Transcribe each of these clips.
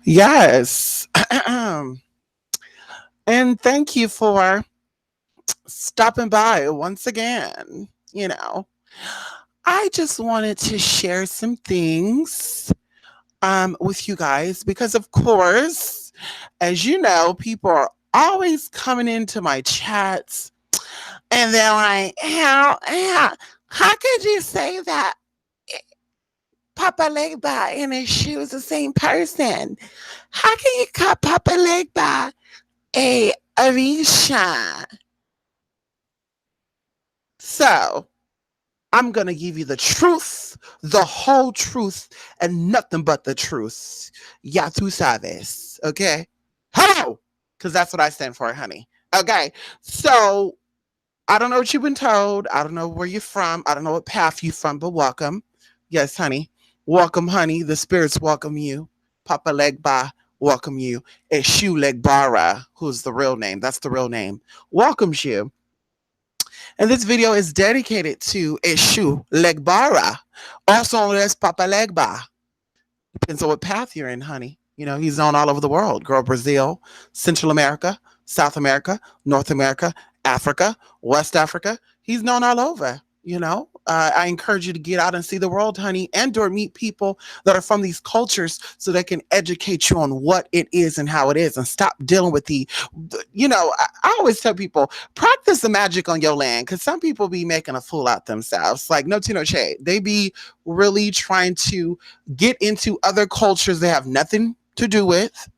Yes. And thank you for stopping by once again. I just wanted to share some things with you guys because, of course, as you know, people are always coming into my chats and they're like, how could you say that Papa Legba and Eshua was the same person? How can you call Papa Legba a Arisha? So I'm going to give you the truth, the whole truth, and nothing but the truth. Ya tú sabes. Okay? Hello! Because that's what I stand for, honey. Okay. So I don't know what you've been told. I don't know where you're from. I don't know what path you're from, but welcome. Yes, honey. Welcome, honey. The spirits welcome you. Papa Legba welcome you. Eshu Legbara, who's the real name. That's the real name. Welcomes you. And this video is dedicated to Eshu Legbara, also known as Papa Legba. Depends on what path you're in, honey. He's known all over the world. Girl, Brazil, Central America, South America, North America, Africa, West Africa. He's known all over. I encourage you to get out and see the world, honey, and or meet people that are from these cultures so they can educate you on what it is and how it is and stop dealing with I always tell people, practice the magic on your land because some people be making a fool out themselves. Like, no tea, no shade. They be really trying to get into other cultures they have nothing to do with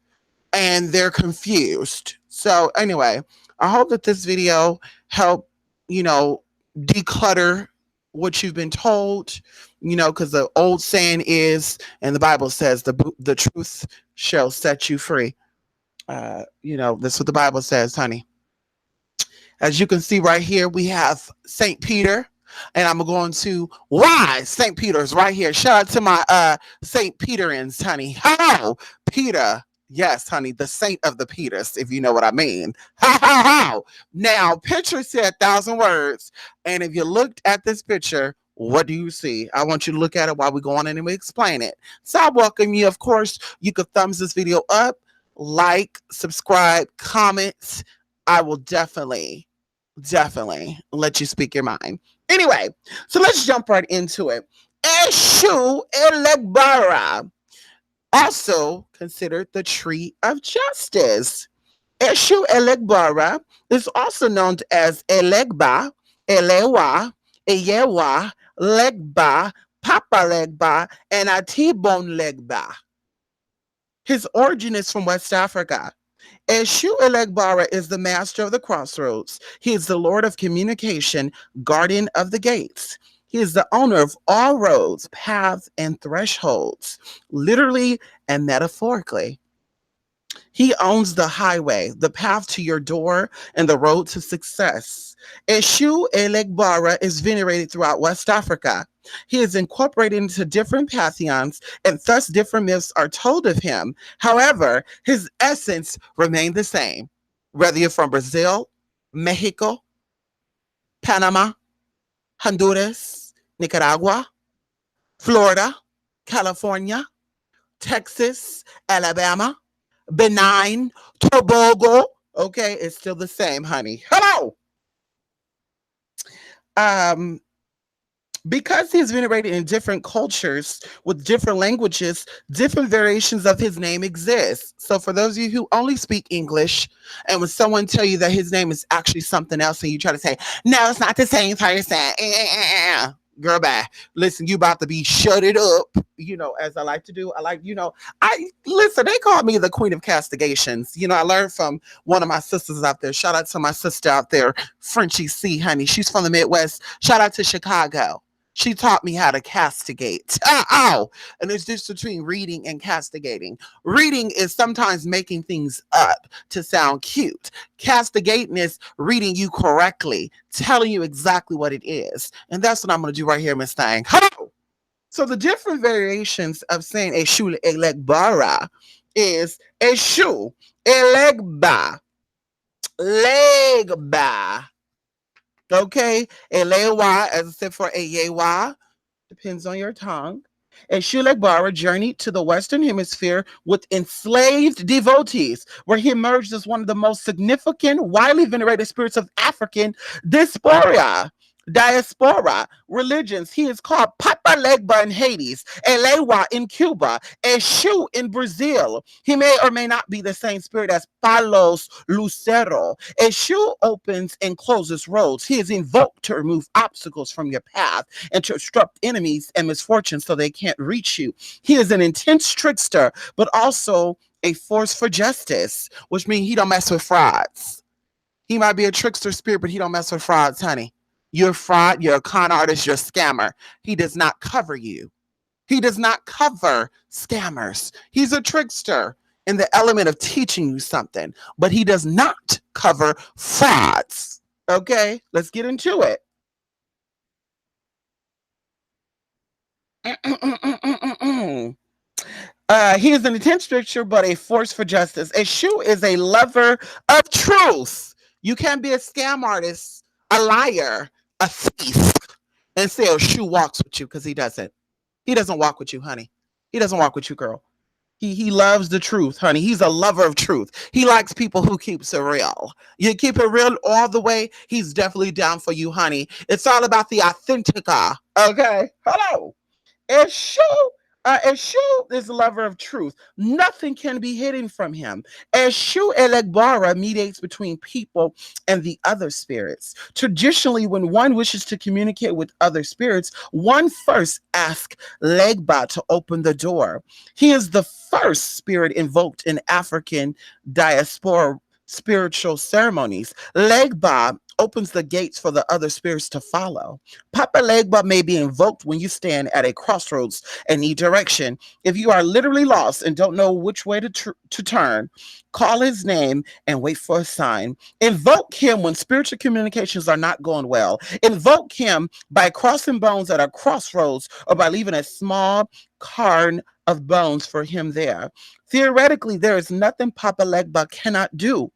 and they're confused. So anyway, I hope that this video help, declutter what you've been told, because the old saying is, and the Bible says, the truth shall set you free. That's what the Bible says, honey. As you can see right here, we have St. Peter. And I'm going to why St. Peter's right here. Shout out to my St. Peterins, honey. How Peter. Yes, honey, the saint of the Peters, if you know what I mean. How. Now, picture said 1,000 words. And if you looked at this picture, what do you see? I want you to look at it while we go on and we explain it. So I welcome you. Of course, you could thumbs this video up, like, subscribe, comment. I will definitely let you speak your mind. Anyway, so let's jump right into it. Eshu legbara, also considered the tree of justice. Eshu legbara is also known as legba, elewa, eyewa, legba, papa legba, and atibon legba. His origin is from West Africa. Eshua legbara is the master of the crossroads. He is the Lord of communication, guardian of the gates. He is the owner of all roads, paths, and thresholds, literally and metaphorically. He owns the highway, the path to your door, and the road to success. Eshua legbara is venerated throughout West Africa. He is incorporated into different pantheons, and thus different myths are told of him. However, his essence remained the same. Whether you're from Brazil, Mexico, Panama, Honduras, Nicaragua, Florida, California, Texas, Alabama, Benign, Tobago. Okay, it's still the same, honey. Hello. Because he's venerated in different cultures with different languages, different variations of his name exist. So for those of you who only speak English, and when someone tell you that his name is actually something else, and you try to say, no, it's not the same person, girl, bye. Listen, you about to be shut it up, as I like to do. I listen, they call me the queen of castigations. I learned from one of my sisters out there. Shout out to my sister out there, Frenchie C, honey. She's from the Midwest. Shout out to Chicago. She taught me how to castigate. Ow! And there's difference between reading and castigating. Reading is sometimes making things up to sound cute. Castigating is reading you correctly, telling you exactly what it is. And that's what I'm going to do right here, Miss Thang. Hello! So the different variations of saying Eshu legbara is Eshu legba. Legba. Okay, Elewa, as I said for Eyewa, depends on your tongue. Eshua legbara journeyed to the Western Hemisphere with enslaved devotees, where he emerged as one of the most significant, widely venerated spirits of African diaspora religions. He is called Papa Legba in Hades, Elewa in Cuba, Eshu in Brazil. He may or may not be the same spirit as Palos Lucero. Eshu opens and closes roads. He is invoked to remove obstacles from your path and to obstruct enemies and misfortunes so they can't reach you. He is an intense trickster, but also a force for justice, which means he don't mess with frauds. He might be a trickster spirit, but he don't mess with frauds, honey. You're a fraud, you're a con artist, you're a scammer. He does not cover you. He does not cover scammers. He's a trickster in the element of teaching you something, but he does not cover frauds. Okay, let's get into it. He is an intense trickster, but a force for justice. Eshu is a lover of truth. You can't be a scam artist, a liar, a thief, and say Eshu walks with you because he doesn't. He doesn't walk with you, honey. He doesn't walk with you, girl. He loves the truth, honey. He's a lover of truth. He likes people who keeps it real. You keep it real all the way, he's definitely down for you, honey. It's all about the authentica. Okay. Hello. Eshua, Eshua is a lover of truth. Nothing can be hidden from him. Eshua legbara mediates between people and the other spirits. Traditionally, when one wishes to communicate with other spirits, one first asks legba to open the door. He is the first spirit invoked in African diaspora spiritual ceremonies. Legba opens the gates for the other spirits to follow. Papa Legba may be invoked when you stand at a crossroads and need direction. If you are literally lost and don't know which way to turn, call his name and wait for a sign. Invoke him when spiritual communications are not going well. Invoke him by crossing bones at a crossroads or by leaving a small cairn of bones for him there. Theoretically, there is nothing Papa Legba cannot do.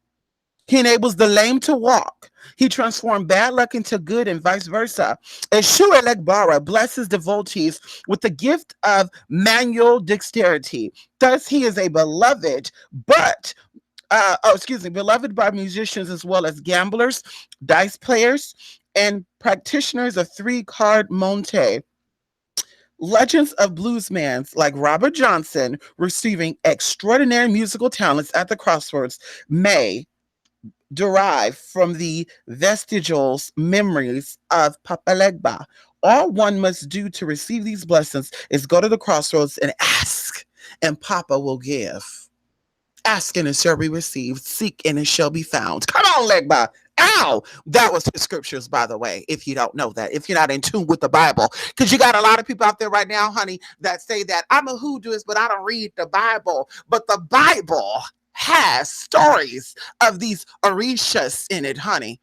He enables the lame to walk. He transformed bad luck into good and vice versa. Eshua legbara blesses devotees with the gift of manual dexterity. Thus, he is a beloved, beloved by musicians as well as gamblers, dice players, and practitioners of three-card monte. Legends of bluesmen like Robert Johnson receiving extraordinary musical talents at the crossroads may derive from the vestigial memories of Papa Legba. All one must do to receive these blessings is go to the crossroads and ask, and Papa will give. Ask and it shall be received. Seek and it shall be found. Come on, Legba. Ow! That was the scriptures, by the way, if you don't know that, if you're not in tune with the Bible. Because you got a lot of people out there right now, honey, that say that I'm a hoodooist, but I don't read the Bible. But the Bible has stories of these orishas in it, honey.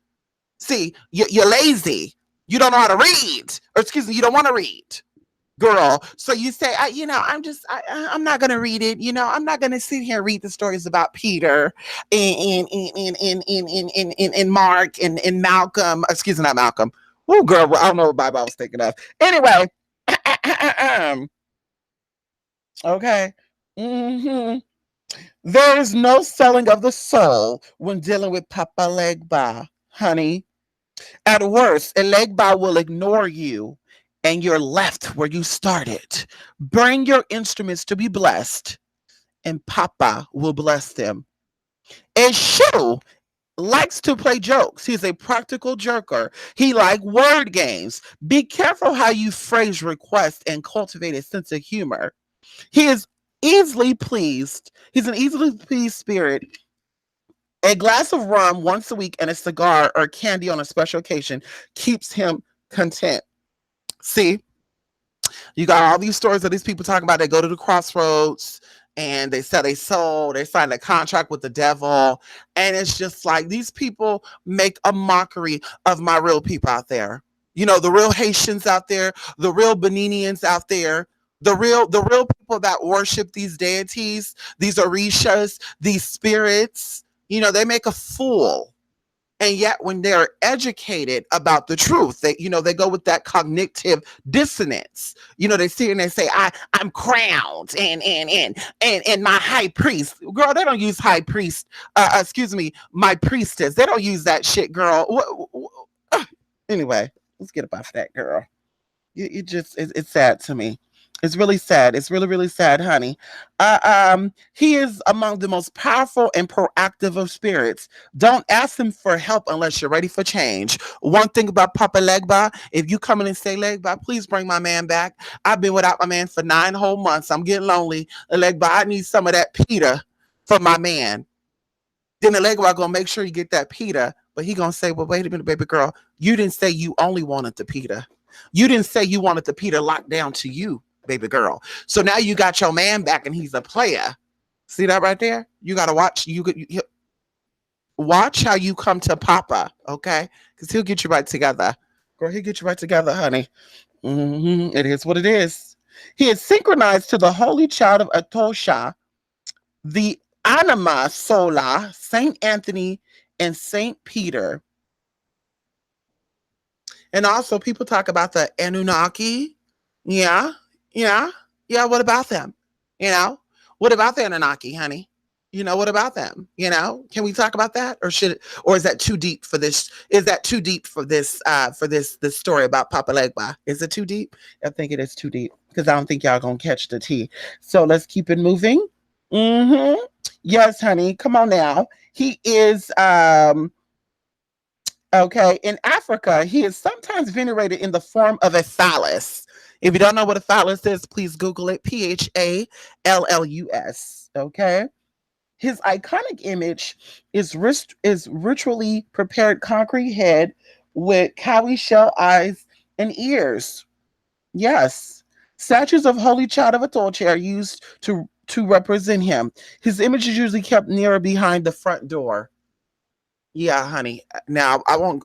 See, you're lazy. You don't know how to read. Or excuse me, you don't want to read, girl. So you say, I'm not gonna read it. I'm not gonna sit here and read the stories about Peter and Mark and Malcolm. Excuse me, not Malcolm. Oh, girl, I don't know what Bible I was thinking of. Anyway, okay. Mm-hmm. There is no selling of the soul when dealing with Papa Legba, honey. At worst, a legba will ignore you and you're left where you started. Bring your instruments to be blessed, and Papa will bless them. Eshu likes to play jokes. He's a practical joker. He likes word games. Be careful how you phrase requests and cultivate a sense of humor. He is easily pleased. He's an easily pleased spirit. A glass of rum once a week and a cigar or candy on a special occasion keeps him content. See, you got all these stories of these people talking about they go to the crossroads and they sell their soul, they sign a contract with the devil. And it's just like these people make a mockery of my real people out there. The real Haitians out there, the real Beninians out there, the real people that worship these deities, these orishas, these spirits. They make a fool And yet when they're educated about the truth, they, they go with that cognitive dissonance. They see and they say, I'm crowned and my high priest. Girl, they don't use high priest, excuse me, my priestess. They don't use that shit, girl. Anyway, let's get about that, girl. It's sad to me. It's really sad. It's really, really sad, honey. He is among the most powerful and proactive of spirits. Don't ask him for help unless you're ready for change. One thing about Papa Legba, if you come in and say, Legba, please bring my man back. I've been without my man for 9 whole months. I'm getting lonely. Legba, I need some of that Peter for my man. Then the Legba gonna make sure you get that Peter, but he gonna say, well, wait a minute, baby girl. You didn't say you only wanted the Peter. You didn't say you wanted the Peter locked down to you, baby girl. So now you got your man back and he's a player. See that right there? You got to watch. You watch how you come to Papa, okay? Because he'll get you right together. Girl, he'll get you right together, honey. It is what it is. He is synchronized to the Holy Child of Atosha, the Anima Sola, Saint Anthony, and Saint Peter. And also, people talk about the Anunnaki. Yeah, yeah, yeah. What about them? What about the Anunnaki, honey? What about them? Can we talk about that, or is that too deep for this? Is that too deep for this story about Papa Legba? Is it too deep? I think it is too deep because I don't think y'all gonna catch the tea. So let's keep it moving. Yes, honey. Come on now. He is okay, in Africa, he is sometimes venerated in the form of a phallus. If you don't know what a phallus is, please Google it. Phallus. Okay. His iconic image is ritually prepared concrete head with cowrie shell eyes and ears. Yes. Statues of Holy Child of Atoche are used to represent him. His image is usually kept near or behind the front door. Yeah, honey. Now I won't.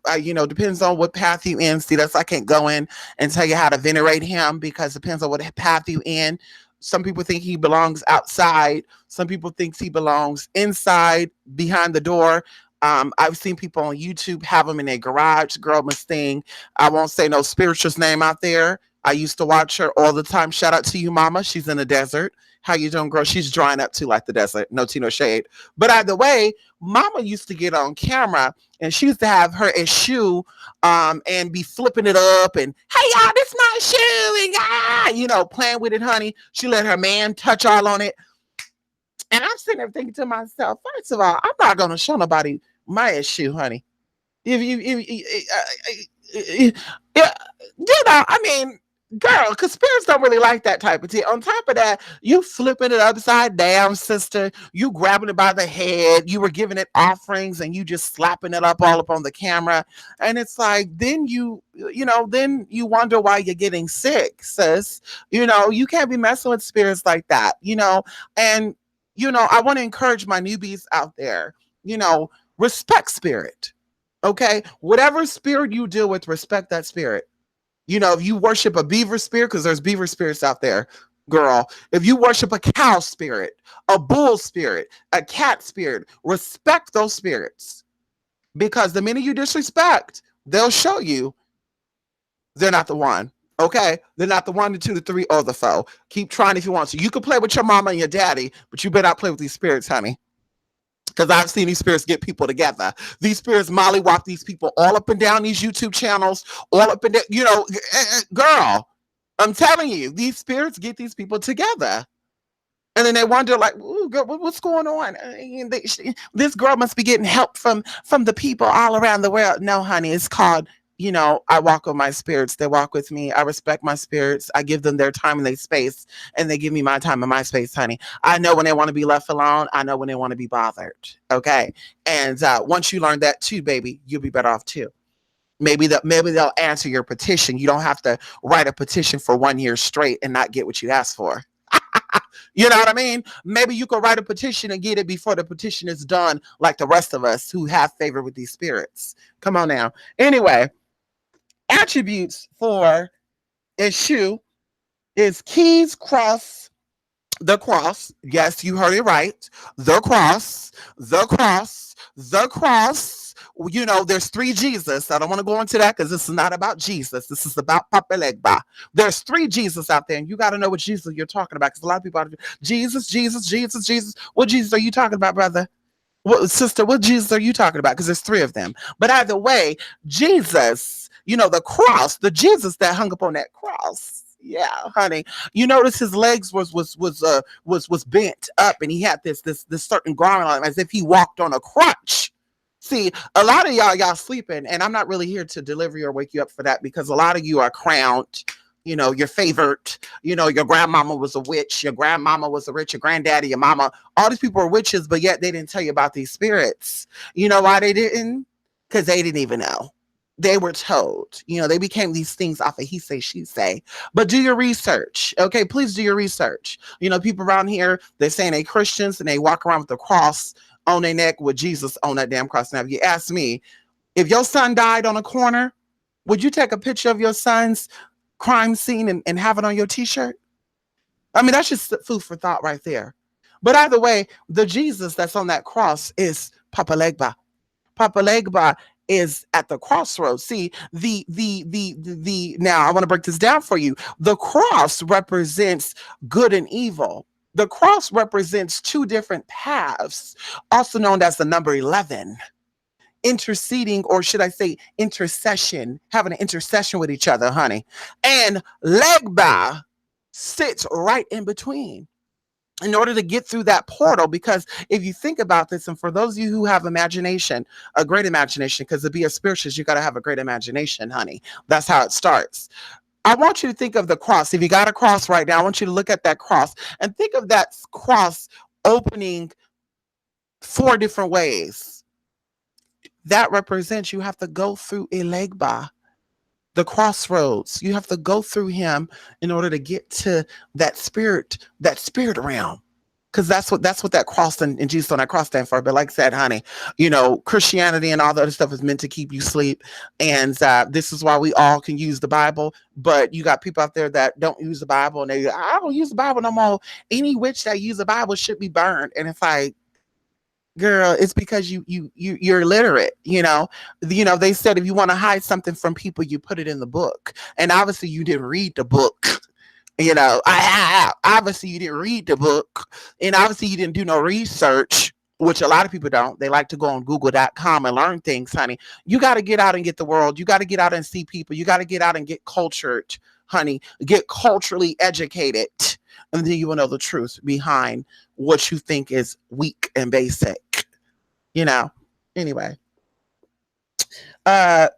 Depends on what path you in. See, that's I can't go in and tell you how to venerate him because it depends on what path you in. Some people think he belongs outside. Some people think he belongs inside, behind the door. I've seen people on YouTube have him in their garage. Girl must thing. I won't say no spiritual's name out there. I used to watch her all the time. Shout out to you, Mama. She's in the desert. How you doing, girl? She's drying up too, like the desert. No tea, no shade. But either way, Mama used to get on camera and she used to have her Eshua and be flipping it up and hey y'all, this my shoe and playing with it, honey. She let her man touch all on it. And I'm sitting there thinking to myself, first of all, I'm not gonna show nobody my Eshua, honey. If yeah, I mean, girl, because spirits don't really like that type of tea. On top of that, you flipping it upside down, sister. You grabbing it by the head. You were giving it offerings, and you just slapping it up all up on the camera. And it's like, then then you wonder why you're getting sick, sis. You can't be messing with spirits like that. And I want to encourage my newbies out there. Respect spirit. Okay, whatever spirit you deal with, respect that spirit. If you worship a beaver spirit, because there's beaver spirits out there, girl. If you worship a cow spirit, a bull spirit, a cat spirit, respect those spirits. Because the minute you disrespect, they'll show you they're not the one. Okay, they're not the 1, the 2, the 3, or the foe. Keep trying if you want to. You can play with your mama and your daddy, but you better not play with these spirits, honey. Because I've seen these spirits get people together. These spirits mollywop these people all up and down these YouTube channels, all up and down, girl, I'm telling you, these spirits get these people together. And then they wonder, like, ooh, girl, what's going on? This girl must be getting help from the people all around the world. No, honey, it's called, I walk with my spirits. They walk with me. I respect my spirits. I give them their time and their space, and they give me my time and my space, honey. I know when they want to be left alone. I know when they want to be bothered. Okay. And once you learn that too, baby, you'll be better off too. Maybe they'll answer your petition. You don't have to write a petition for 1 year straight and not get what you asked for. You know what I mean? Maybe you could write a petition and get it before the petition is done, like the rest of us who have favor with these spirits. Come on now. Anyway, attributes for Eshua is keys, cross, The cross. Yes, you heard it right. The cross, the cross, the cross. You know, there's three Jesus. I don't want to go into that because this is not about Jesus. This is about Papa Legba. There's three Jesus out there, and you got to know what Jesus you're talking about because a lot of people are Jesus, Jesus, Jesus, Jesus. What Jesus are you talking about, brother? What sister? What Jesus are you talking about? Because there's three of them. But either way, Jesus, you know, the cross, the Jesus that hung up on that cross. Yeah, honey. You notice his legs was bent up, and he had this certain garment on him as if he walked on a crutch. See, a lot of y'all sleeping, and I'm not really here to deliver you or wake you up for that because a lot of you are crowned. You know, your favorite, you know, your grandmama was a witch, your grandmama was a witch, your granddaddy, your mama, all these people are witches, but yet they didn't tell you about these spirits. You know why they didn't? Because they didn't even know. They were told, you know, they became these things off of he say, she say. But do your research. Okay, please do your research. You know, people around here, they're saying they Christians and they walk around with the cross on their neck with Jesus on that damn cross. Now, if you ask me, if your son died on a corner, would you take a picture of your son's crime scene and have it on your t-shirt? I mean, that's just food for thought right there. But either way, the Jesus that's on that cross is Papa Legba. Papa Legba is at the crossroads. See, the now I want to break this down for you. The cross represents good and evil. The cross represents two different paths, also known as the number 11. Interceding, or should I say intercession, having an intercession with each other, honey. And legba sits right in between in order to get through that portal. Because if you think about this, and for those of you who have imagination, a great imagination, because to be a spiritualist, you got to have a great imagination, honey. That's how it starts. I want you to think of the cross. If you got a cross right now, I want you to look at that cross and think of that cross opening four different ways. That represents you have to go through a legba, the crossroads. You have to go through him in order to get to that spirit realm. Because that's what that cross and Jesus on that cross stand for. But like I said, honey, you know, Christianity and all the other stuff is meant to keep you asleep. And this is why we all can use the Bible. But you got people out there that don't use the Bible, and I don't use the Bible no more. Any witch that use the Bible should be burned. And it's like, girl, it's because you're illiterate. They said if you want to hide something from people, you put it in the book, and obviously you didn't read the book. Obviously you didn't read the book, and obviously you didn't do no research, which a lot of people don't. They like to go on google.com and learn things, honey. You got to get out and get the world. You got to get out and see people. You got to get out and get cultured, honey. Get culturally educated, and then you will know the truth behind what you think is weak and basic. Anyway,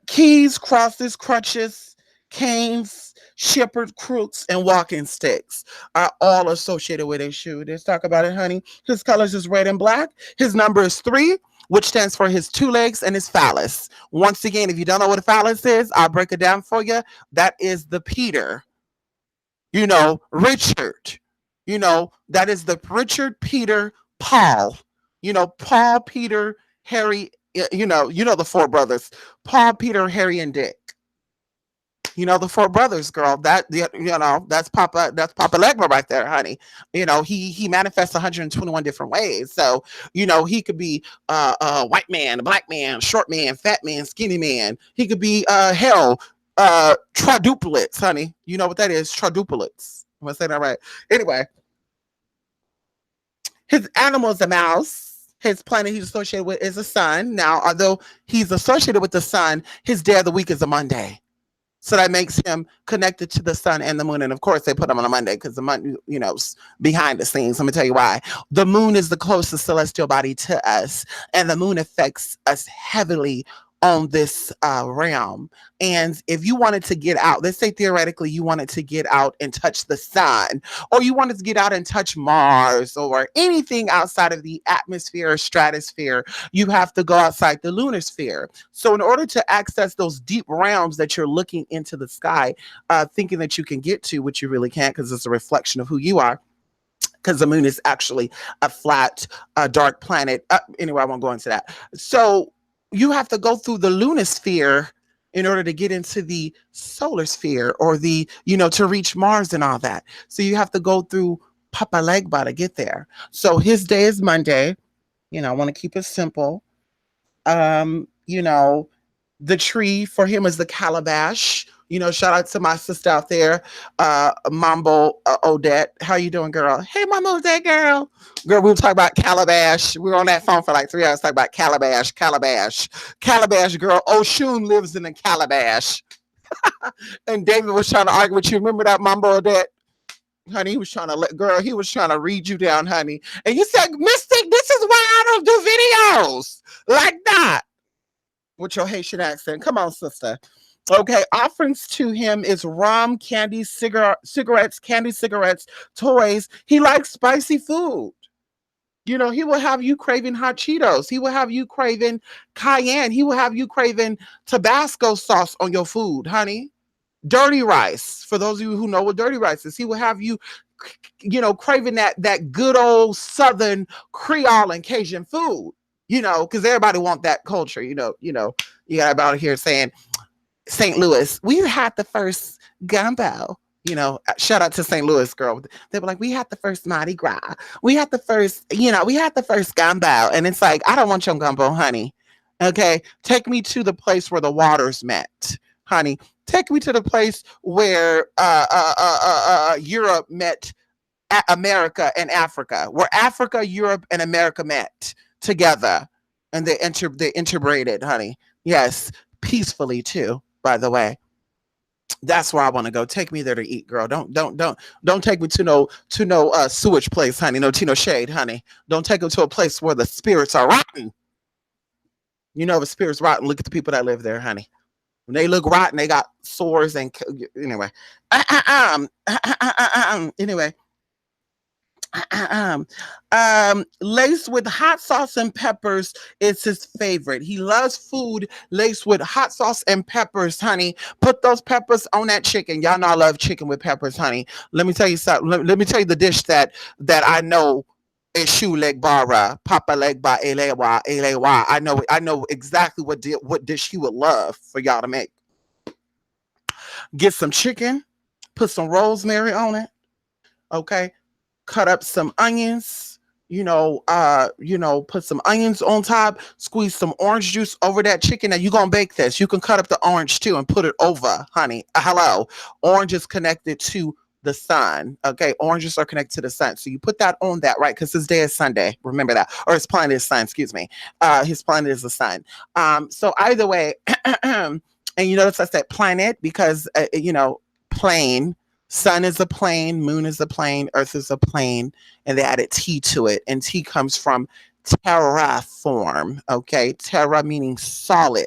keys, crosses, crutches, canes, shepherd crooks, and walking sticks are all associated with Eshua. Let's talk about it, honey. His colors is red and black. His number is 3, which stands for his 2 legs and his phallus. Once again, if you don't know what a phallus is, I'll break it down for you. That is the Peter. Richard. That is the Richard, Peter, Paul. Paul, Peter, Harry. The 4 brothers: Paul, Peter, Harry, and Dick. The 4 brothers, girl. That's Papa. That's Papa Legba right there, honey. He manifests 121 different ways. So he could be a white man, a black man, short man, fat man, skinny man. He could be triduplets, honey. You know what that is? Triduplets. I'm gonna say that right. Anyway, his animal is a mouse. His planet he's associated with is a sun. Now, although he's associated with the sun, his day of the week is a Monday. So that makes him connected to the sun and the moon. And of course, they put him on a Monday because the moon, behind the scenes. Let me tell you why. The moon is the closest celestial body to us, and the moon affects us heavily on this realm. And if you wanted to get out, let's say theoretically you wanted to get out and touch the sun, or you wanted to get out and touch Mars or anything outside of the atmosphere or stratosphere, you have to go outside the lunar sphere. So in order to access those deep realms that you're looking into the sky, thinking that you can get to, which you really can't because it's a reflection of who you are, because the moon is actually a flat, dark planet. Anyway, I won't go into that. So you have to go through the lunar sphere in order to get into the solar sphere, or to reach Mars and all that. So you have to go through Papa Legba to get there. So his day is Monday. I want to keep it simple. You know, the tree for him is the calabash. Shout out to my sister out there, Mambo Odette. How you doing, girl? Hey, Mambo Odette, girl. Girl, we were talking about calabash. We were on that phone for like 3 hours talking about calabash, calabash, calabash. Girl, Oshun lives in a calabash, and David was trying to argue with you. Remember that, Mambo Odette? Honey, he was trying to he was trying to read you down, honey. And you said, Mystic, this is why I don't do videos like that with your Haitian accent. Come on, sister. Okay, offerings to him is rum, candy, cigarettes, candy cigarettes, toys. He likes spicy food. He will have you craving hot Cheetos. He will have you craving cayenne. He will have you craving Tabasco sauce on your food, honey. Dirty rice. For those of you who know what dirty rice is, he will have you, craving that good old Southern Creole and Cajun food. Because everybody want that culture. You got about here saying St. Louis, we had the first gumbo. Shout out to St. Louis, girl. They were like, we had the first Mardi Gras. We had the first, we had the first gumbo. And it's like, I don't want your gumbo, honey. Okay. Take me to the place where the waters met, honey. Take me to the place where Europe met America and Africa, where Africa, Europe, and America met together. And they interbreeded, honey. Yes. Peacefully too, by the way. That's where I want to go. Take me there to eat, girl. Don't take me to no sewage place, honey. No shade, honey. Don't take me to a place where the spirits are rotten. The spirits rotten. Look at the people that live there, honey. When they look rotten, they got sores and anyway. Anyway. Laced with hot sauce and peppers is his favorite. He loves food laced with hot sauce and peppers, honey. Put those peppers on that chicken. Y'all know I love chicken with peppers, honey. Let me tell you something. Let me tell you the dish that I know. Eshua legbara, Papa legba, elewa. I know exactly what dish he would love for y'all to make. Get some chicken, put some rosemary on it. Okay. Cut up some onions, put some onions on top, squeeze some orange juice over that chicken. Now you're going to bake this. You can cut up the orange too and put it over, honey. Hello. Orange is connected to the sun. Okay. Oranges are connected to the sun. So you put that on that, right? Because his day is Sunday. Remember that. Or his planet is sun, excuse me. His planet is the sun. So either way, and you notice I said planet because, plane. Sun is a plane, moon is a plane, earth is a plane, and they added T to it. And T comes from terraform, okay? Terra meaning solid.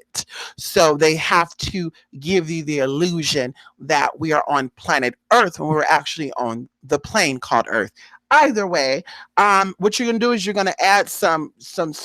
So they have to give you the illusion that we are on planet Earth when we're actually on the plane called Earth. Either way, what you're gonna do is you're gonna add some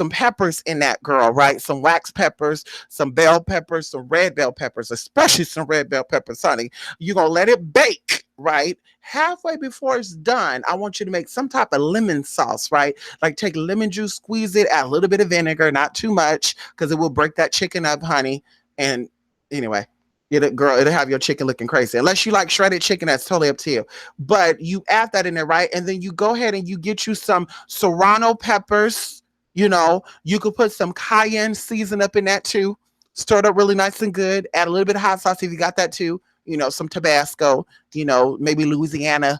peppers in that, girl, right? Some wax peppers, some bell peppers, some red bell peppers, especially some red bell peppers, honey. You're gonna let it bake, right? Halfway before it's done, I want you to make some type of lemon sauce, right? Like take lemon juice, squeeze it, add a little bit of vinegar, not too much, because it will break that chicken up, honey. And anyway, it'll have your chicken looking crazy. Unless you like shredded chicken, that's totally up to you. But you add that in there, right? And then you go ahead and you get you some serrano peppers. You could put some cayenne season up in that too. Stir it up really nice and good. Add a little bit of hot sauce if you got that too. Some Tabasco, maybe Louisiana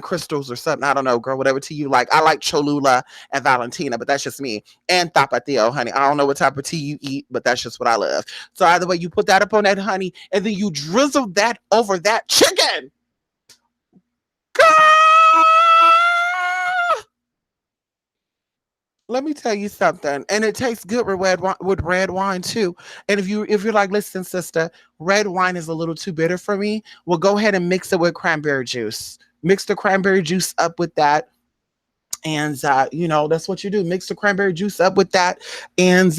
crystals or something. I don't know, girl, whatever tea you like. I like Cholula and Valentina, but that's just me. And Tapatio, honey. I don't know what type of tea you eat, but that's just what I love. So either way, you put that up on that, honey, and then you drizzle that over that chicken. Girl! Let me tell you something, and it tastes good with red wine too. And if you're like, listen, sister, red wine is a little too bitter for me. Well, go ahead and mix it with cranberry juice. Mix the cranberry juice up with that, and that's what you do. Mix the cranberry juice up with that, and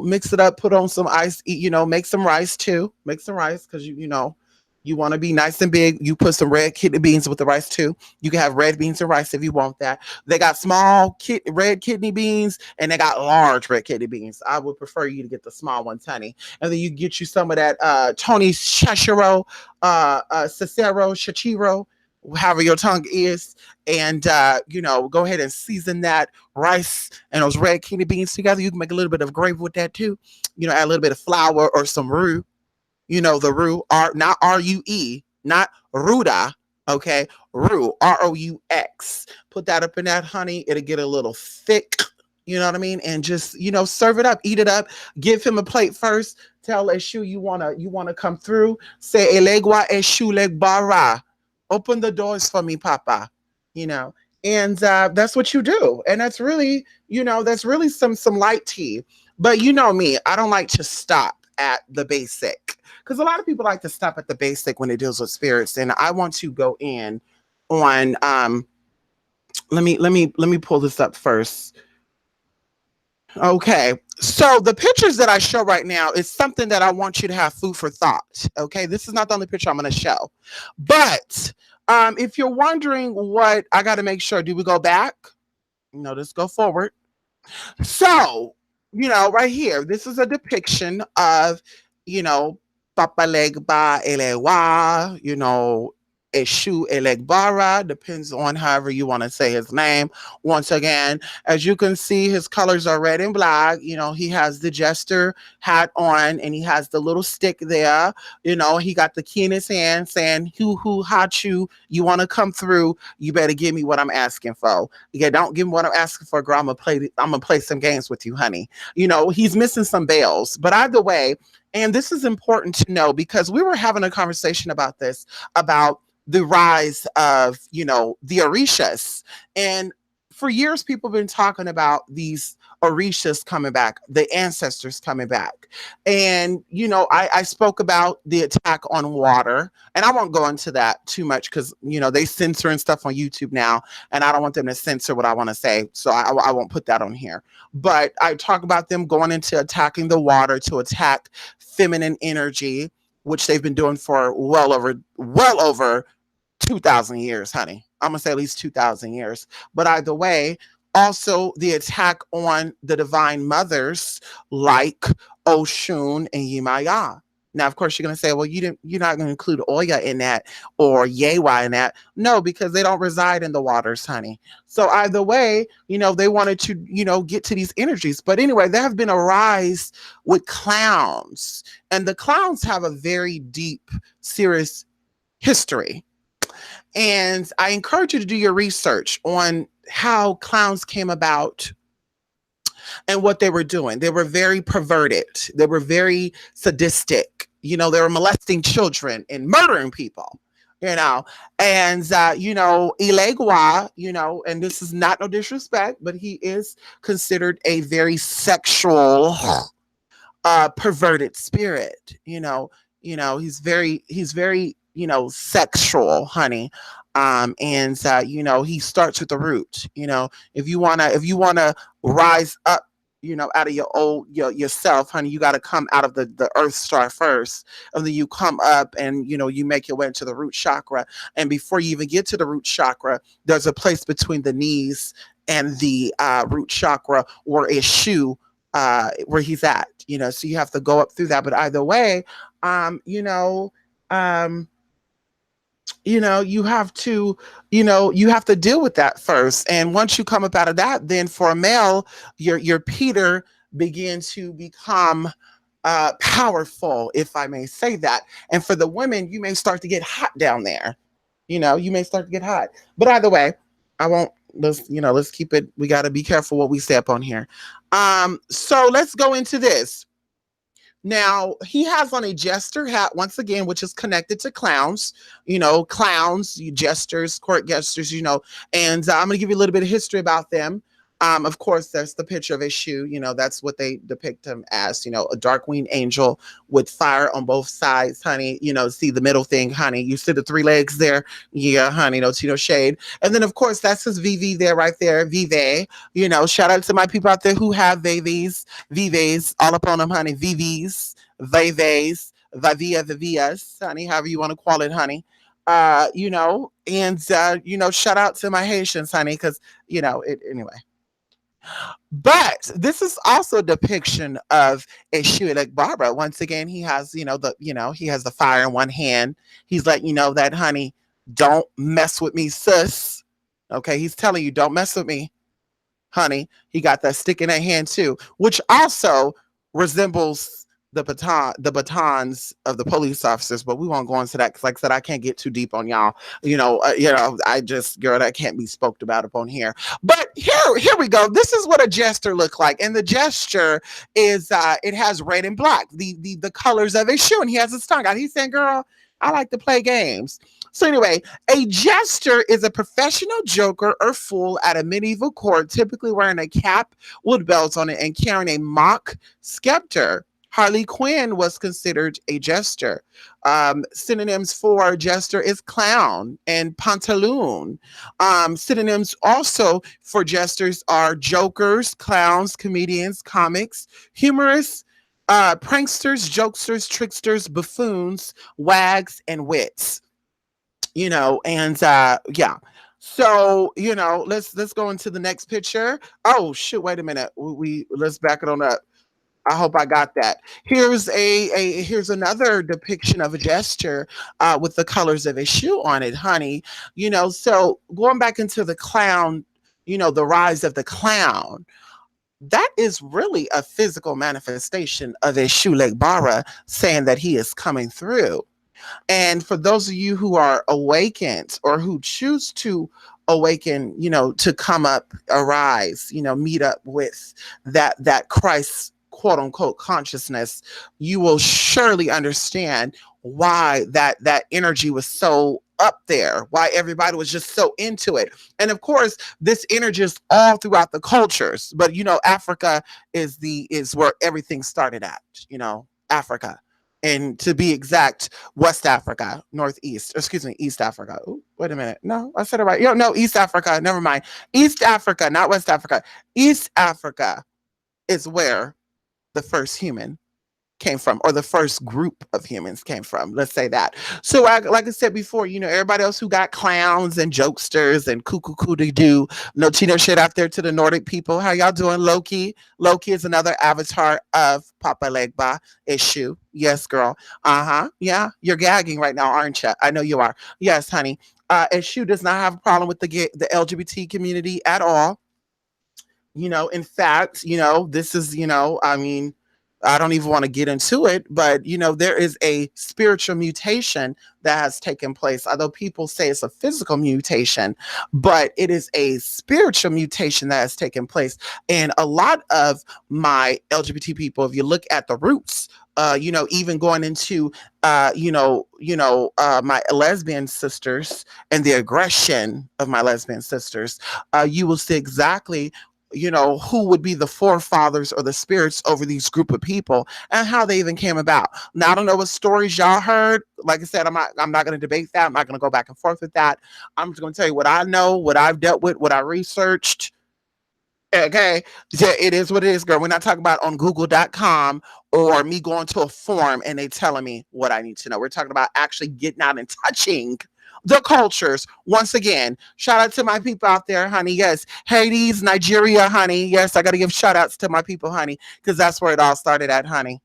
mix it up. Put on some ice. Make some rice too. Make some rice because you want to be nice and big. You put some red kidney beans with the rice too. You can have red beans and rice if you want that. They got small red kidney beans and they got large red kidney beans. I would prefer you to get the small ones, honey. And then you get you some of that Tony Cicero, Cicero, however your tongue is, and go ahead and season that rice and those red kidney beans together. You can make a little bit of gravy with that too. Add a little bit of flour or some roux. The roux, not RUE, not ruda, okay? Roux, ROUX. Put that up in that honey. It'll get a little thick. You know what I mean? And just, serve it up, eat it up. Give him a plate first. Tell Eshua you wanna come through. Say elegwa Eshu legbara. Open the doors for me, Papa. You know, and that's what you do. And that's really some light tea. But you know me, I don't like to stop at the basic because a lot of people like to stop at the basic when it deals with spirits, and I want to go in on let me pull this up first. Okay. So the pictures that I show right now is something that I want you to have food for thought. Okay. This is not the only picture I'm going to show. But if you're wondering what I got to make sure, do we go back? No, let's go forward. So, right here, this is a depiction of, you know, Papa Legba Elewa, Eshu Elegbara, depends on however you want to say his name. Once again, as you can see, his colors are red and black. He has the jester hat on and he has the little stick there. He got the key in his hand saying, Hoo, hot you want to come through, you better give me what I'm asking for. Yeah, don't give me what I'm asking for, girl. I'm gonna play some games with you, honey. He's missing some bells. But either way, and this is important to know because we were having a conversation about this, about the rise of, the Orishas. And for years, people have been talking about these Orishas coming back, the ancestors coming back. And, I spoke about the attack on water, and I won't go into that too much because, they censor and stuff on YouTube now, and I don't want them to censor what I want to say. So I won't put that on here. But I talk about them going into attacking the water to attack feminine energy, which they've been doing for well over 2,000 years, honey. I'm going to say at least 2,000 years. But either way, also the attack on the divine mothers like Oshun and Yemaya. Now, of course, you're going to say, well, you're not going to include Oya in that or Yewa in that. No, because they don't reside in the waters, honey. So either way, they wanted to, get to these energies. But anyway, there have been a rise with clowns. And the clowns have a very deep, serious history. And I encourage you to do your research on how clowns came about and what they were doing. They were very perverted. They were very sadistic. They were molesting children and murdering people. And Ilegua, and this is not no disrespect, but he is considered a very sexual, perverted spirit. He's very sexual, honey. And he starts with the root. If you wanna rise up, out of yourself, honey, you got to come out of the earth star first, and then you come up and you make your way into the root chakra. And before you even get to the root chakra, there's a place between the knees and the root chakra where Eshu, where he's at. So you have to go up through that. But either way, um you have to deal with that first. And once you come up out of that, then for a male, your Peter begin to become powerful, if I may say that. And for the women, you may start to get hot down there. You may start to get hot. But either way, I won't. Let's keep it. We got to be careful what we say up on here. So let's go into this. Now, he has on a jester hat once again, which is connected to clowns, clowns, jesters, court jesters, and I'm going to give you a little bit of history about them. Of course, there's the picture of Eshu. That's what they depict him as, a dark winged angel with fire on both sides, honey. See the middle thing, honey. You see the three legs there? Yeah, honey, no tea, no shade. And then, of course, that's his VV there, right there, Vive. Shout out to my people out there who have Vives, all up on them, honey. VVs, Vives, Vivias, honey, however you want to call it, honey. And shout out to my Haitians, honey, because, anyway. But this is also a depiction of Eshua like Barbara. Once again, he has, he has the fire in one hand. He's letting you know that, honey, Don't mess with me, sis. Okay, he's telling you, don't mess with me, honey. He got that stick in that hand too, which also resembles the batons of the police officers. But we won't go into that because, like I said, I can't get too deep on y'all. I just, girl, that can't be spoke about upon here. But here we go. This is what a jester look like, and the gesture is it has red and black, the colors of his shoe, and he has his tongue out. He's saying, "Girl, I like to play games." So anyway, a jester is a professional joker or fool at a medieval court, typically wearing a cap with bells on it and carrying a mock scepter. Harley Quinn was considered a jester. Synonyms for jester is clown and pantaloon. Synonyms also for jesters are jokers, clowns, comedians, comics, humorists, pranksters, jokesters, tricksters, buffoons, wags, and wits. And yeah. So let's go into the next picture. Oh shoot, wait a minute. We let's back it on up. I hope I got that. Here's another depiction of a gesture with the colors of a shoe on it, honey. So going back into the clown, the rise of the clown, that is really a physical manifestation of a shoe legbara saying that he is coming through. And for those of you who are awakened or who choose to awaken, to come up, arise, meet up with that Christ quote unquote consciousness, you will surely understand why that energy was so up there, why everybody was just so into it. And of course, this energy is all throughout the cultures, but Africa is where everything started at, Africa. And to be exact, West Africa, East Africa. Ooh, wait a minute. No, I said it right. No, East Africa. Never mind. East Africa, not West Africa. East Africa is where the first human came from, or the first group of humans came from. Let's say that. So, like I said before, everybody else who got clowns and jokesters and cuckoo to do no Tino shit out there to the Nordic people. How y'all doing, Loki? Loki is another avatar of Papa Legba issue. Yes, girl. Yeah, you're gagging right now, aren't you? I know you are. Yes, honey. Eshua does not have a problem with the LGBT community at all. In fact, this is, I mean, I don't even want to get into it, but there is a spiritual mutation that has taken place. Although people say it's a physical mutation, but it is a spiritual mutation that has taken place. And a lot of my LGBT people, if you look at the roots, even going into, my lesbian sisters and the aggression of my lesbian sisters, you will see exactly who would be the forefathers or the spirits over these group of people and how they even came about. Now, I don't know what stories y'all heard. Like I said, I'm not going to debate that. I'm not going to go back and forth with that. I'm just going to tell you what I know, what I've dealt with, what I researched. Okay. Yeah, it is what it is, girl. We're not talking about on google.com or me going to a forum and they telling me what I need to know. We're talking about actually getting out and touching the cultures. Once again, shout out to my people out there, honey. Yes, Hades, Nigeria, honey. Yes, I got to give shout outs to my people, honey, because that's where it all started at, honey.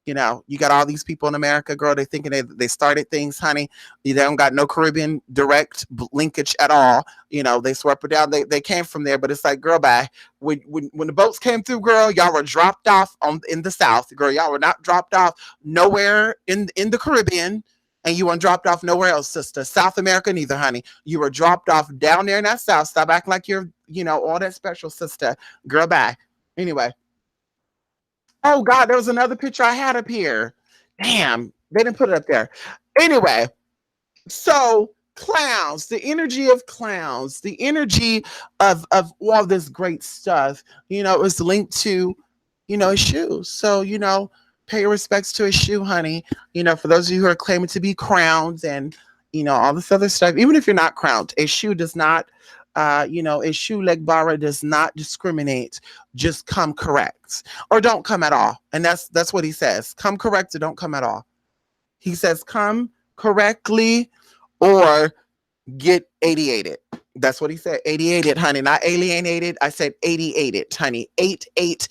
You got all these people in America, girl. They thinking they started things, honey. They don't got no Caribbean direct linkage at all. They swept it down. They came from there, but it's like, girl, bye. When the boats came through, girl, y'all were dropped off in the South, girl. Y'all were not dropped off nowhere in the Caribbean. And you weren't dropped off nowhere else, sister. South America, neither, honey. You were dropped off down there in that South. Stop acting like you're, all that special, sister. Girl, bye. Anyway. Oh, God, there was another picture I had up here. Damn, they didn't put it up there. Anyway, so clowns, the energy of clowns, the energy of all this great stuff, is linked to, his shoes. So, pay your respects to his shoe, honey. For those of you who are claiming to be crowned and, all this other stuff, even if you're not crowned, a shoe does not, a shoe legbara does not discriminate. Just come correct or don't come at all. And that's what he says. Come correct or don't come at all. He says, come correctly or get 88. That's what he said. 88, honey, not alienated. I said 88, honey. 88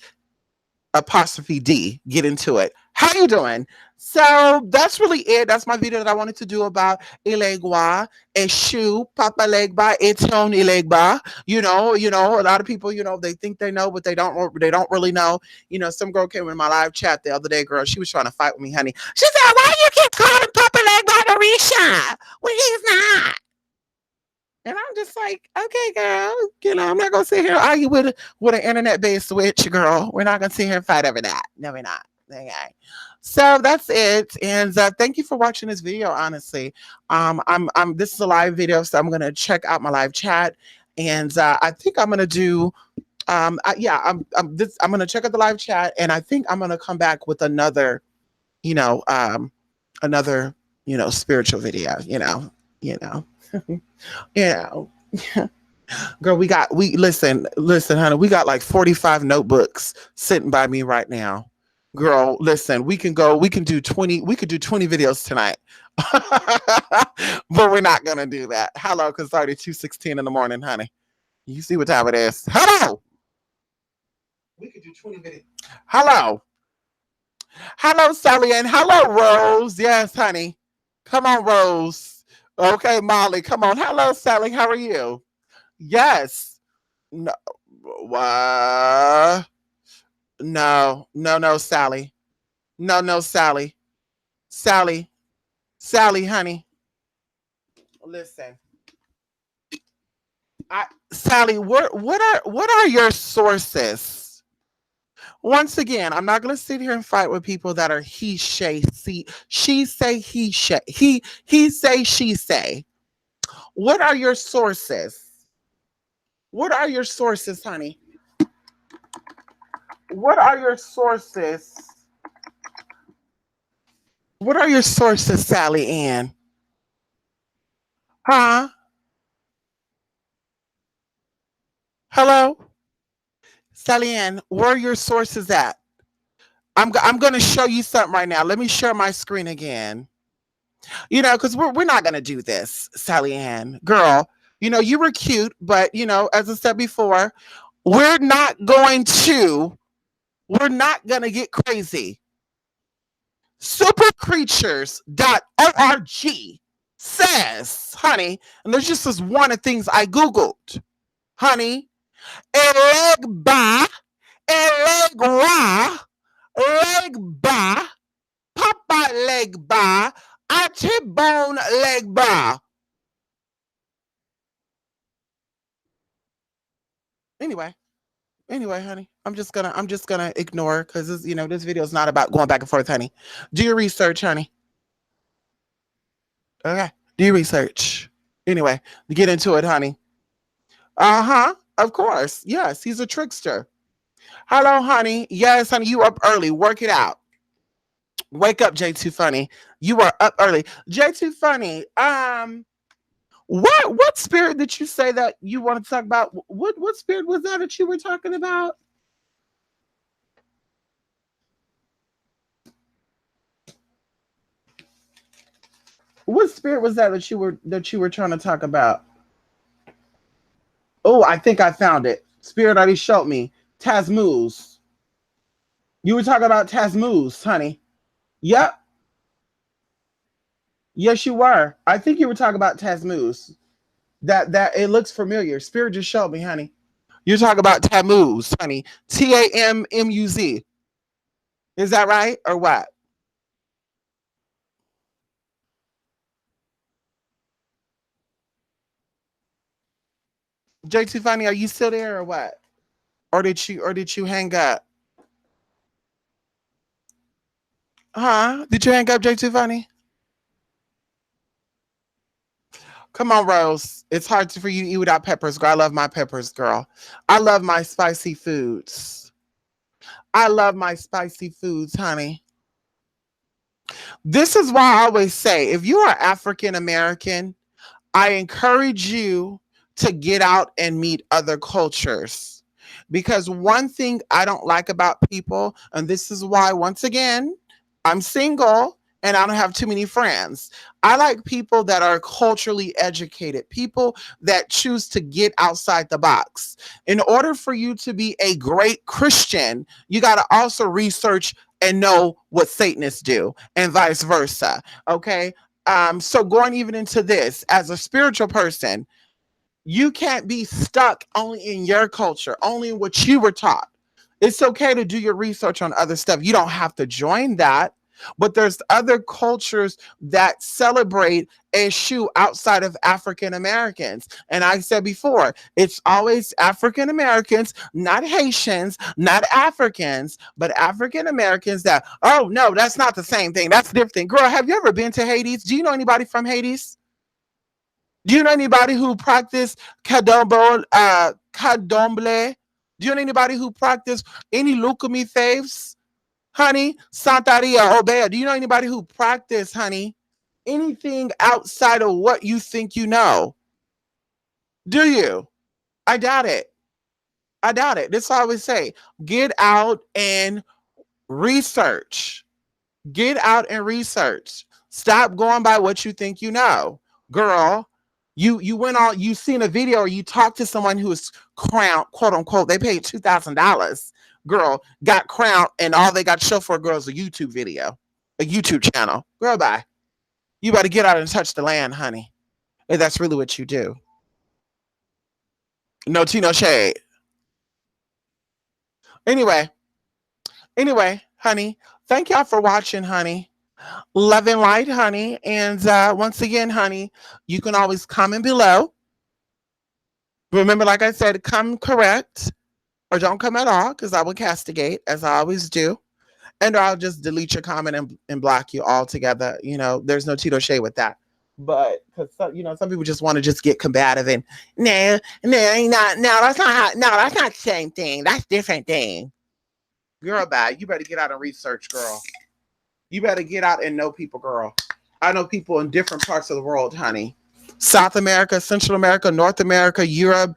apostrophe D. Get into it. How you doing? So that's really it. That's my video that I wanted to do about legba, Eshua, Papa legba, eton legba. A lot of people, they think they know, but they don't really know. Some girl came in my live chat the other day, girl. She was trying to fight with me, honey. She said, "Why you keep calling Papa legba Risha when he's not?" And I'm just like, okay, girl, I'm not gonna sit here and argue with an internet based witch, girl. We're not gonna sit here and fight over that. No, we're not. Okay. So that's it. And thank you for watching this video. Honestly, I'm. This is a live video, so I'm gonna check out my live chat, and I think I'm gonna do. Yeah, I'm gonna check out the live chat, and I think I'm gonna come back with another, you know, um, another, spiritual video. You know. Yeah. Girl, we listen, honey, we got like 45 notebooks sitting by me right now. Girl, listen, we could do 20 videos tonight. But we're not gonna do that. Hello, because it's already 2:16 in the morning, honey. You see what time it is. Hello. We could do 20 videos. Hello. Hello, Sally, and hello, Rose. Yes, honey. Come on, Rose. Okay, Molly, come on. Hello, Sally. How are you? Yes. No. What? No. No, no, Sally. No, no, Sally. Sally. Sally, honey. Listen. Sally, what are your sources? Once again, I'm not gonna sit here and fight with people that are he say she say he say she say. What are your sources? What are your sources, honey? What are your sources? What are your sources, Sally Ann? Huh? Hello? Sally Ann, where are your sources at? I'm going to show you something right now. Let me share my screen again. Because we're not going to do this, Sally Ann. Girl, you were cute, but, as I said before, we're not going to, we're not going to get crazy. Supercreatures.org says, honey, and there's just this one of things I Googled, honey, legba, legbara, legba, papa legba, atibone legba. Anyway, honey, I'm just gonna ignore because this video is not about going back and forth, honey. Do your research, honey. Okay, do your research. Anyway, get into it, honey. Uh-huh. Of course. Yes, he's a trickster. Hello, honey. Yes, honey, you up early. Work it out. Wake up, J2 Funny. You are up early. J2 Funny. What spirit did you say that you want to talk about? What spirit was that you were talking about? What spirit was that you were trying to talk about? Oh, I think I found it. Spirit already showed me. Tasmuz. You were talking about Tasmuz, honey. Yep. Yes, you were. I think you were talking about Tasmuz. That it looks familiar. Spirit just showed me, honey. You're talking about Tammuz, honey. Tammuz. Is that right or what? J2 Funny, are you still there or what? Or did you hang up? Huh? Did you hang up, J2 Funny? Come on, Rose. It's hard for you to eat without peppers, girl. I love my peppers, girl. I love my spicy foods. I love my spicy foods, honey. This is why I always say if you are African American, I encourage you to get out and meet other cultures. Because one thing I don't like about people, and this is why, once again, I'm single and I don't have too many friends. I like people that are culturally educated, people that choose to get outside the box. In order for you to be a great Christian, you got to also research and know what Satanists do, and vice versa. Okay. So going even into this as a spiritual person, you can't be stuck only in your culture, only in what you were taught. It's okay to do your research on other stuff. You don't have to join that, but there's other cultures that celebrate Eshua outside of African Americans. And I said before, it's always African Americans, not Haitians, not Africans, but African Americans that, oh no, that's not the same thing. That's different. Girl, have you ever been to Haiti? Do you know anybody from Haiti? Do you know anybody who practice cadomble? Do you know anybody who practice any lukumi faiths? Honey, Santaria Obea. Do you know anybody who practice, honey, anything outside of what you think you know? Do you? I doubt it. I doubt it. That's all I would say. Get out and research. Get out and research. Stop going by what you think you know. Girl, you went on, you seen a video or you talked to someone who was crowned, quote unquote, they paid $2,000. Girl, got crowned, and all they got to show for a girl is a YouTube video, a YouTube channel. Girl, bye. You better get out and touch the land, honey. And that's really what you do. No tea, no shade. Anyway, honey, thank y'all for watching, honey. Love and light, honey. And once again, honey, you can always comment below. Remember, like I said, come correct or don't come at all, because I will castigate, as I always do. And I'll just delete your comment and block you altogether. You know, there's no Tito shade with that. But because some people just want to just get combative and no, that's not the same thing. That's different thing. Girl, bad. You better get out and research, girl. You better get out and know people, girl. I know people in different parts of the world, honey. South America, Central America, North America, Europe,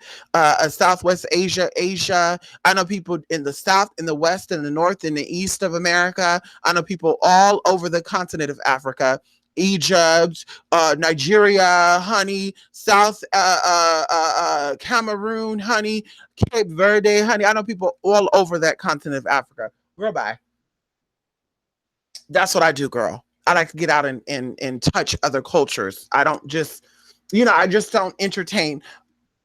Southwest Asia, Asia. I know people in the South, in the West, in the North, in the East of America. I know people all over the continent of Africa, Egypt, Nigeria, honey, South Cameroon, honey, Cape Verde, honey. I know people all over that continent of Africa. Girl, bye. That's what I do, girl. I like to get out and touch other cultures. I don't just, I just don't entertain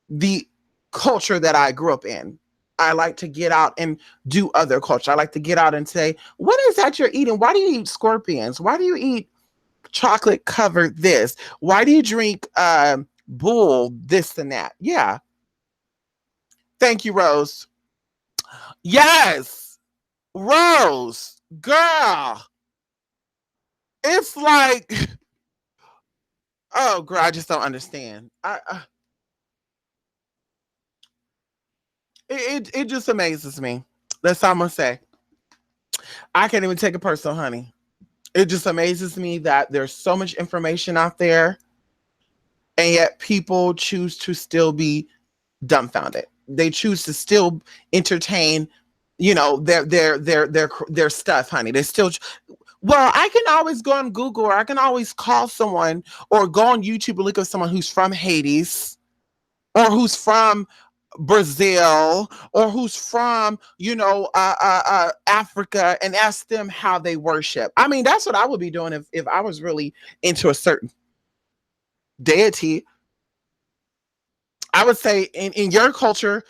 the culture that I grew up in. I like to get out and do other culture. I like to get out and say, what is that you're eating? Why do you eat scorpions? Why do you eat chocolate covered this? Why do you drink bull this and that? Yeah. Thank you, Rose. Yes. Rose. Girl. It's like, oh, girl, I just don't understand. It just amazes me. That's all I'm gonna say. I can't even take it personal, honey. It just amazes me that there's so much information out there, and yet people choose to still be dumbfounded. They choose to still entertain, their stuff, honey. They still. Well, I can always go on Google, or I can always call someone or go on YouTube and look at someone who's from Hades or who's from Brazil or who's from, Africa, and ask them how they worship. I mean, that's what I would be doing if I was really into a certain deity. I would say in your culture,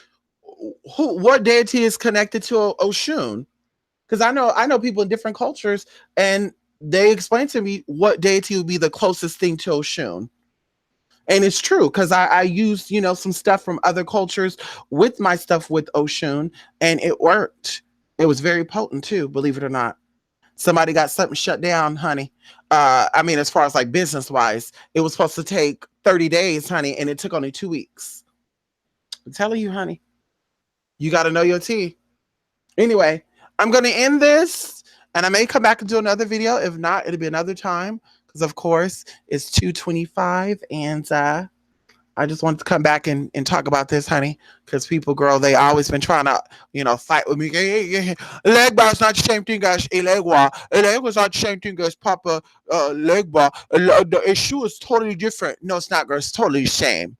what deity is connected to Oshun? Because I know people in different cultures, and they explain to me what deity would be the closest thing to Oshun. And it's true, because I used, some stuff from other cultures with my stuff with Oshun, and it worked. It was very potent too, believe it or not. Somebody got something shut down, honey. I mean, as far as like business wise, it was supposed to take 30 days, honey, and it took only 2 weeks. I'm telling you, honey, you got to know your tea. Anyway, I'm going to end this, and I may come back and do another video. If not, it'll be another time, because of course it's 2:25, and I just wanted to come back and talk about this, honey, because people, girl, they always been trying to, fight with me. Legba is not the same thing as a legba. A legba is not the same thing as Papa legba. The issue is totally different. No, it's not, girl. It's totally the same.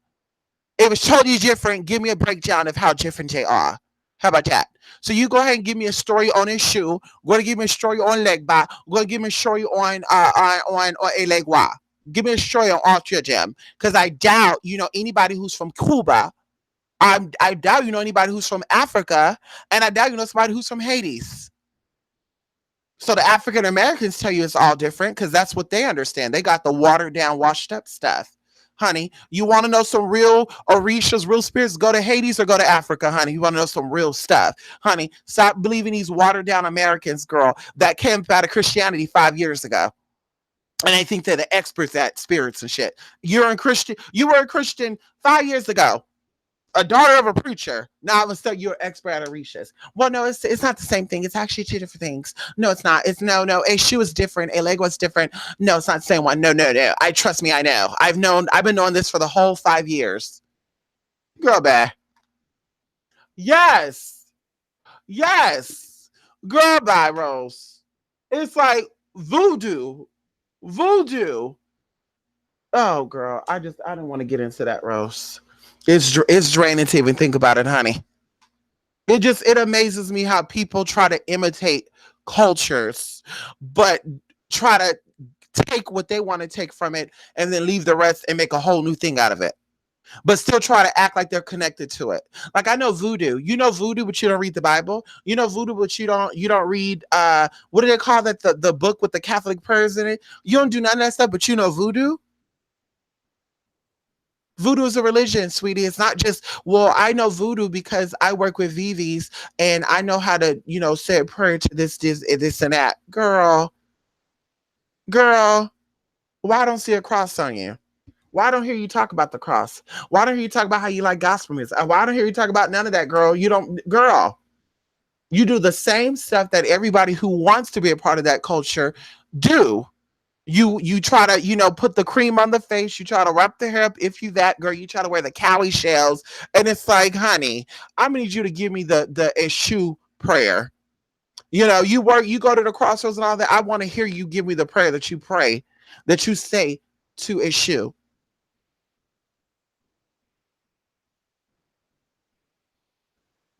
If it's totally different, give me a breakdown of how different they are. How about that? So you go ahead and give me a story on his shoe. Go to give me a story on legba. Go to give me a story on a legwa. Give me a story on all three of them, because I doubt you know anybody who's from Cuba. I doubt you know anybody who's from Africa, and I doubt you know somebody who's from Hades. So the African Americans tell you it's all different because that's what they understand. They got the watered down, washed up stuff. Honey, you want to know some real Orishas, real spirits? Go to Hades or go to Africa, honey. You want to know some real stuff, honey. Stop believing these watered down Americans, girl, that came out of Christianity 5 years ago. And they think they're the experts at spirits and shit. You were a Christian 5 years ago, a daughter of a preacher. Now all of a sudden you're an expert at Orishas. Well, no, it's not the same thing. It's actually two different things. No, it's not. It's no. A shoe is different. A leg was different. No, it's not the same one. No. I trust me. I know. I've been knowing this for the whole 5 years. Girl, bye. Yes. Yes. Girl, bye, Rose. It's like voodoo. Voodoo. Oh, girl. I don't want to get into that, Rose. It's draining to even think about it, honey. It amazes me how people try to imitate cultures, but try to take what they want to take from it and then leave the rest and make a whole new thing out of it. But still try to act like they're connected to it. Like I know voodoo. You know voodoo, but you don't read the Bible. You know voodoo, but you don't read what do they call that? The book with the Catholic prayers in it. You don't do none of that stuff, but you know voodoo. Voodoo is a religion, sweetie. It's not just, well, I know voodoo because I work with VVs and I know how to, say a prayer to this and that. Girl, why I don't see a cross on you? Why I don't hear you talk about the cross? Why don't hear you talk about how you like gospel music? Why I don't hear you talk about none of that, girl? Girl, you do the same stuff that everybody who wants to be a part of that culture do. You try to put the cream on the face, you try to wrap the hair up, if you that girl, you try to wear the cowrie shells, and it's like, honey, I'm gonna need you to give me the Eshua prayer. You go to the crossroads and all that. I want to hear you give me the prayer that you pray, that you say to Eshua.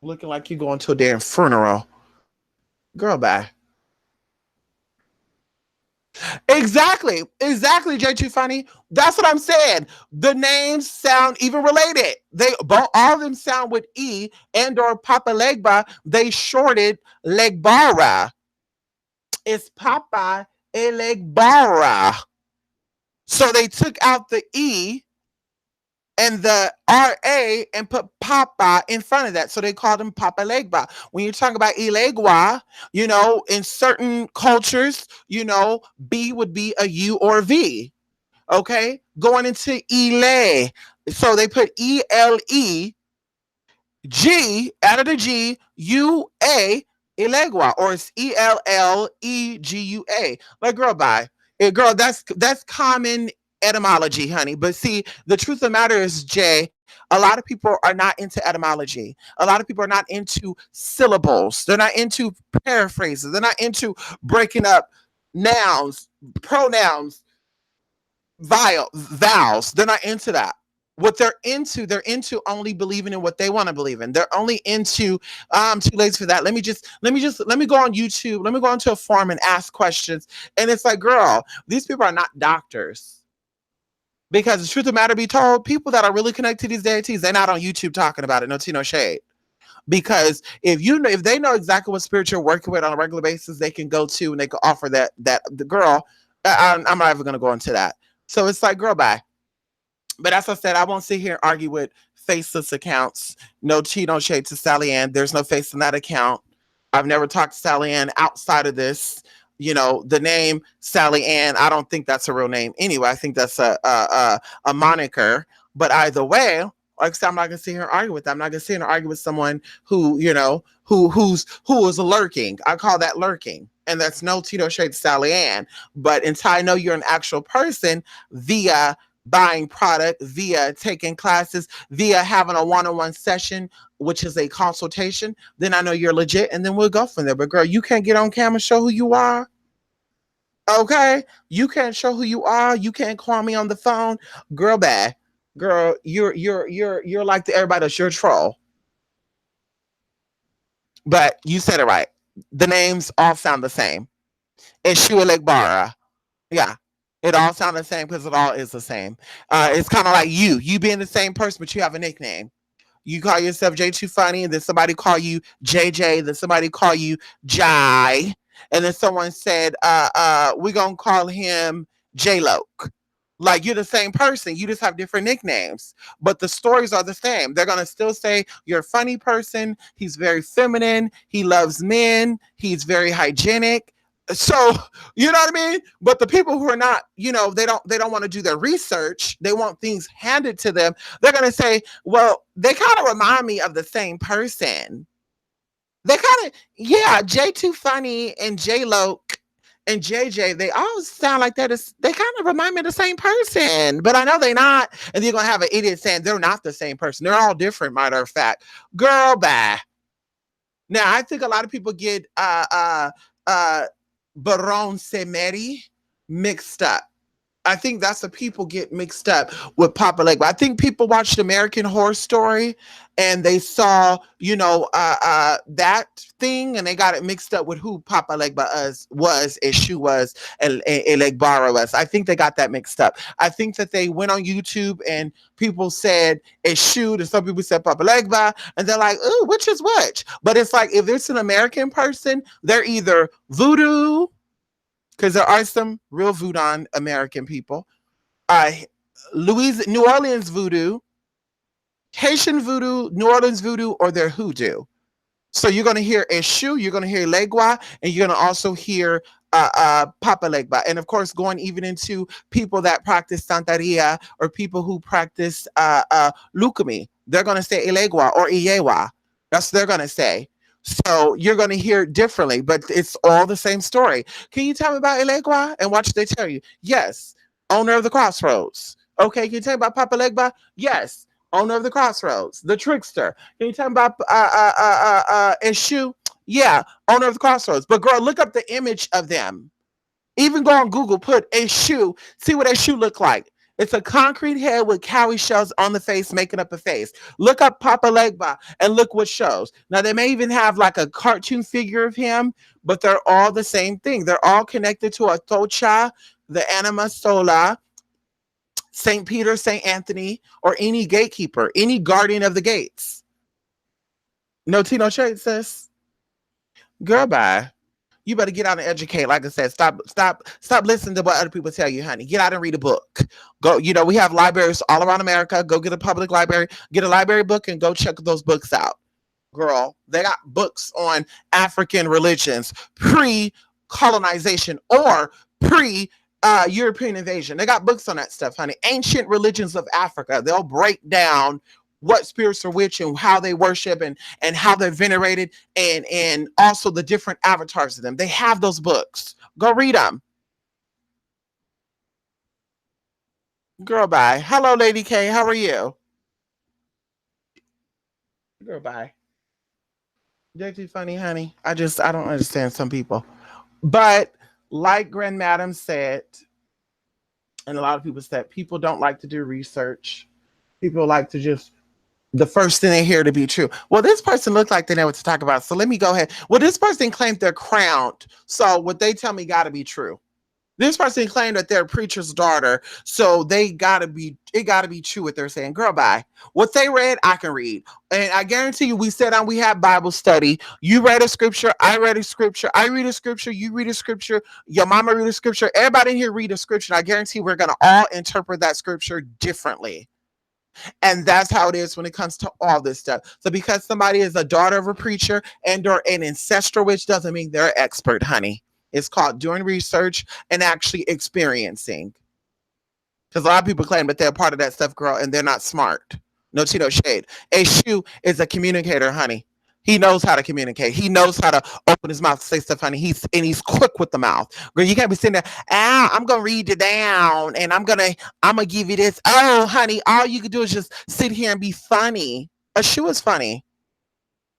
Looking like you going to a damn funeral. Girl, bye. Exactly, J2 Funny. That's what I'm saying. The names sound even related. All of them sound with E and or Papa Legba. They shorted legbara. It's Papa e legbara. So they took out the E and the RA and put Papa in front of that. So they called him Papa Legba. When you're talking about Ilegua, in certain cultures, B would be a U or V. Okay? Going into Ile. So they put ELE, G out of the G, UA, Ilegua, or it's ELLEGUA. Like, girl, bye. Girl, that's common etymology, honey. But see, the truth of the matter is, Jay, a lot of people are not into etymology. A lot of people are not into syllables. They're not into paraphrases. They're not into breaking up nouns, pronouns, vowels. They're not into that. What they're into only believing in what they want to believe in. They're only into I'm too lazy for that. Let me go on YouTube. Let me go onto a forum and ask questions. And it's like, girl, these people are not doctors. Because the truth of the matter be told, people that are really connected to these deities, they're not on YouTube talking about it. No tea, no shade. Because if they know exactly what spirit you're working with on a regular basis, they can go to and they can offer that the girl. I'm not even gonna go into that. So it's like, girl, bye. But as I said, I won't sit here and argue with faceless accounts. No tea, no shade to Sally Ann. There's no face in that account. I've never talked to Sally Ann outside of this. The name Sally Ann, I don't think that's a real name anyway. I think that's a moniker. But either way, like I said, I'm not gonna sit here and argue with them. I'm not gonna sit here and argue with someone who, who is lurking. I call that lurking. And that's no Tito shade to Sally Ann. But until I know you're an actual person via buying product, via taking classes, via having a one-on-one session, which is a consultation, then I know you're legit, and then we'll go from there. But girl, you can't get on camera and show who you are. Okay? You can't show who you are. You can't call me on the phone. Girl, bad. Girl, you're like the everybody else. You're a troll. But you said it right. The names all sound the same. Eshua legbara. Yeah. It all sounds the same because it all is the same. It's kind of like you being the same person, but you have a nickname. You call yourself J Too Funny, and then somebody call you JJ, then somebody call you Jai, and then someone said, we're gonna call him J Loke. Like you're the same person, you just have different nicknames, but the stories are the same. They're gonna still say you're a funny person. He's very feminine. He loves men. He's very hygienic. So you know what I mean. But the people who are not, they don't want to do their research. They want things handed to them. They're gonna say, well, they kind of remind me of the same person. They kind of, yeah, J Too Funny and J Loke and JJ, they all sound like that. They kind of remind me of the same person, but I know they're not. And you're gonna have an idiot saying they're not the same person. They're all different, matter of fact. Girl, bye. Now I think a lot of people get Baron Semeri mixed up. I think that's the people get mixed up with Papa Legba. I think people watched American Horror Story and they saw, that thing and they got it mixed up with who Papa Legba was, Eshua was, and legbara was. I think they got that mixed up. I think that they went on YouTube and people said Eshua and some people said Papa Legba and they're like, ooh, which is which? But it's like if it's an American person, they're either voodoo, because there are some real voodoo American people. New Orleans voodoo, Haitian voodoo, New Orleans voodoo, or they're hoodoo. So you're going to hear Eshu, you're going to hear Legua, and you're going to also hear Papa Legba. And of course, going even into people that practice Santeria or people who practice Lukumi, they're going to say Elegua or Iyewa. That's what they're going to say. So you're going to hear differently, but it's all the same story. Can you tell me about Elegua and watch what they tell you? Yes. Owner of the crossroads. Okay. Can you tell me about Papa Legba? Yes. Owner of the crossroads, the trickster. Can you tell me about Eshu? Yeah, owner of the crossroads. But girl, look up the image of them. Even go on Google, put Eshu, see what Eshu look like. It's a concrete head with cowrie shells on the face, making up a face. Look up Papa Legba and look what shows. Now they may even have like a cartoon figure of him, but they're all the same thing. They're all connected to a Tocha, the Anima Sola, St. Peter, St. Anthony, or any gatekeeper, any guardian of the gates. No tea, no shade, sis. Girl, bye. You better get out and educate. Like I said, stop listening to what other people tell you, honey. Get out and read a book. Go, we have libraries all around America. Go get a public library, get a library book, and go check those books out. Girl, they got books on African religions, pre-colonization or pre European invasion. They got books on that stuff, honey. Ancient religions of Africa. They'll break down what spirits are which and how they worship and how they're venerated and also the different avatars of them. They have those books. Go read them. Girl, bye. Hello, Lady K. How are you? Girl, bye. JT funny, honey. I don't understand some people. But like Grand Madam said, and a lot of people said, people don't like to do research. People like to just the first thing they hear to be true. Well, this person looked like they know what to talk about. So let me go ahead. Well, this person claimed they're crowned. So what they tell me got to be true. This person claimed that they're a preacher's daughter. So it got to be true what they're saying. Girl, bye. What they read, I can read. And I guarantee you, we sat down, we had Bible study. You read a scripture. I read a scripture. I read a scripture. You read a scripture. Your mama read a scripture. Everybody in here read a scripture. I guarantee we're going to all interpret that scripture differently. And that's how it is when it comes to all this stuff. So because somebody is a daughter of a preacher and or an ancestral witch doesn't mean they're an expert, honey. It's called doing research and actually experiencing. Because a lot of people claim that they're part of that stuff, girl, and they're not smart. No tea, no shade. Eshu is a communicator, honey. He knows how to communicate. He knows how to open his mouth to say stuff, honey. He's quick with the mouth. Girl, you can't be sitting there, I'm gonna read it down and I'm gonna give you this. Oh, honey, all you can do is just sit here and be funny. Eshu is funny.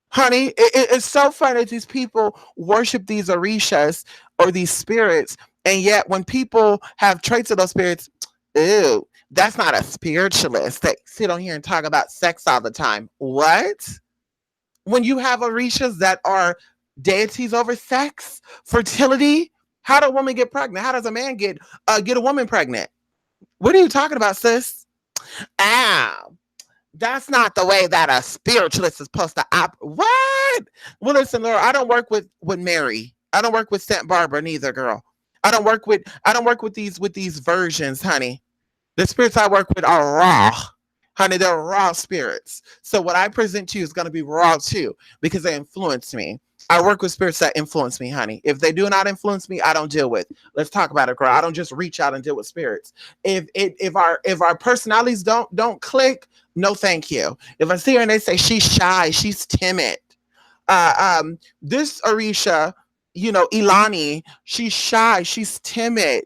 Honey, it's so funny that these people worship these orishas or these spirits, and yet when people have traits of those spirits, ew, that's not a spiritualist. They sit on here and talk about sex all the time. What? When you have orishas that are deities over sex, fertility, how do a woman get pregnant? How does a man get a woman pregnant? What are you talking about, sis? Ow. That's not the way that a spiritualist is supposed to operate. What? Well, listen, Laura, I don't work with Mary. I don't work with Saint Barbara neither, girl. I don't work with these versions, honey. The spirits I work with are raw. Honey, they're raw spirits. So what I present to you is going to be raw too because they influence me. I work with spirits that influence me, honey. If they do not influence me, I don't deal with. Let's talk about it, girl. I don't just reach out and deal with spirits. If our personalities don't click, no thank you. If I see her and they say she's shy, she's timid. This Arisha, Ilani, she's shy, she's timid.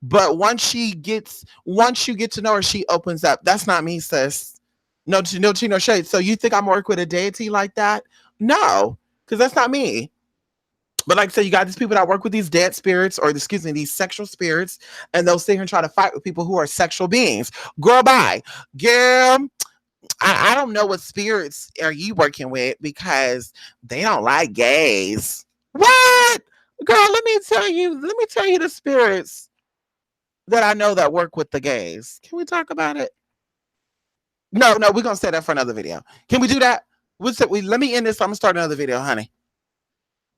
But once you get to know her, she opens up. That's not me, sis. No tea, no shade. So you think I'm working with a deity like that? No, because that's not me. But like I said, you got these people that work with these dead spirits, or excuse me, these sexual spirits, and they'll sit here and try to fight with people who are sexual beings. Girl, bye. Girl, I don't know what spirits are you working with because they don't like gays. What? Girl, let me tell you the spirits that I know that work with the gays. Can we talk about it? No, we're gonna say that for another video. Can we do that? Let me end this. I'm gonna start another video, honey.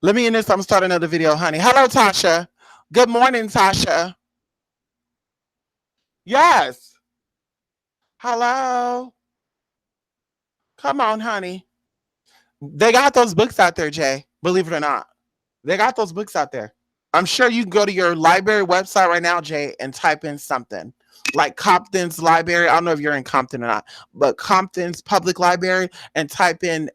Let me end this. I'm gonna start another video, honey. Hello, Tasha. Good morning, Tasha. Yes. Hello. Come on, honey. They got those books out there, Jay. Believe it or not. They got those books out there. I'm sure you can go to your library website right now, Jay, and type in something like Compton's library. I don't know if you're in Compton or not, but Compton's public library, and type in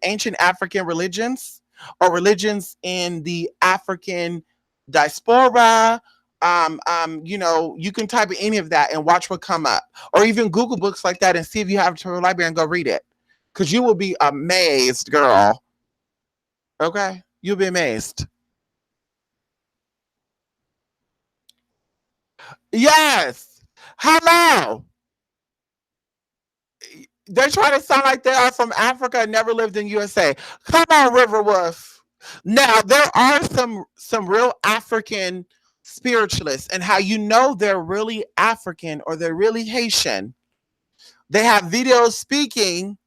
ancient African religions, or religions in the African diaspora. You can type in any of that and watch what come up, or even Google books like that and see if you have it to your library and go read it, because you will be amazed, girl. Okay, you'll be amazed. Yes. Hello. They're trying to sound like they are from Africa and never lived in USA. Come on, Riverwolf. Now there are some real African spiritualists, and how you know they're really African or they're really Haitian. They have videos speaking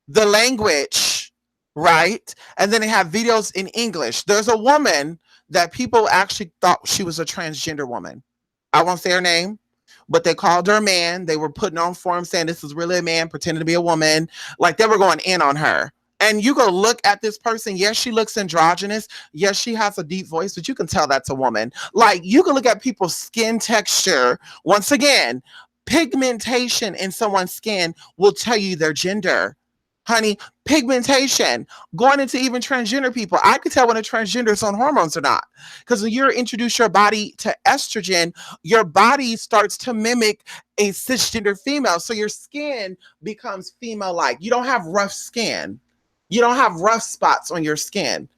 the language, right? And then they have videos in English. There's a woman that people actually thought she was a transgender woman. I won't say her name, but they called her a man. They were putting on forums saying this is really a man pretending to be a woman. Like, they were going in on her. And you go look at this person. Yes, she looks androgynous. Yes, she has a deep voice, but you can tell that's a woman. Like, you can look at people's skin texture. Once again, pigmentation in someone's skin will tell you their gender. Honey, pigmentation, going into even transgender people. I could tell when a transgender is on hormones or not. Because when you introduce your body to estrogen, your body starts to mimic a cisgender female. So your skin becomes female-like. You don't have rough skin. You don't have rough spots on your skin.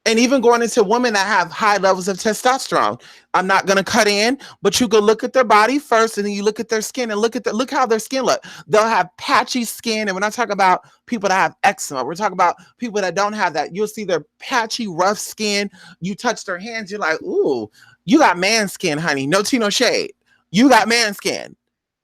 And even going into women that have high levels of testosterone. I'm not going to cut in, but you go look at their body first, and then you look at their skin and look how their skin look. They'll have patchy skin. And when I talk about people that have eczema, we're talking about people that don't have that. You'll see their patchy, rough skin. You touch their hands, you're like, ooh, you got man skin, honey. No tea, no shade. You got man skin.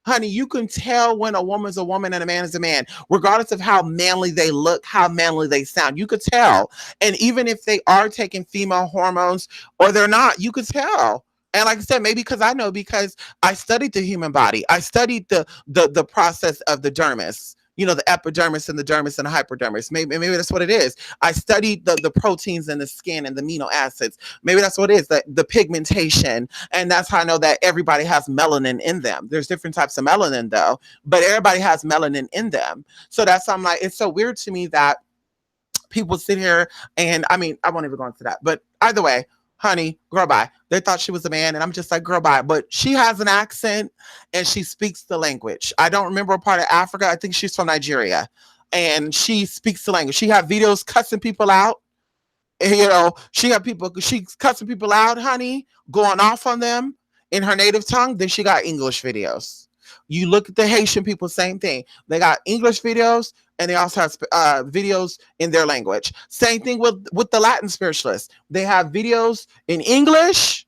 Honey, you can tell when a woman's a woman and a man is a man, regardless of how manly they look, how manly they sound. You could tell. And even if they are taking female hormones or they're not, you could tell. And like I said, maybe because I studied the human body. I studied the process of the dermis. The epidermis and the dermis and the hypodermis. Maybe that's what it is. I studied the proteins in the skin and the amino acids. Maybe that's what it is, the pigmentation. And that's how I know that everybody has melanin in them. There's different types of melanin, though, but everybody has melanin in them. So that's why I'm like, it's so weird to me that people sit here, and I mean, I won't even go into that. But either way, honey, girl, bye. They thought she was a man, and I'm just like, girl, bye. But she has an accent, and she speaks the language. I don't remember a part of Africa. I think she's from Nigeria, and she speaks the language. She have videos cussing people out. And, she's cussing people out, honey, going off on them in her native tongue. Then she got English videos. You look at the Haitian people, same thing. They got English videos and they also have videos in their language. Same thing with the Latin spiritualists. They have videos in English,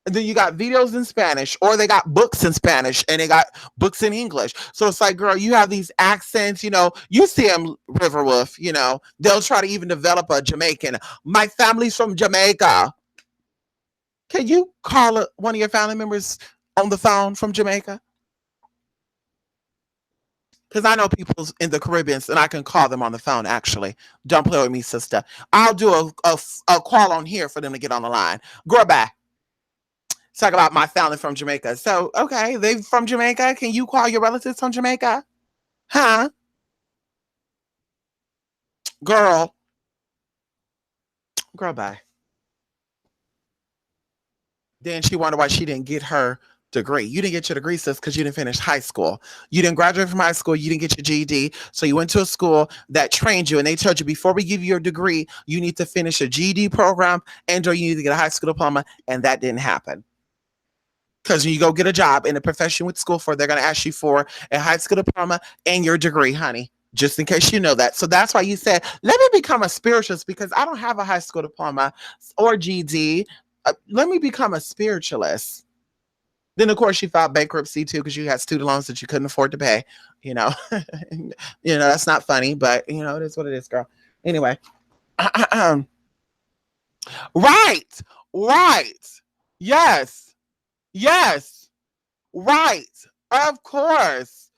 and then you got videos in Spanish, or they got books in Spanish and they got books in English. So it's like, girl, you have these accents, you see them, Riverwolf, they'll try to even develop a Jamaican. My family's from Jamaica. Can you call one of your family members on the phone from Jamaica? Because I know people in the Caribbean and I can call them on the phone, actually. Don't play with me, sister. I'll do a call on here for them to get on the line. Girl, bye. Talk about my family from Jamaica. So, okay, they from Jamaica. Can you call your relatives from Jamaica? Huh? Girl, bye. Then she wondered why she didn't get her degree. You didn't get your degree, sis, because you didn't finish high school. You didn't graduate from high school. You didn't get your GED. So you went to a school that trained you, and they told you, before we give you your degree, you need to finish a GED program and/or you need to get a high school diploma, and that didn't happen. Because when you go get a job in the profession with school for, they're going to ask you for a high school diploma and your degree, honey, just in case you know that. So that's why you said, let me become a spiritualist, because I don't have a high school diploma or GED. Let me become a spiritualist. Then, of course, she filed bankruptcy, too, because you had student loans that you couldn't afford to pay. That's not funny, but, it is what it is, girl. Anyway. Right. Yes. Right. Of course.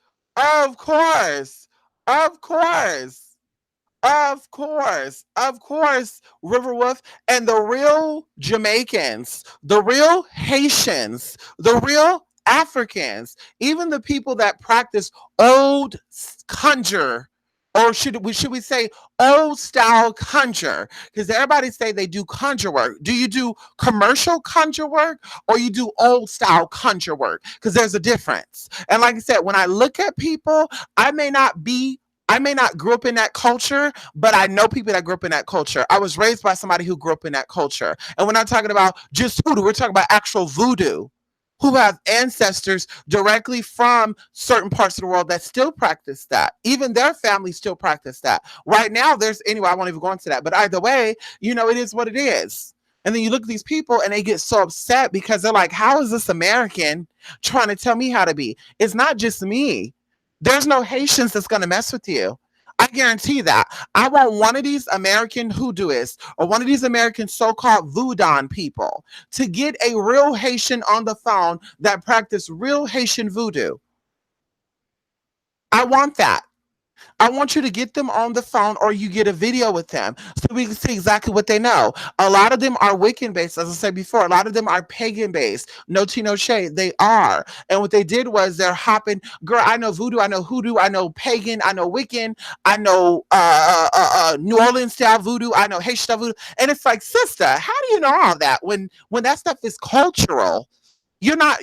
Riverwolf. And the real Jamaicans, the real Haitians, the real Africans, even the people that practice old conjure, or should we say old style conjure? Because everybody say they do conjure work. Do you do commercial conjure work or you do old style conjure work? Because there's a difference. And like I said, when I look at people, I may not grow up in that culture, but I know people that grew up in that culture. I was raised by somebody who grew up in that culture. And we're not talking about just hoodoo. We're talking about actual voodoo, who have ancestors directly from certain parts of the world that still practice that. Even their families still practice that. Right now, anyway, I won't even go into that. But either way, it is what it is. And then you look at these people and they get so upset because they're like, how is this American trying to tell me how to be? It's not just me. There's no Haitians that's going to mess with you. I guarantee that. I want one of these American hoodooists or one of these American so-called voodoo people to get a real Haitian on the phone that practice real Haitian voodoo. I want that. I want you to get them on the phone or you get a video with them so we can see exactly what they know. A lot of them are Wiccan based, as I said before. A lot of them are pagan based. No tea, no shade. They are. And what they did was they're hopping. Girl, I know voodoo. I know hoodoo. I know pagan. I know Wiccan. I know New Orleans style voodoo. I know Haitian style voodoo. And it's like, sister, how do you know all that when that stuff is cultural? You're not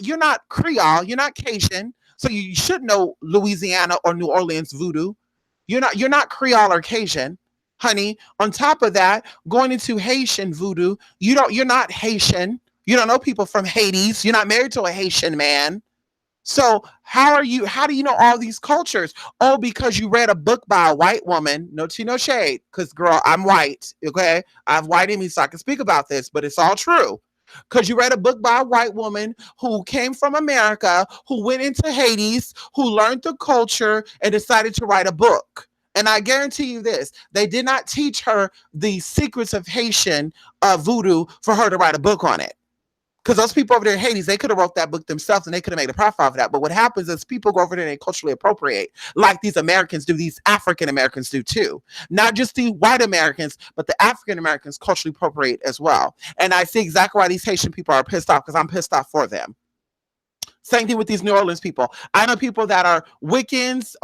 Creole. You're not Cajun. So you should know Louisiana or New Orleans voodoo. You're not Creole or Cajun, honey. On top of that, going into Haitian voodoo, you're not Haitian. You don't know people from Hades. You're not married to a Haitian man. So how do you know all these cultures? Oh, because you read a book by a white woman. No tea, no shade. Because girl, I'm white. Okay. I have white in me, so I can speak about this, but it's all true. Because you read a book by a white woman who came from America, who went into Hades, who learned the culture and decided to write a book. And I guarantee you this, they did not teach her the secrets of Haitian voodoo for her to write a book on it. Because those people over there in Hades, they could have wrote that book themselves and they could have made a profit off of that. But what happens is people go over there and they culturally appropriate, like these Americans do, these African Americans do too. Not just the white Americans, but the African Americans culturally appropriate as well. And I see exactly why these Haitian people are pissed off, because I'm pissed off for them. Same thing with these New Orleans people. I know people that are witches,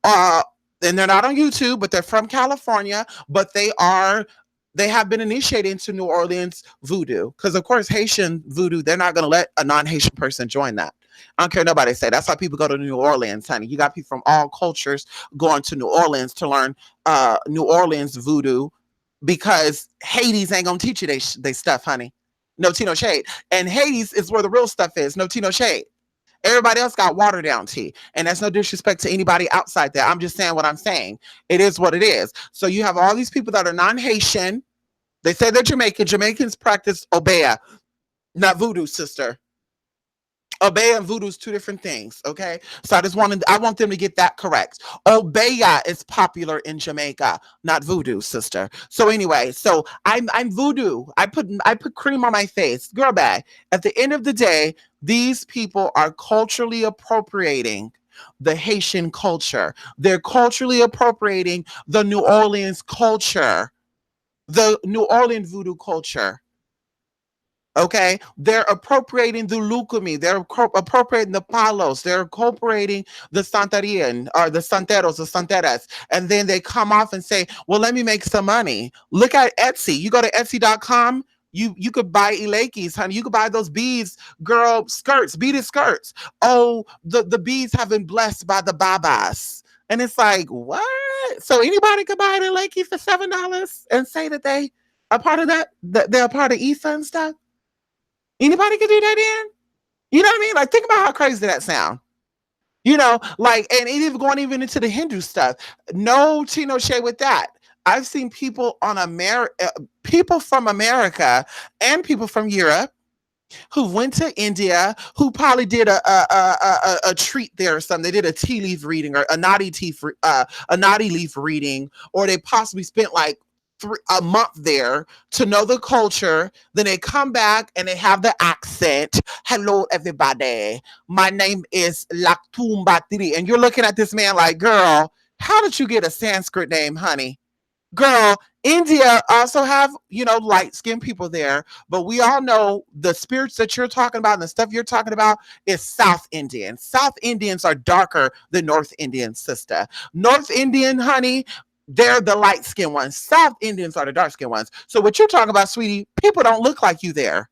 and they're not on YouTube, but they're from California, but they have been initiated into New Orleans voodoo. Because, of course, Haitian voodoo, they're not going to let a non-Haitian person join that. I don't care what nobody say. That's why people go to New Orleans, honey. You got people from all cultures going to New Orleans to learn New Orleans voodoo, because Hades ain't going to teach you they stuff, honey. No tea, no shade. And Hades is where the real stuff is. No tea, no shade. Everybody else got watered down tea. And that's no disrespect to anybody outside there. I'm just saying what I'm saying. It is what it is. So you have all these people that are non-Haitian. They say they're Jamaican. Jamaicans practice Obeah, not voodoo, sister. Obeah and voodoo is two different things, okay? So I want them to get that correct. Obeah is popular in Jamaica, not voodoo, sister. So anyway, so I'm voodoo. I put cream on my face. Girl bag. At the end of the day, these people are culturally appropriating the Haitian culture. They're culturally appropriating the New Orleans culture, the New Orleans voodoo culture. Okay, they're appropriating the Lucumi, they're appropriating the Palos, they're incorporating the Santarian or the Santeros, the Santeras, and then they come off and say, "Well, let me make some money." Look at Etsy. You go to Etsy.com. You could buy Ilekis, honey. You could buy those beads, girl, skirts, beaded skirts. Oh, the beads have been blessed by the Babas. And it's like, what? So anybody could buy an Ileki for $7 and say that they are part of that they're a part of IFA and stuff. Anybody can do that then? You know what I mean? Like, think about how crazy that sound. Like, and even going even into the Hindu stuff. No Tino Shea with that. I've seen people from America and people from Europe who went to India, who probably did a treat there or something. They did a tea leaf reading or a naughty leaf reading, or they possibly spent like a month there to know the culture. Then they come back and they have the accent. Hello, everybody. My name is Laktumbatiri. And you're looking at this man like, girl, how did you get a Sanskrit name, honey? Girl, India also have, light skinned people there, but we all know the spirits that you're talking about and the stuff you're talking about is South Indian. South Indians are darker than North Indian, sister. North Indian, honey, they're the light skinned ones. South Indians are the dark skinned ones. So what you're talking about, sweetie, people don't look like you there.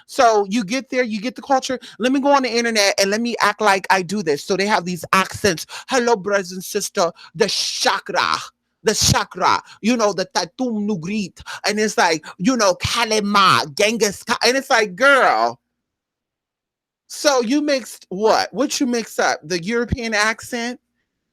So you get there, you get the culture. Let me go on the internet and let me act like I do this. So they have these accents. Hello, brothers and sisters. The chakra, the Tatum Nugrit. And it's like, Kalema, Genghis Khan. And it's like, girl. So you mixed what? What you mix up? The European accent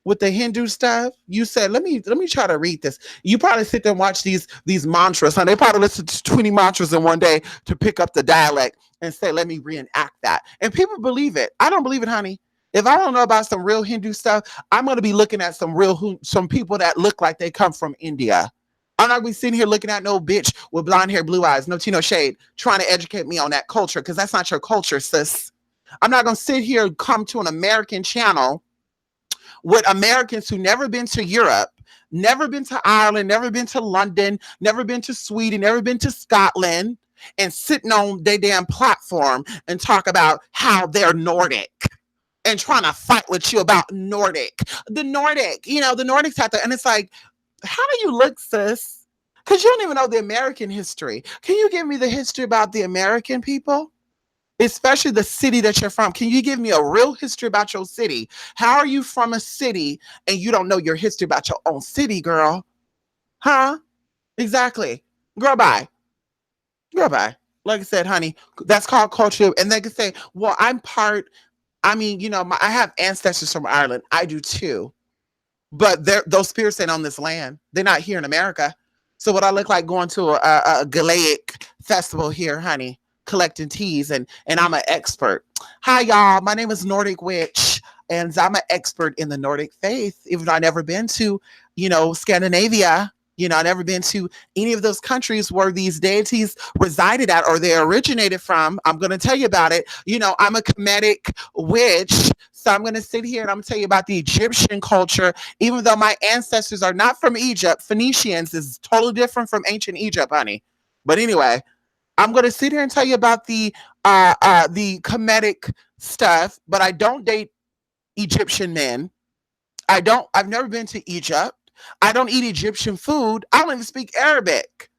with the Hindu stuff? You said, let me try to read this. You probably sit there and watch these mantras, huh? They probably listen to 20 mantras in one day to pick up the dialect and say, let me reenact that. And people believe it. I don't believe it, honey. If I don't know about some real Hindu stuff, I'm going to be looking at some people that look like they come from India. I'm not going to be sitting here looking at no bitch with blonde hair, blue eyes, no Tino shade, trying to educate me on that culture, because that's not your culture, sis. I'm not going to sit here and come to an American channel with Americans who never been to Europe, never been to Ireland, never been to London, never been to Sweden, never been to Scotland, and sitting on their damn platform and talk about how they're Nordic and trying to fight with you about Nordic. The Nordics have to, and it's like, how do you look, sis? Because you don't even know the American history. Can you give me the history about the American people? Especially the city that you're from. Can you give me a real history about your city? How are you from a city and you don't know your history about your own city, girl? Huh? Exactly. Girl, bye. Girl, bye. Like I said, honey, that's called culture. And they can say, well, I have ancestors from Ireland. I do too. But those spirits ain't on this land. They're not here in America. So what I look like going to a Galaic festival here, honey, collecting teas, and I'm an expert. Hi, y'all. My name is Nordic Witch, and I'm an expert in the Nordic faith. Even though I've never been to, Scandinavia. I've never been to any of those countries where these deities resided at or they originated from. I'm going to tell you about it. I'm a Kemetic witch. So I'm going to sit here and I'm going to tell you about the Egyptian culture. Even though my ancestors are not from Egypt, Phoenicians is totally different from ancient Egypt, honey. But anyway, I'm going to sit here and tell you about the Kemetic stuff, but I don't date Egyptian men. I've never been to Egypt. I don't eat Egyptian food. I don't even speak Arabic.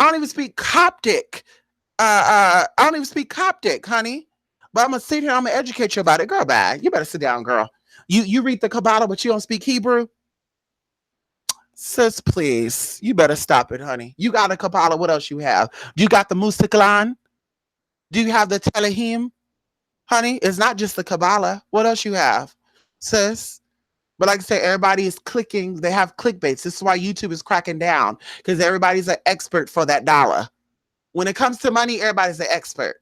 I don't even speak Coptic. I don't even speak Coptic, honey. But I'm gonna sit here. I'm gonna educate you about it, girl. Bye. You better sit down, girl. You read the Kabbalah, but you don't speak Hebrew, sis. Please, you better stop it, honey. You got a Kabbalah. What else you have? You got the Musiklan? Do you have the Telehim? honey. It's not just the Kabbalah. What else you have, sis? But like I said, everybody is clicking. They have clickbaits. This is why YouTube is cracking down because everybody's an expert for that dollar. When it comes to money, everybody's an expert,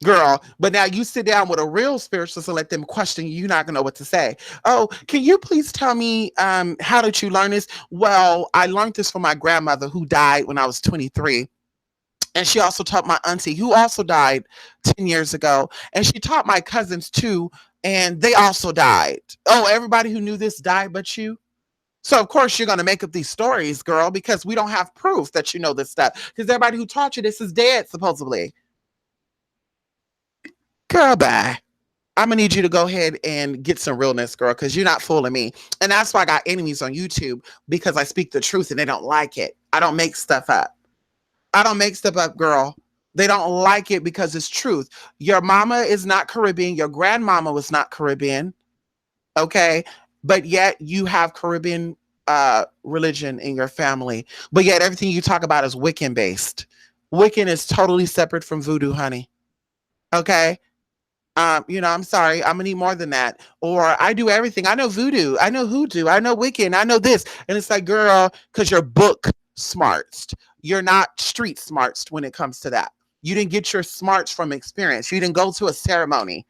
girl. But now you sit down with a real spiritualist and let them question you. You're not gonna know what to say. Oh, can you please tell me how did you learn this? Well, I learned this from my grandmother who died when I was 23. And she also taught my auntie, who also died 10 years ago. And she taught my cousins too, and they also died. Oh, everybody who knew this died but you? So, of course, you're going to make up these stories, girl, because we don't have proof that you know this stuff. Because everybody who taught you this is dead, supposedly. Girl, bye. I'm gonna need you to go ahead and get some realness, girl, because you're not fooling me. And that's why I got enemies on YouTube because I speak the truth and they don't like it. I don't make stuff up. I don't make stuff up, girl. They don't like it because it's truth. Your mama is not Caribbean. Your grandmama was not Caribbean. Okay. But yet you have Caribbean religion in your family. But yet everything you talk about is Wiccan based. Wiccan is totally separate from voodoo, honey. Okay. I'm sorry, I'm gonna need more than that. Or I do everything. I know voodoo, I know hoodoo, I know Wiccan, I know this. And it's like, girl, because you're book smarts. You're not street smarts when it comes to that. You didn't get your smarts from experience. You didn't go to a ceremony.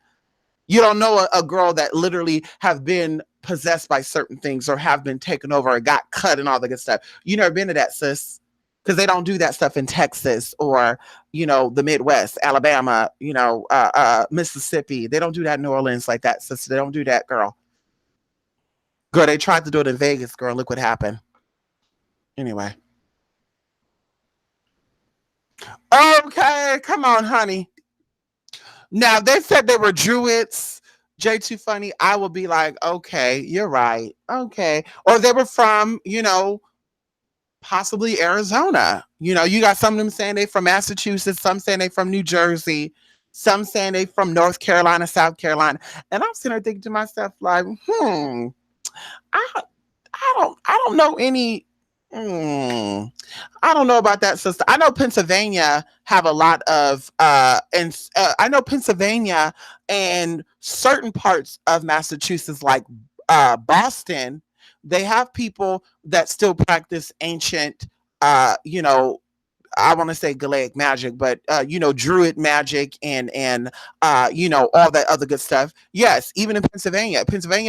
You don't know a girl that literally have been possessed by certain things or have been taken over or got cut and all the good stuff. You never been to that, sis. Because they don't do that stuff in Texas or, the Midwest, Alabama, Mississippi. They don't do that in New Orleans like that, sis. They don't do that, girl. Girl, they tried to do it in Vegas, girl. Look what happened. Anyway. Okay, come on, honey. Now they said they were druids. J Too Funny. I will be like, okay, you're right. Okay. Or they were from, possibly Arizona. You got some of them saying they from Massachusetts, some saying they from New Jersey, some saying they from North Carolina, South Carolina. And I'm sitting there thinking to myself, like, I I don't know any. I don't know about that, sister. I know Pennsylvania have a lot of and I know Pennsylvania and certain parts of Massachusetts, like Boston, they have people that still practice ancient, I want to say Galaic magic, but Druid magic and all that other good stuff. Yes, even in Pennsylvania,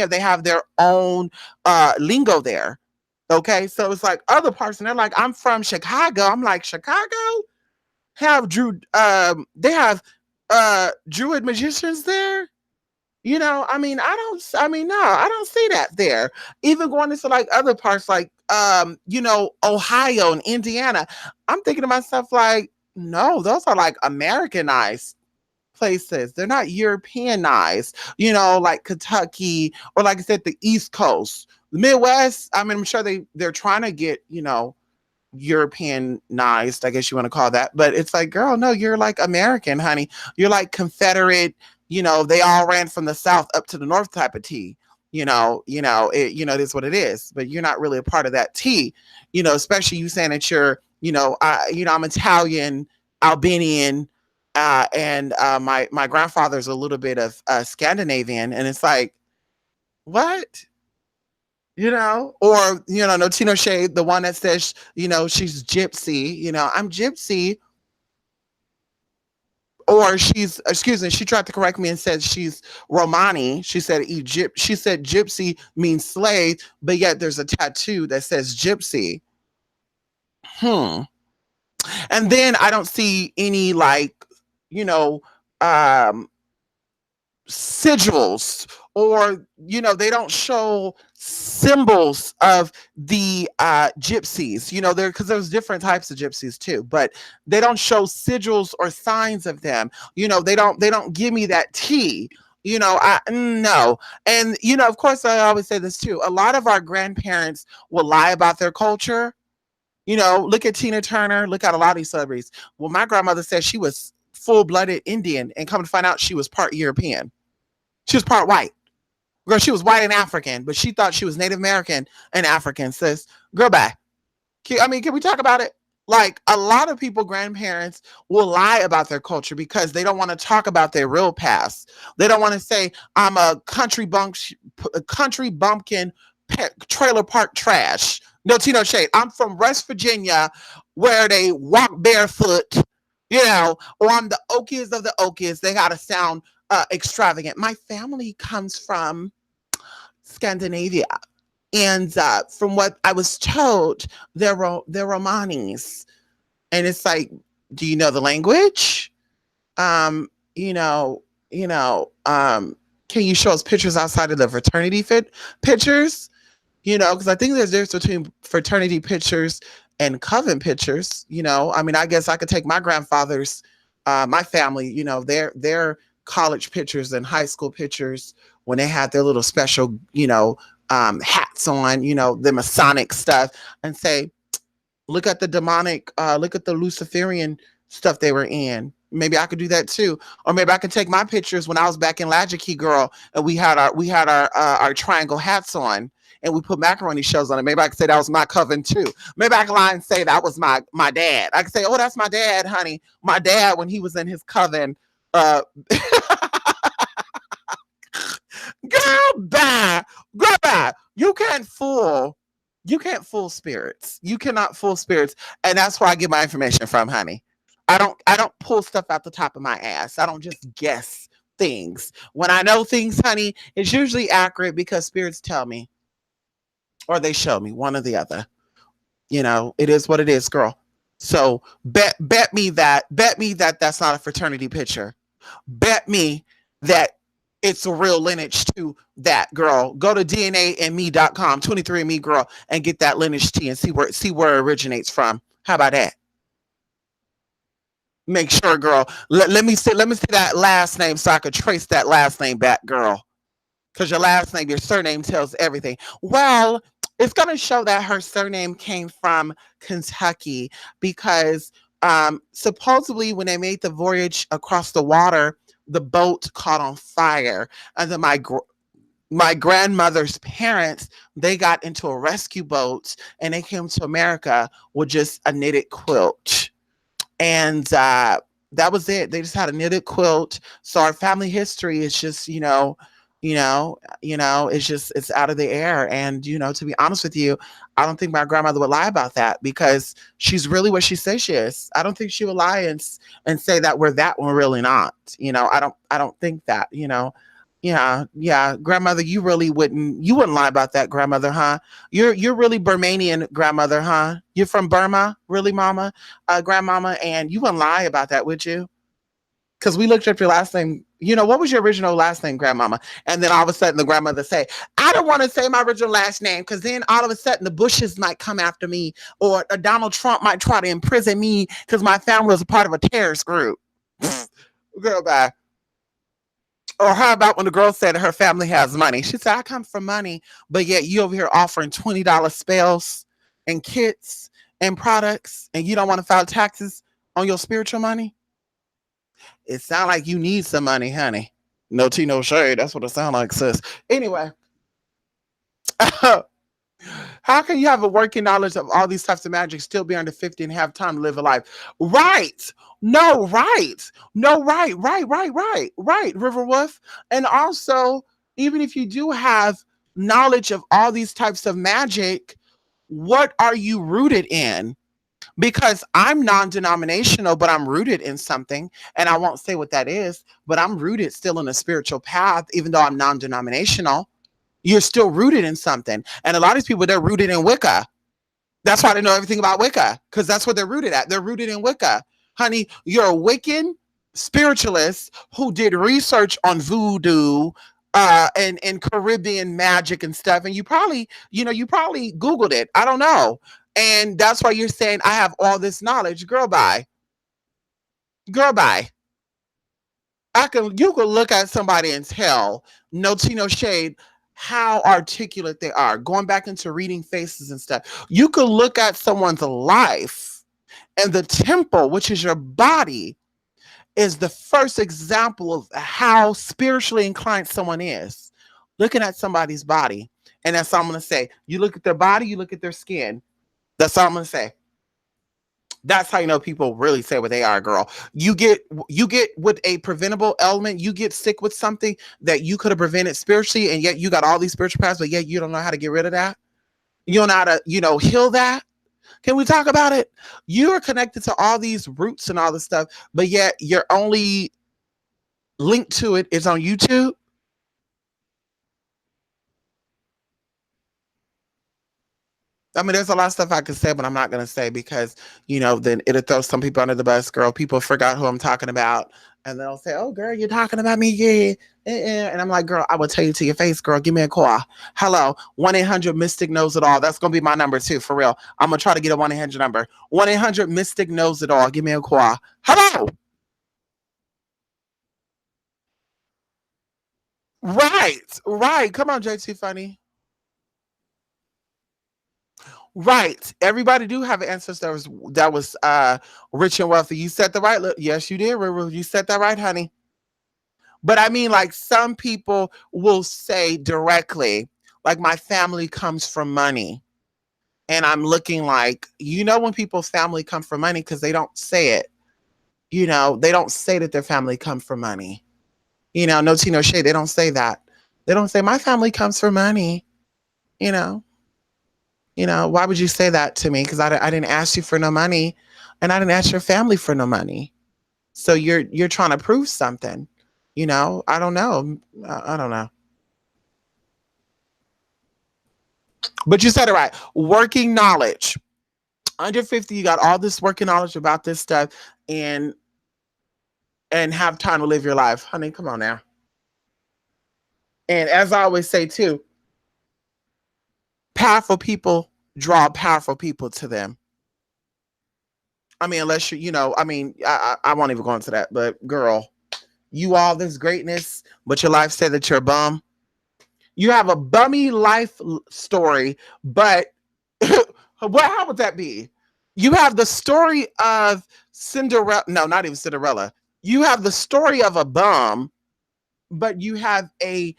they have their own lingo there. Okay, so it's like other parts, and they're like, I'm from Chicago. I'm like, Chicago have they have Druid magicians there. No, I don't see that there. Even going into like other parts like Ohio and Indiana, I'm thinking to myself like, no, those are like Americanized places. They're not Europeanized, like Kentucky or like I said, the East Coast. The Midwest, I mean, I'm sure they're trying to get, Europeanized, I guess you want to call that. But it's like, girl, no, you're like American, honey. You're like Confederate, they all ran from the South up to the North type of tea. It is what it is. But you're not really a part of that tea, especially you saying that you're, I'm Italian, Albanian, and my grandfather's a little bit of Scandinavian, and it's like, what? Or no Tino Shade, the one that says, she's gypsy, I'm gypsy. Or she tried to correct me and said she's Romani. She said Egypt. She said gypsy means slave, but yet there's a tattoo that says gypsy. And then I don't see any like, um, sigils, or they don't show symbols of the gypsies, there, because there's different types of gypsies too, but they don't show sigils or signs of them. They don't give me that tea. I no. And of course, I always say this too, a lot of our grandparents will lie about their culture. Look at Tina Turner, look at a lot of these celebrities. Well, my grandmother said she was full-blooded Indian, and come to find out she was part European. She was part white. Girl, she was white and African, but she thought she was Native American and African, sis. Girl, bye. Can we talk about it? Like a lot of people, grandparents will lie about their culture because they don't want to talk about their real past. They don't want to say, I'm a country bumpkin trailer park trash. No tea, no shade. I'm from West Virginia where they walk barefoot, or I'm the Okies of the Okies. They got to sound extravagant. My family comes from Scandinavia. And from what I was told, they're Romanis. And it's like, do you know the language? Um, you know, can you show us pictures outside of the fraternity pictures? Because I think there's a difference between fraternity pictures and coven pictures. I mean, I guess I could take my grandfather's, my family, their college pictures and high school pictures when they had their little special, hats on, the Masonic stuff, and say, look at the demonic, look at the Luciferian stuff they were in. Maybe I could do that too, or maybe I could take my pictures when I was back in Lajekie, girl, and we had our triangle hats on, and we put macaroni shells on it. Maybe I could say that was my coven too. Maybe I could lie and say that was my dad. I could say, oh, that's my dad, honey. My dad when he was in his coven. Uh, Girl, bye. Girl, bye. You can't fool spirits. You cannot fool spirits. And that's where I get my information from, honey. I don't pull stuff out the top of my ass. I don't just guess things. When I know things, honey, it's usually accurate because spirits tell me or they show me, one or the other. It is what it is, girl. So bet me that that's not a fraternity picture. Bet me that it's a real lineage to that, girl. Go to DNAandme.com, 23andMe, girl, and get that lineage T and see where it originates from. How about that? Make sure, girl. Let me see that last name so I could trace that last name back, girl. Because your last name, your surname tells everything. Well, it's going to show that her surname came from Kentucky because supposedly when they made the voyage across the water, the boat caught on fire. And then my grandmother's parents, they got into a rescue boat and they came to America with just a knitted quilt. And that was it. They just had a knitted quilt. So our family history is just, it's out of the air. And to be honest with you, I don't think my grandmother would lie about that because she's really what she says she is. I don't think she would lie and say that we're that when we're really not. I don't think that. Yeah, grandmother, you wouldn't lie about that, grandmother, huh? You're really Burmanian, grandmother, huh? You're from Burma, really, mama, grandmama, and you wouldn't lie about that, would you? Because we looked up your last name. What was your original last name, grandmama? And then all of a sudden the grandmother say, I don't want to say my original last name because then all of a sudden the Bushes might come after me or Donald Trump might try to imprison me because my family was a part of a terrorist group. Girl, bye. Or how about when the girl said her family has money? She said, I come from money, but yet you over here offering $20 spells and kits and products and you don't want to file taxes on your spiritual money? It sounds like you need some money, honey. No tea, no shade. That's what it sounds like, sis. Anyway, how can you have a working knowledge of all these types of magic, still be under 50 and have time to live a life? Right. No, right. No, right, River Wolf. And also, even if you do have knowledge of all these types of magic, what are you rooted in? Because I'm non-denominational, but I'm rooted in something. And I won't say what that is, but I'm rooted still in a spiritual path, even though I'm non-denominational. You're still rooted in something. And a lot of these people, they're rooted in Wicca. That's why they know everything about Wicca, because that's what they're rooted at. They're rooted in Wicca. Honey, you're a Wiccan spiritualist who did research on voodoo and Caribbean magic and stuff. And you probably Googled it. I don't know. And that's why you're saying, I have all this knowledge. Girl, bye. Girl, bye. You can look at somebody and tell, no tea, no shade, how articulate they are. Going back into reading faces and stuff. You can look at someone's life and the temple, which is your body, is the first example of how spiritually inclined someone is. Looking at somebody's body. And that's all I'm going to say. You look at their body, you look at their skin. That's all I'm going to say. That's how you know people really say what they are, girl. You get with a preventable element, you get sick with something that you could have prevented spiritually, and yet you got all these spiritual powers, but yet you don't know how to get rid of that. You don't know how to, heal that. Can we talk about it? You are connected to all these roots and all this stuff, but yet your only link to it is on YouTube. I mean, there's a lot of stuff I could say, but I'm not going to say because, then it'll throw some people under the bus, girl. People forgot who I'm talking about. And they'll say, oh, girl, you're talking about me. Yeah. And I'm like, girl, I will tell you to your face, girl. Give me a call. Hello. 1-800 Mystic Knows It All. That's going to be my number, too, for real. I'm going to try to get a 1-800 number. 1-800 Mystic Knows It All. Give me a call. Hello. Right. Right. Come on, JT Funny. Right. Everybody do have an ancestor that was rich and wealthy. You said the right. Yes, you did, Ruru. You said that right, honey. But I mean, like some people will say directly, like my family comes from money. And I'm looking like, when people's family come from money because they don't say it. They don't say that their family come from money. No tea, no shade. They don't say that. They don't say my family comes from money. You know, why would you say that to me? Because I didn't ask you for no money, and I didn't ask your family for no money. So you're trying to prove something. I don't know. I don't know. But you said it right. Working knowledge. Under 50, you got all this working knowledge about this stuff, and have time to live your life, honey. Come on now. And as I always say too, powerful people draw powerful people to them. I mean, unless I won't even go into that, but girl, you all this greatness, but your life said that you're a bum. You have a bummy life story, but how would that be? You have the story of Cinderella. No, not even Cinderella. You have the story of a bum, but you have a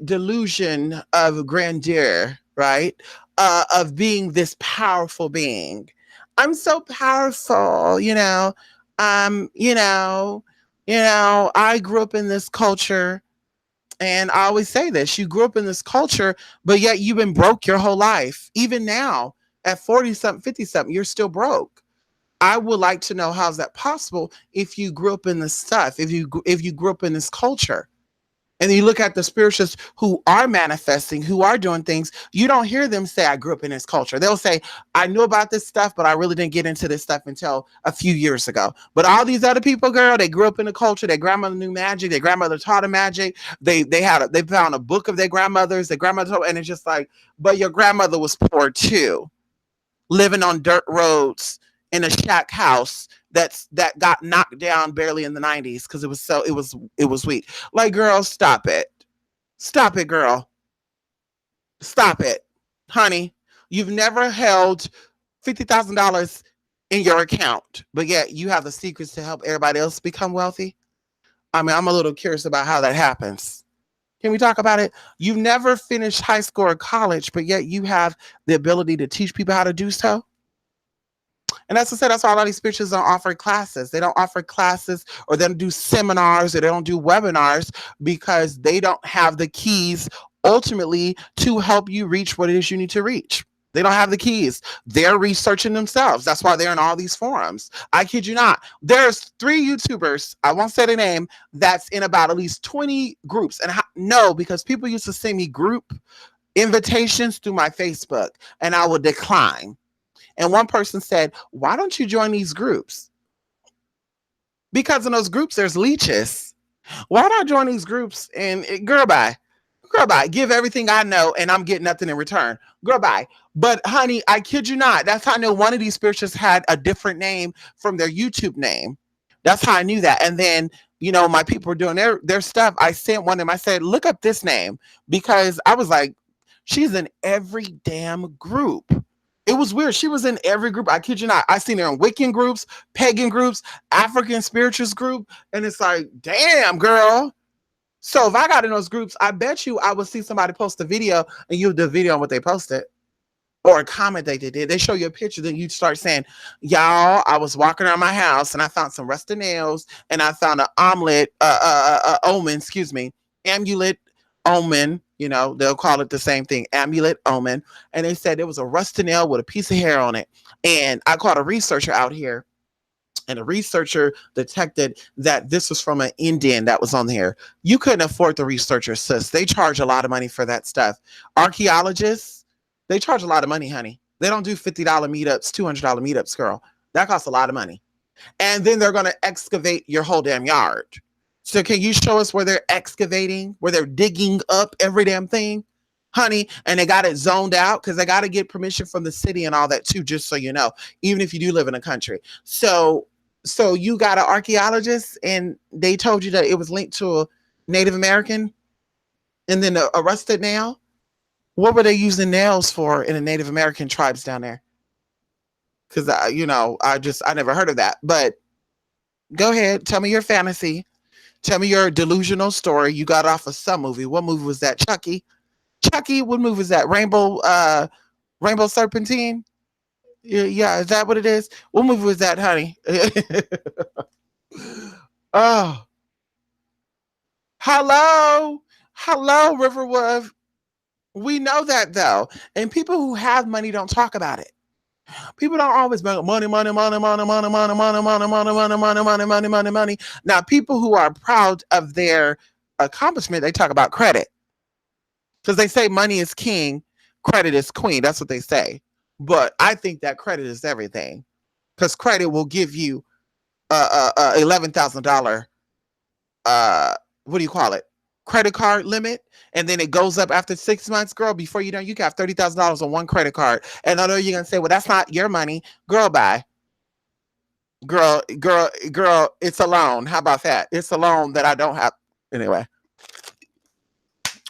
delusion of grandeur, right? Of being this powerful being. I'm so powerful, I grew up in this culture, and I always say this, you grew up in this culture, but yet you've been broke your whole life. Even now, at 40 something, 50 something, you're still broke. I would like to know how's that possible if you grew up in this stuff, if you grew up in this culture. And then you look at the spiritualists who are manifesting, who are doing things, you don't hear them say, I grew up in this culture. They'll say, I knew about this stuff, but I really didn't get into this stuff until a few years ago. But all these other people, girl, they grew up in the culture. Their grandmother knew magic. Their grandmother taught them magic. They found a book of their grandmothers. Their grandmother told, and it's just like, but your grandmother was poor too, living on dirt roads in a shack house that got knocked down barely in the 90s because it was weak. Like, girl, stop it. Stop it, girl. Stop it. Honey, you've never held $50,000 in your account, but yet you have the secrets to help everybody else become wealthy. I mean, I'm a little curious about how that happens. Can we talk about it? You've never finished high school or college, but yet you have the ability to teach people how to do so. And that's what I said. That's why a lot of these spiritualists don't offer classes. They don't offer classes, or they don't do seminars, or they don't do webinars, because they don't have the keys ultimately to help you reach what it is you need to reach. They don't have the keys. They're researching themselves. That's why they're in all these forums. I kid you not. There's 3 YouTubers, I won't say the name, that's in about at least 20 groups. And no, because people used to send me group invitations through my Facebook, and I would decline. And one person said, why don't you join these groups? Because in those groups, there's leeches. Why don't I join these groups? And girl, bye. Girl, bye. Give everything I know, and I'm getting nothing in return. Girl, bye. But honey, I kid you not. That's how I know one of these spiritualists had a different name from their YouTube name. That's how I knew that. And then, my people were doing their stuff. I sent one of them. I said, look up this name, because I was like, she's in every damn group. It was weird. She was in every group. I kid you not. I seen her in Wiccan groups, pagan groups, African spiritualist group. And it's like, damn, girl. So if I got in those groups, I bet you I would see somebody post a video and you do a video on what they posted. or a comment they did. They show you a picture, then you start saying, "Y'all, I was walking around my house and I found some rusted nails and I found an omelet, omen, excuse me, amulet omen. You know, they'll call it the same thing, amulet omen. And they said it was a rusted nail with a piece of hair on it. And I called a researcher out here, and a researcher detected that this was from an Indian that was on there. You couldn't afford the researcher, sis. They charge a lot of money for that stuff. Archaeologists, they charge a lot of money, honey. They don't do $50 meetups, $200 meetups, girl. That costs a lot of money. And then they're going to excavate your whole damn yard. So can you show us where they're excavating, where they're digging up every damn thing? Honey, and they got it zoned out because they got to get permission from the city and all that too, just so you know, even if you do live in a country. So you got an archaeologist and they told you that it was linked to a Native American and then a rusted nail. What were they using nails for in the Native American tribes down there? Because I never heard of that. But go ahead, tell me your fantasy. Tell me your delusional story. You got off of some movie. What movie was that? Chucky. Chucky. What movie was that? Rainbow Serpentine. Yeah, is that what it is? What movie was that, honey? Oh, hello, hello, Riverwood. We know that though, and people who have money don't talk about it. People don't always make money, money, money, money, money, money, money, money, money, money, money, money, money, money, money. Now, people who are proud of their accomplishment, they talk about credit because they say money is king, credit is queen. That's what they say. But I think that credit is everything because credit will give you $11,000 what do you call it? Credit card limit, and then it goes up after 6 months, girl. Before you know, you got $30,000 on one credit card, and I know you're gonna say, "Well, that's not your money, girl." Bye, girl. It's a loan. How about that? It's a loan that I don't have. Anyway,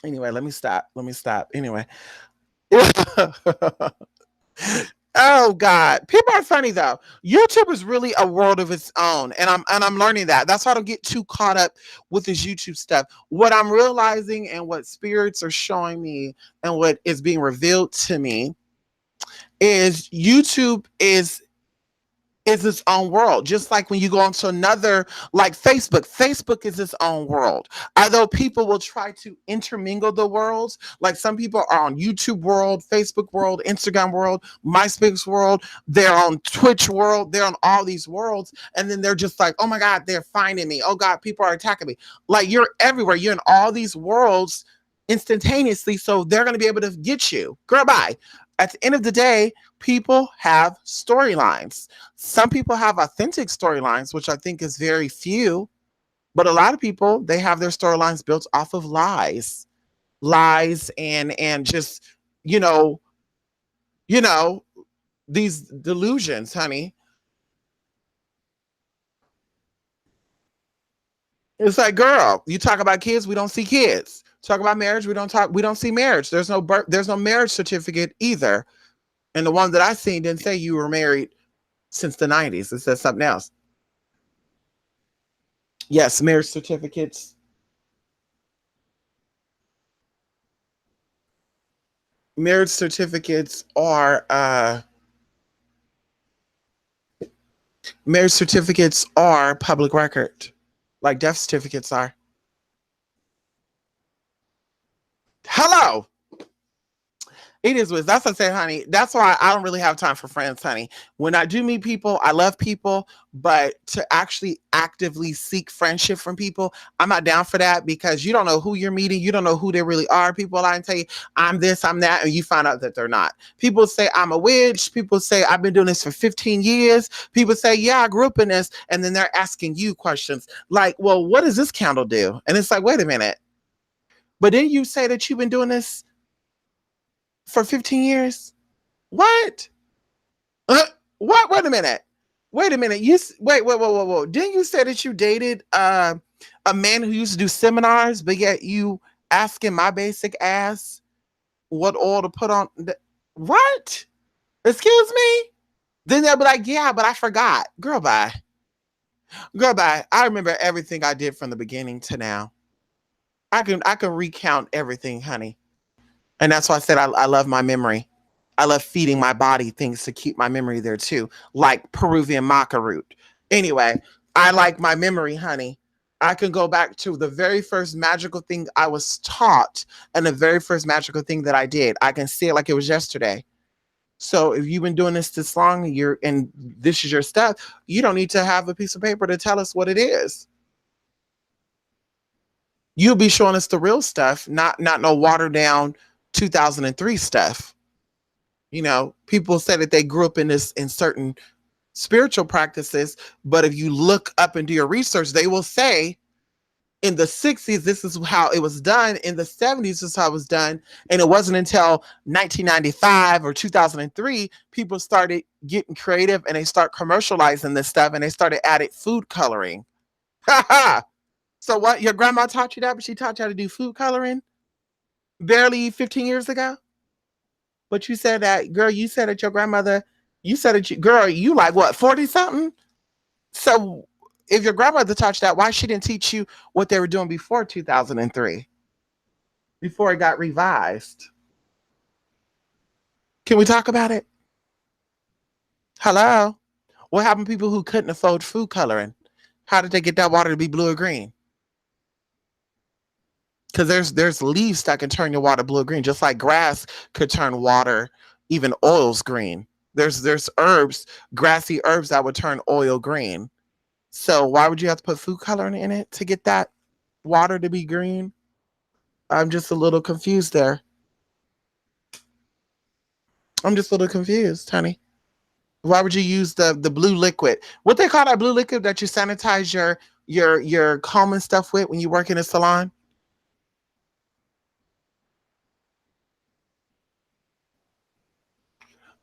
let me stop. Anyway. Oh God, people are funny though. YouTube is really a world of its own, and I'm learning that. That's why I don't get too caught up with this YouTube stuff. What I'm realizing and what spirits are showing me and what is being revealed to me is YouTube is its own world. Just like when you go onto another, like Facebook is its own world. Although people will try to intermingle the worlds, like some people are on YouTube world, Facebook world, Instagram world, MySpace world, they're on Twitch world, they're on all these worlds, and then they're just like, oh my God, they're finding me. Oh God, people are attacking me. Like you're everywhere. You're in all these worlds instantaneously, so they're going to be able to get you. Girl, bye. At the end of the day, people have storylines. Some people have authentic storylines, which I think is very few, but a lot of people, they have their storylines built off of lies and just, you know, you know, these delusions, honey. It's like, girl, you talk about kids, we don't see kids. Talk about marriage, we don't see marriage. There's no marriage certificate either. And the one that I seen didn't say you were married since the 90s. It says something else. Yes, marriage certificates. Marriage certificates are public record, like death certificates are. Hello. It is what that's what I say, honey. That's why I don't really have time for friends, honey. When I do meet people, I love people, but to actually actively seek friendship from people, I'm not down for that because you don't know who you're meeting. You don't know who they really are. People lie and tell you, I'm this, I'm that, and you find out that they're not. People say, I'm a witch. People say, I've been doing this for 15 years. People say, yeah, I grew up in this. And then they're asking you questions like, well, what does this candle do? And it's like, wait a minute. But then you say that you've been doing this for 15 years? What? What? Wait a minute. Wait a minute. Wait. Didn't you say that you dated a man who used to do seminars, but yet you asking my basic ass what oil to put on? What? Excuse me? Then they'll be like, yeah, but I forgot. Girl, bye. Girl, bye. I remember everything I did from the beginning to now. I can recount everything, honey. And that's why I said I love my memory. I love feeding my body things to keep my memory there too, like Peruvian maca root. Anyway, I like my memory, honey. I can go back to the very first magical thing I was taught and the very first magical thing that I did. I can see it like it was yesterday. So if you've been doing this long and this is your stuff, you don't need to have a piece of paper to tell us what it is. You'll be showing us the real stuff, not no watered down 2003 stuff. People say that they grew up in certain spiritual practices, but if you look up and do your research, they will say in the 60s this is how it was done, in the 70s this is how it was done, and it wasn't until 1995 or 2003 people started getting creative and they start commercializing this stuff and they started adding food coloring. So what, your grandma taught you that, but she taught you how to do food coloring barely 15 years ago? But you said that, girl, you said that your grandmother, you said that girl, you like what, 40 something? So if your grandmother taught you that, why she didn't teach you what they were doing before 2003, before it got revised? Can we talk about it? Hello? What happened to people who couldn't afford food coloring? How did they get that water to be blue or green? Because there's leaves that can turn your water blue or green, just like grass could turn water, even oils, green. There's herbs, grassy herbs that would turn oil green. So why would you have to put food coloring in it to get that water to be green? I'm just a little confused there. I'm just a little confused, honey. Why would you use the blue liquid? What they call that blue liquid that you sanitize your comb and stuff with when you work in a salon?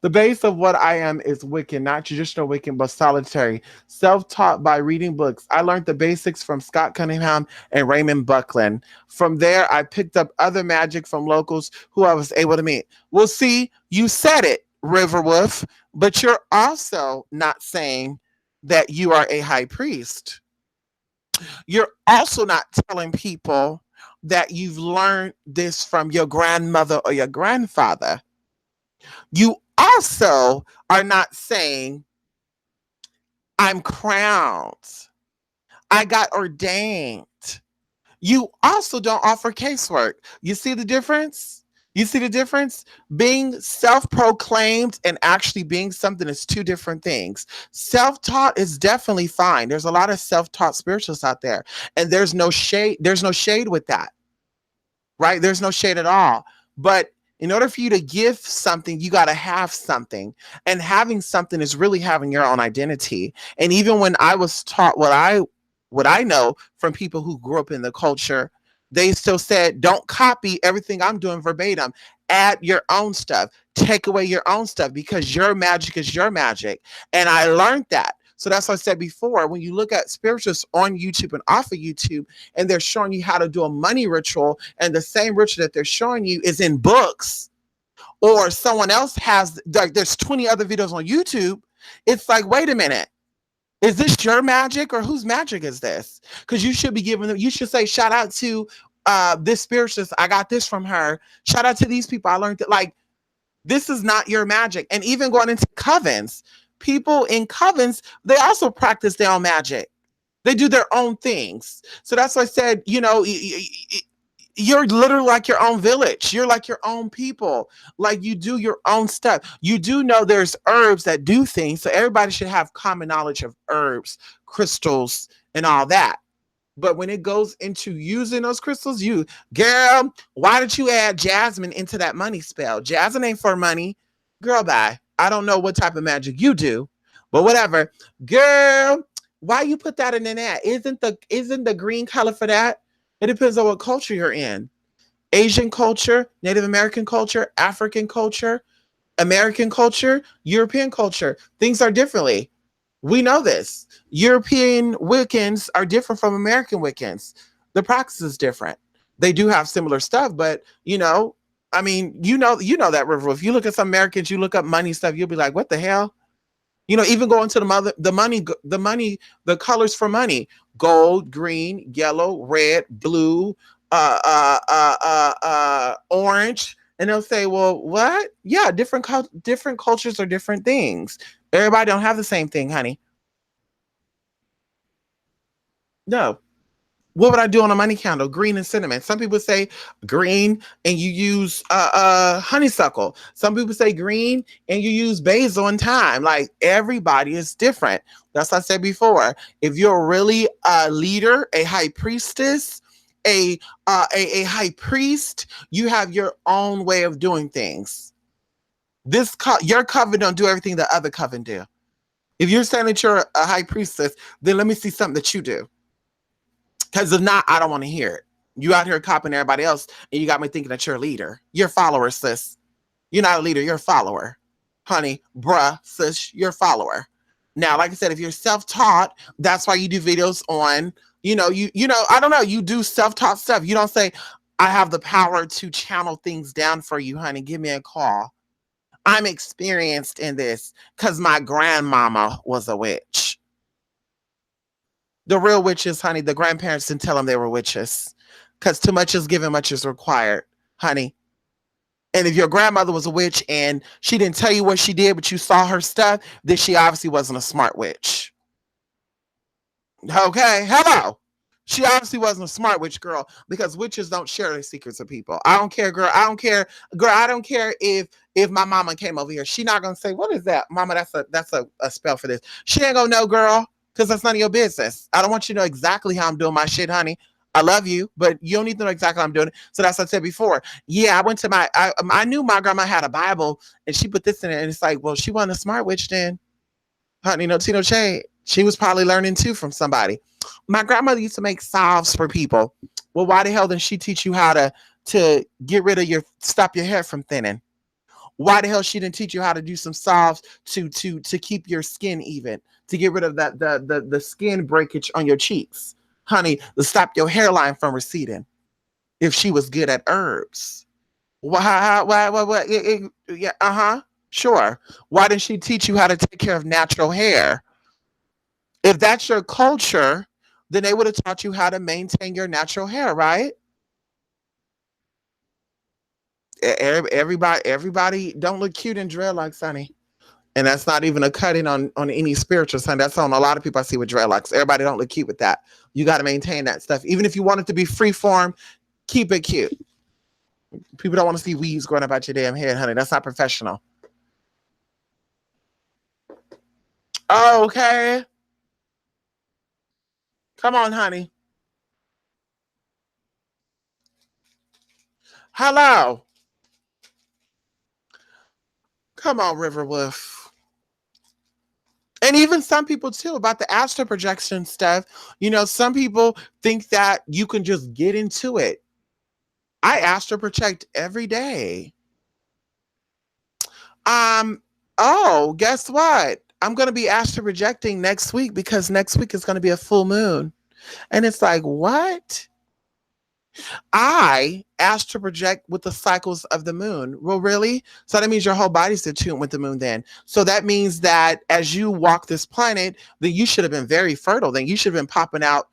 The base of what I am is Wiccan, not traditional Wiccan, but solitary. Self-taught by reading books. I learned the basics from Scott Cunningham and Raymond Buckland. From there, I picked up other magic from locals who I was able to meet. Well, see, you said it, Riverwolf, but you're also not saying that you are a high priest. You're also not telling people that you've learned this from your grandmother or your grandfather. You also are not saying, I'm crowned, I got ordained. You also don't offer casework. You see the difference? You see the difference? Being self proclaimed and actually being something is two different things. Self taught is definitely fine. There's a lot of self taught spiritualists out there, and there's no shade. There's no shade with that, right? There's no shade at all. But in order for you to give something, you got to have something. And having something is really having your own identity. And even when I was taught what I know from people who grew up in the culture, they still said, don't copy everything I'm doing verbatim. Add your own stuff. Take away your own stuff, because your magic is your magic. And I learned that. So that's what I said before. When you look at spiritualists on YouTube and off of YouTube, and they're showing you how to do a money ritual, and the same ritual that they're showing you is in books, or someone else has, like, there's 20 other videos on YouTube. It's like, wait a minute. Is this your magic, or whose magic is this? Because you should be giving them, you should say, shout out to this spiritualist. I got this from her. Shout out to these people. I learned that, like, this is not your magic. And even going into covens, people in covens, they also practice their own magic. They do their own things. So that's why I said, you're literally like your own village. You're like your own people. Like, you do your own stuff. You do know there's herbs that do things. So everybody should have common knowledge of herbs, crystals, and all that. But when it goes into using those crystals, girl, why did you add jasmine into that money spell? Jasmine ain't for money. Girl, bye. I don't know what type of magic you do, but whatever. Girl, why you put that in there? Isn't the green color for that? It depends on what culture you're in. Asian culture, Native American culture, African culture, American culture, European culture. Things are differently. We know this. European Wiccans are different from American Wiccans. The practice is different. They do have similar stuff, but I mean, that, River. If you look at some Americans, you look up money stuff, you'll be like, what the hell? Even going to the colors for money: gold, green, yellow, red, blue, orange. And they'll say, well, what? Yeah, different cultures are different things. Everybody don't have the same thing, honey. No. What would I do on a money candle? Green and cinnamon. Some people say green and you use honeysuckle. Some people say green and you use basil and thyme. Like everybody is different. That's what I said before. If you're really a leader, a high priestess, a a high priest, you have your own way of doing things. Your coven don't do everything the other coven do. If you're saying that you're a high priestess, then let me see something that you do. Because if not, I don't want to hear it. You out here copying everybody else, and you got me thinking that you're a leader. You're a follower, sis. You're not a leader. You're a follower, honey, bruh, sis. You're a follower. Now, like I said, if you're self-taught, that's why you do videos on. I don't know. You do self-taught stuff. You don't say, "I have the power to channel things down for you, honey. Give me a call. I'm experienced in this because my grandmama was a witch." The real witches, honey, the grandparents didn't tell them they were witches because too much is given, much is required, honey. And if your grandmother was a witch and she didn't tell you what she did, but you saw her stuff, then she obviously wasn't a smart witch. Okay, hello. She obviously wasn't a smart witch, girl, because witches don't share their secrets with people. I don't care, girl. I don't care, girl. I don't care if my mama came over here. She not gonna say, "What is that, mama? That's a spell for this." She ain't gonna know, girl, because that's none of your business. I don't want you to know exactly how I'm doing my shit, honey. I love you, but you don't need to know exactly how I'm doing it. So that's what I said before. Yeah, I went to I knew my grandma had a Bible, and she put this in it, and it's like, well, she wasn't a smart witch then, honey. No tea, no shade. She was probably learning too from somebody. My grandmother used to make salves for people. Well, why the hell didn't she teach you how to get rid of stop your hair from thinning? Why the hell she didn't teach you how to do some salves to keep your skin even, to get rid of that the skin breakage on your cheeks, honey, to stop your hairline from receding? If she was good at herbs, why yeah, sure. Why didn't she teach you how to take care of natural hair? If that's your culture, then they would have taught you how to maintain your natural hair, right? Everybody don't look cute in dreadlocks, honey. And that's not even a cutting on any spiritual son. That's on a lot of people I see with dreadlocks. Everybody don't look cute with that. You got to maintain that stuff. Even if you want it to be free form, keep it cute. People don't want to see weaves growing up out your damn head, honey. That's not professional. Oh, okay. Come on, honey. Hello. Come on, River Wolf. And even some people too about the astral projection stuff. Some people think that you can just get into it. I astral project every day. Um, oh, guess what? I'm going to be astral projecting next week because next week is going to be a full moon. And it's like, what? I astral project with the cycles of the moon. Well, really? So that means your whole body's attuned with the moon then. So that means that as you walk this planet, then you should have been very fertile. Then you should have been popping out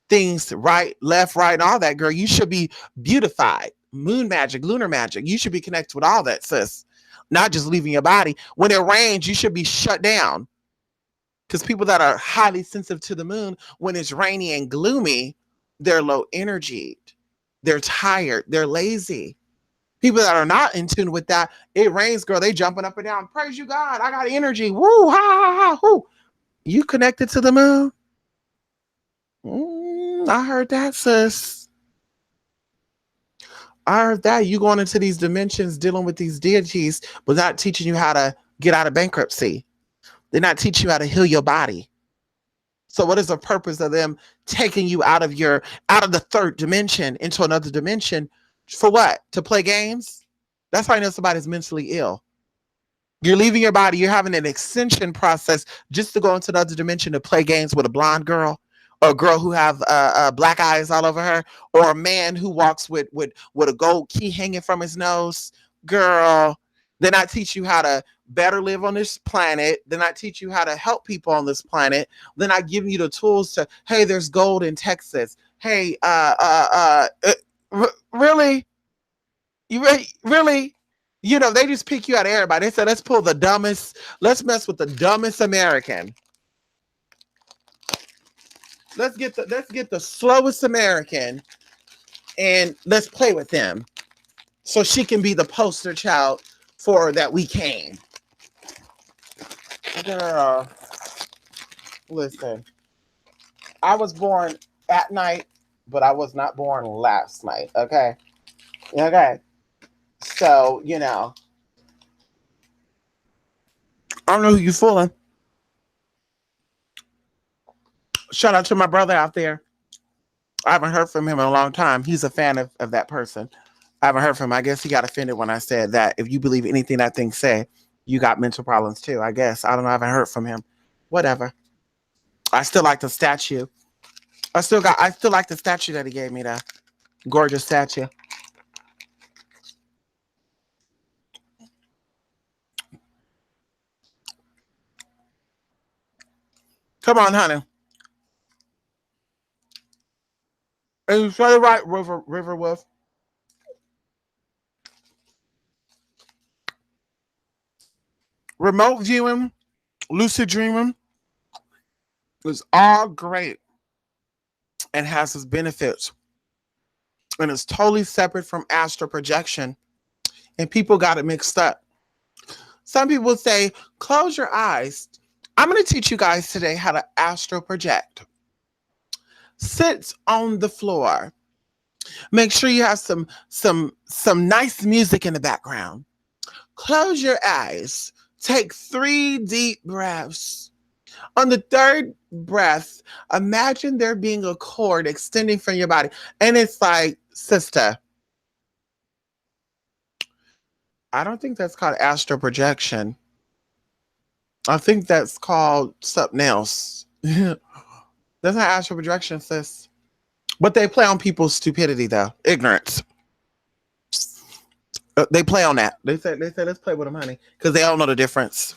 things right, left, right, and all that, girl. You should be beautified. Moon magic, lunar magic. You should be connected with all that, sis. Not just leaving your body. When it rains, you should be shut down. Because people that are highly sensitive to the moon, when it's rainy and gloomy, they're low energy. They're tired. They're lazy. People that are not in tune with that, it rains, girl. They jumping up and down. Praise you, God. I got energy. Woo, ha, ha, ha, whoo. You connected to the moon? I heard that, sis. I heard that. You going into these dimensions, dealing with these deities, but not teaching you how to get out of bankruptcy. They're not teaching you how to heal your body. So what is the purpose of them taking you out of the third dimension into another dimension? For what? To play games? That's why I know somebody's mentally ill. You're leaving your body. You're having an ascension process just to go into another dimension to play games with a blonde girl, or a girl who have black eyes all over her, or a man who walks with a gold key hanging from his nose. Girl, they're not teach you how to better live on this planet. They're not teach you how to help people on this planet. They're not giving you the tools to, hey, there's gold in Texas. Hey, really? really, they just pick you out of everybody. They said, let's pull the dumbest, let's mess with the dumbest American. Let's get the slowest American and let's play with them. So she can be the poster child for that we came. Girl, listen. I was born at night, but I was not born last night. Okay. Okay. So, I don't know who you fooling. Shout out to my brother out there. I haven't heard from him in a long time. He's a fan of that person. I haven't heard from him. I guess he got offended when I said that if you believe anything that thing say, you got mental problems too. I guess. I don't know. I haven't heard from him. Whatever. I still like the statue. I still like the statue that he gave me, the gorgeous statue. Come on, honey. And you say it right, River Wolf. Remote viewing, lucid dreaming is all great and has its benefits. And it's totally separate from astral projection. And people got it mixed up. Some people say, close your eyes. I'm going to teach you guys today how to astral project. Sit on the floor. Make sure you have some nice music in the background. Close your eyes. Take 3 deep breaths. On the third breath, imagine there being a cord extending from your body. And it's like, sister, I don't think that's called astral projection. I think that's called something else. That's not astral projection, sis. But they play on people's stupidity, though. Ignorance. They play on that. They say let's play with them, honey, because they don't know the difference.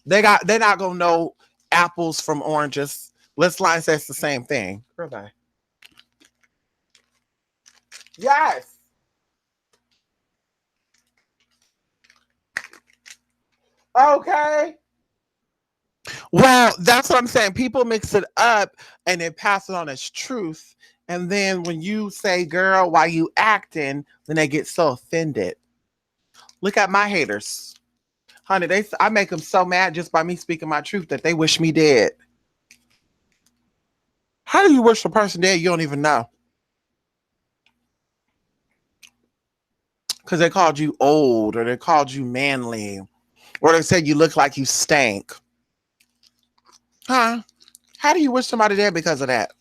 They're not gonna know apples from oranges. Let's lie say it's the same thing. Goodbye. Yes. Okay. Well, that's what I'm saying. People mix it up and then pass it on as truth. And then when you say, girl, why you acting, then they get so offended. Look at my haters. Honey, I make them so mad just by me speaking my truth that they wish me dead. How do you wish a person dead you don't even know? Because they called you old or they called you manly or they said you look like you stank. Huh? How do you wish somebody dead because of that?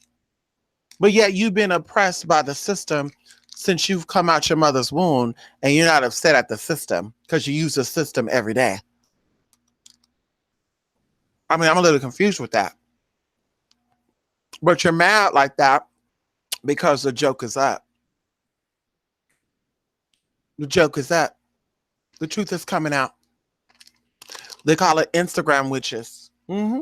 But yet you've been oppressed by the system since you've come out your mother's womb and you're not upset at the system because you use the system every day. I mean, I'm a little confused with that. But you're mad like that because the joke is up. The joke is up. The truth is coming out. They call it Instagram witches. Mm-hmm.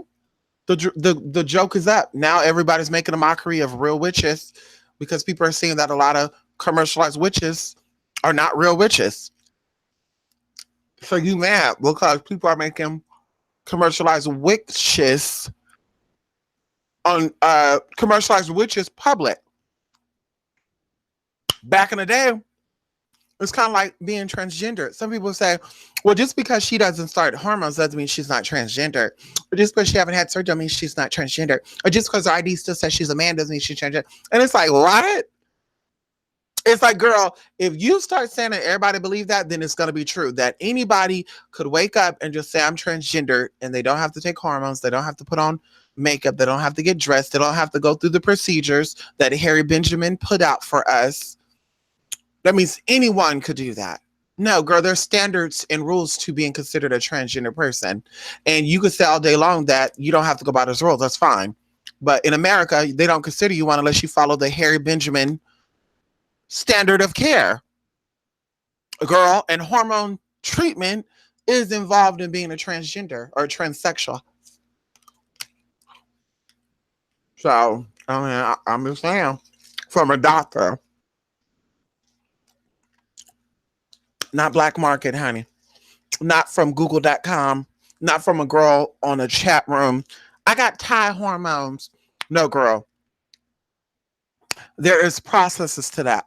The joke is up. Now everybody's making a mockery of real witches because people are seeing that a lot of commercialized witches are not real witches. So you mad because people are making commercialized witches on commercialized witches public. Back in the day, it's kind of like being transgender. Some people say, well, just because she doesn't start hormones doesn't mean she's not transgender. Or just because she haven't had surgery doesn't mean she's not transgender. Or just because her ID still says she's a man doesn't mean she's transgender. And it's like, what? It's like, girl, if you start saying that everybody believe that, then it's going to be true that anybody could wake up and just say I'm transgender and they don't have to take hormones. They don't have to put on makeup. They don't have to get dressed. They don't have to go through the procedures that Harry Benjamin put out for us. That means anyone could do that. No, girl, there's standards and rules to being considered a transgender person. And you could say all day long that you don't have to go by those rules. That's fine. But in America, they don't consider you one unless you follow the Harry Benjamin standard of care. Girl, and hormone treatment is involved in being a transgender or a transsexual. So, I mean, I'm just saying, from a doctor. Not black market, honey. Not from google.com, not from a girl on a chat room. I got Thai hormones. No, girl. There is processes to that.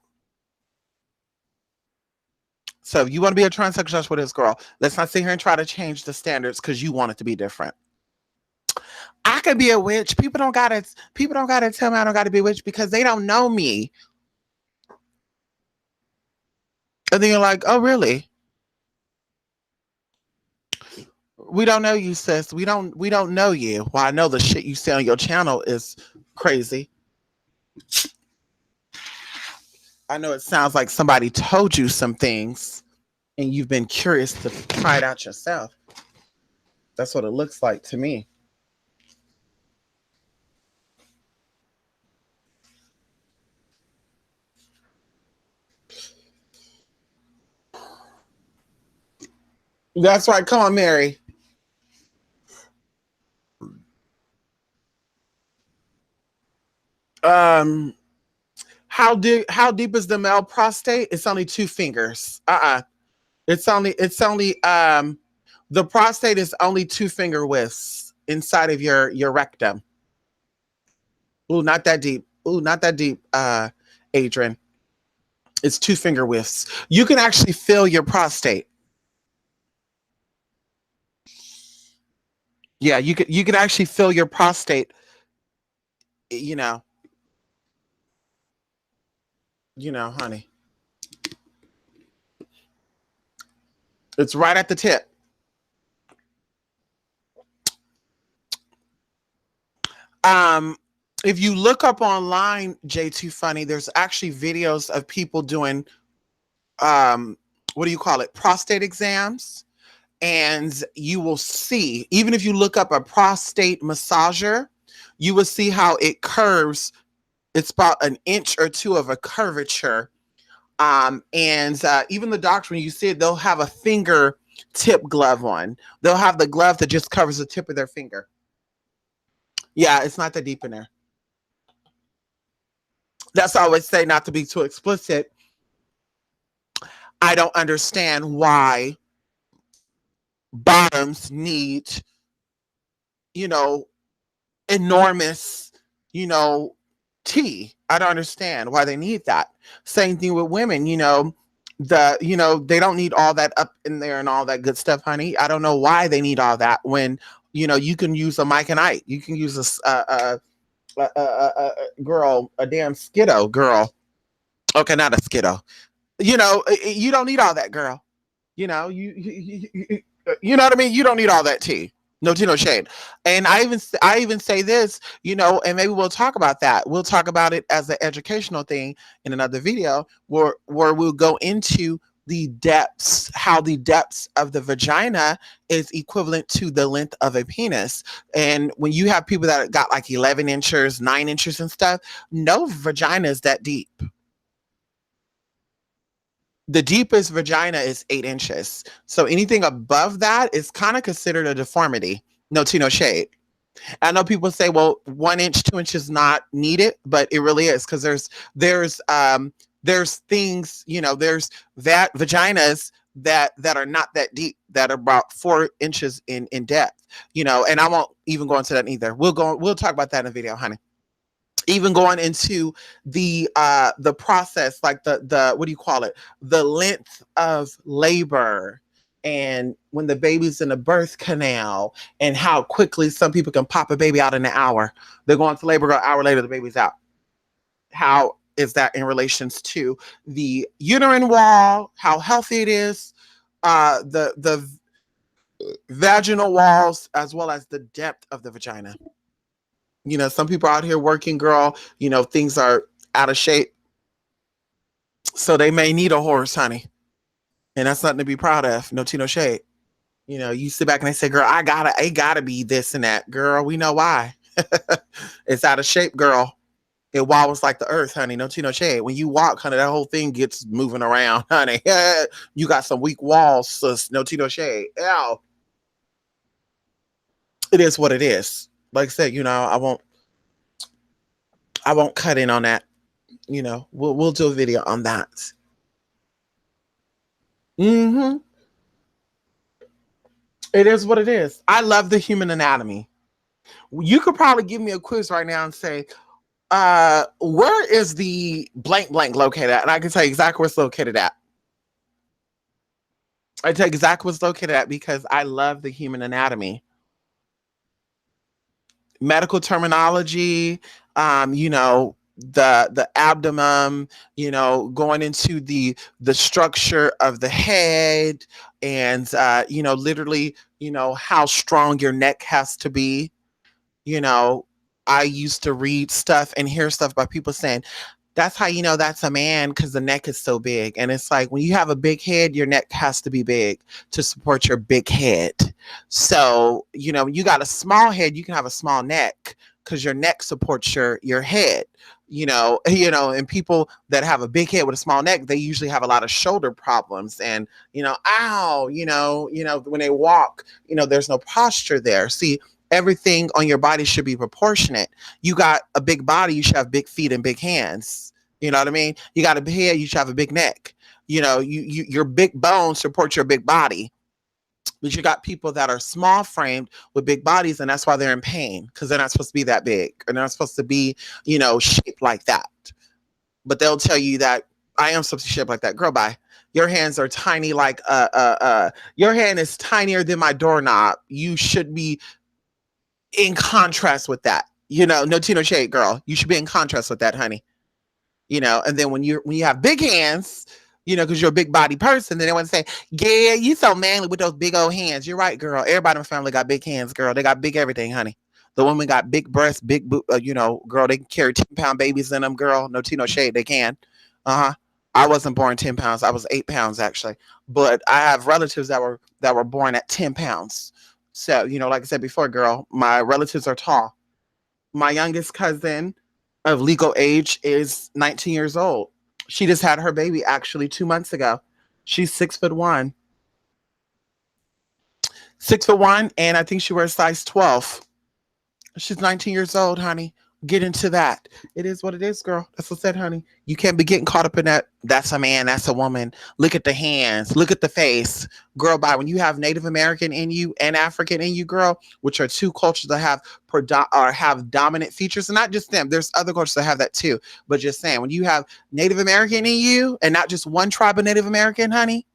So if you want to be a transsexual with this girl, let's not sit here and try to change the standards because you want it to be different. I could be a witch. People don't gotta tell me I don't gotta be a witch because they don't know me. And then you're like, oh really? We don't know you, sis. We don't know you. Well, I know the shit you say on your channel is crazy. I know it sounds like somebody told you some things and you've been curious to try it out yourself. That's what it looks like to me. That's right. Come on, Mary. Um, how deep is the male prostate? It's only 2 fingers. It's only the prostate is only 2 finger widths inside of your rectum. Ooh, not that deep. Ooh, not that deep, Adrian. It's 2 finger widths. You can actually feel your prostate. Yeah, you could actually feel your prostate, you know, honey. It's right at the tip. Um, if you look up online, J2 Funny, there's actually videos of people doing um what do you call it? Prostate exams. And you will see, even if you look up a prostate massager, you will see how it curves. It's about an inch or two of a curvature. And even the doctor, when you see it, they'll have a finger tip glove on. They'll have the glove that just covers the tip of their finger. Yeah, it's not that deep in there. That's why I always say, not to be too explicit. I don't understand why bottoms need, you know, enormous, you know, tea. I don't understand why they need that. Same thing with women, they don't need all that up in there and all that good stuff, honey. I don't know why they need all that when you can use a Mike and Ike. You can use a girl, a damn skiddo girl. Okay, not a skiddo. You don't need all that, girl. You know what I mean. You don't need all that tea. No tea, no shade. And I even say this, and maybe we'll talk about that. We'll talk about it as an educational thing in another video, where we'll go into the depths, how the depths of the vagina is equivalent to the length of a penis. And when you have people that got like 11 inches, 9 inches and stuff, no vagina is that deep. The deepest vagina is 8 inches. So anything above that is kind of considered a deformity. No tea, no shade. I know people say, well, 1 inch, 2 inches not needed, but it really is, because there's things, there's that vaginas that are not that deep, that are about 4 inches in depth, and I won't even go into that either. We'll talk about that in a video, honey. Even going into the process, like the what do you call it, the length of labor, and when the baby's in the birth canal, and how quickly some people can pop a baby out in an hour. They're going to labor, an hour later the baby's out. How is that in relations to the uterine wall, how healthy it is, the vaginal walls, as well as the depth of the vagina? Some people out here working, girl, things are out of shape. So they may need a horse, honey. And that's nothing to be proud of. No tea, no shade. You sit back and they say, girl, I gotta be this and that. Girl, we know why. It's out of shape, girl. It wobbles like the earth, honey. No tea, no shade. When you walk, honey, that whole thing gets moving around, honey. You got some weak walls, sis. No tea, no shade. Ow. It is what it is. Like I said, I won't cut in on that. We'll do a video on that. Mm-hmm. It is what it is. I love the human anatomy. You could probably give me a quiz right now and say, where is the blank blank located at? And I can tell you exactly where it's located at. I tell you exactly where it's located at because I love the human anatomy. Medical terminology, the abdomen, going into the structure of the head, and literally, how strong your neck has to be. you know, I used to read stuff and hear stuff by people saying, that's how you know that's a man because the neck is so big. And it's like when you have a big head, your neck has to be big to support your big head. So, when you got a small head, you can have a small neck because your neck supports your head. And people that have a big head with a small neck, they usually have a lot of shoulder problems and, ow, when they walk, there's no posture there. See, everything on your body should be proportionate. You got a big body, you should have big feet and big hands. You know what I mean? You got a big head, you should have a big neck. Your big bones support your big body. But you got people that are small framed with big bodies, and that's why they're in pain because they're not supposed to be that big, and they're not supposed to be, shaped like that. But they'll tell you that I am supposed to shape like that. Girl, bye. Your hands are tiny, like your hand is tinier than my doorknob. You should be in contrast with that. No Tino shade, girl. You should be in contrast with that, honey. And then when you have big hands, because you're a big body person, then they want to say, yeah, you so manly with those big old hands. You're right, girl. Everybody in my family got big hands, girl. They got big everything, honey. The women got big breasts, big, girl, they can carry 10-pound babies in them, girl. No tea, no shade. They can. Uh huh. I wasn't born 10 pounds. I was 8 pounds, actually. But I have relatives that were born at 10 pounds. So, like I said before, girl, my relatives are tall. My youngest cousin of legal age is 19 years old. She just had her baby actually 2 months ago. She's 6'1". 6'1", and I think she wears size 12. She's 19 years old, honey. Get into that. It is what it is, girl. That's what I said, honey. You can't be getting caught up in that. That's a man. That's a woman. Look at the hands. Look at the face. Girl, by when you have Native American in you and African in you, girl, which are two cultures that have dominant features, and not just them. There's other cultures that have that too. But just saying, when you have Native American in you and not just one tribe of Native American, honey,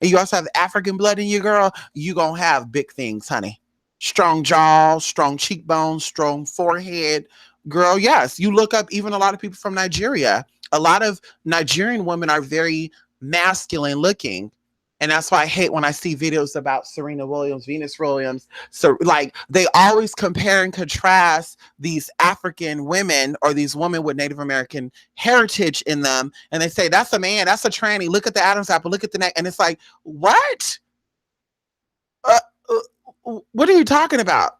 and you also have African blood in you, girl, you gonna have big things, honey. Strong jaw, strong cheekbones, strong forehead. Girl, yes. You look up even a lot of people from Nigeria. A lot of Nigerian women are very masculine looking. And that's why I hate when I see videos about Serena Williams, Venus Williams. So, like, they always compare and contrast these African women or these women with Native American heritage in them. And they say, that's a man, that's a tranny. Look at the Adam's apple, look at the neck. And it's like, what? What are you talking about?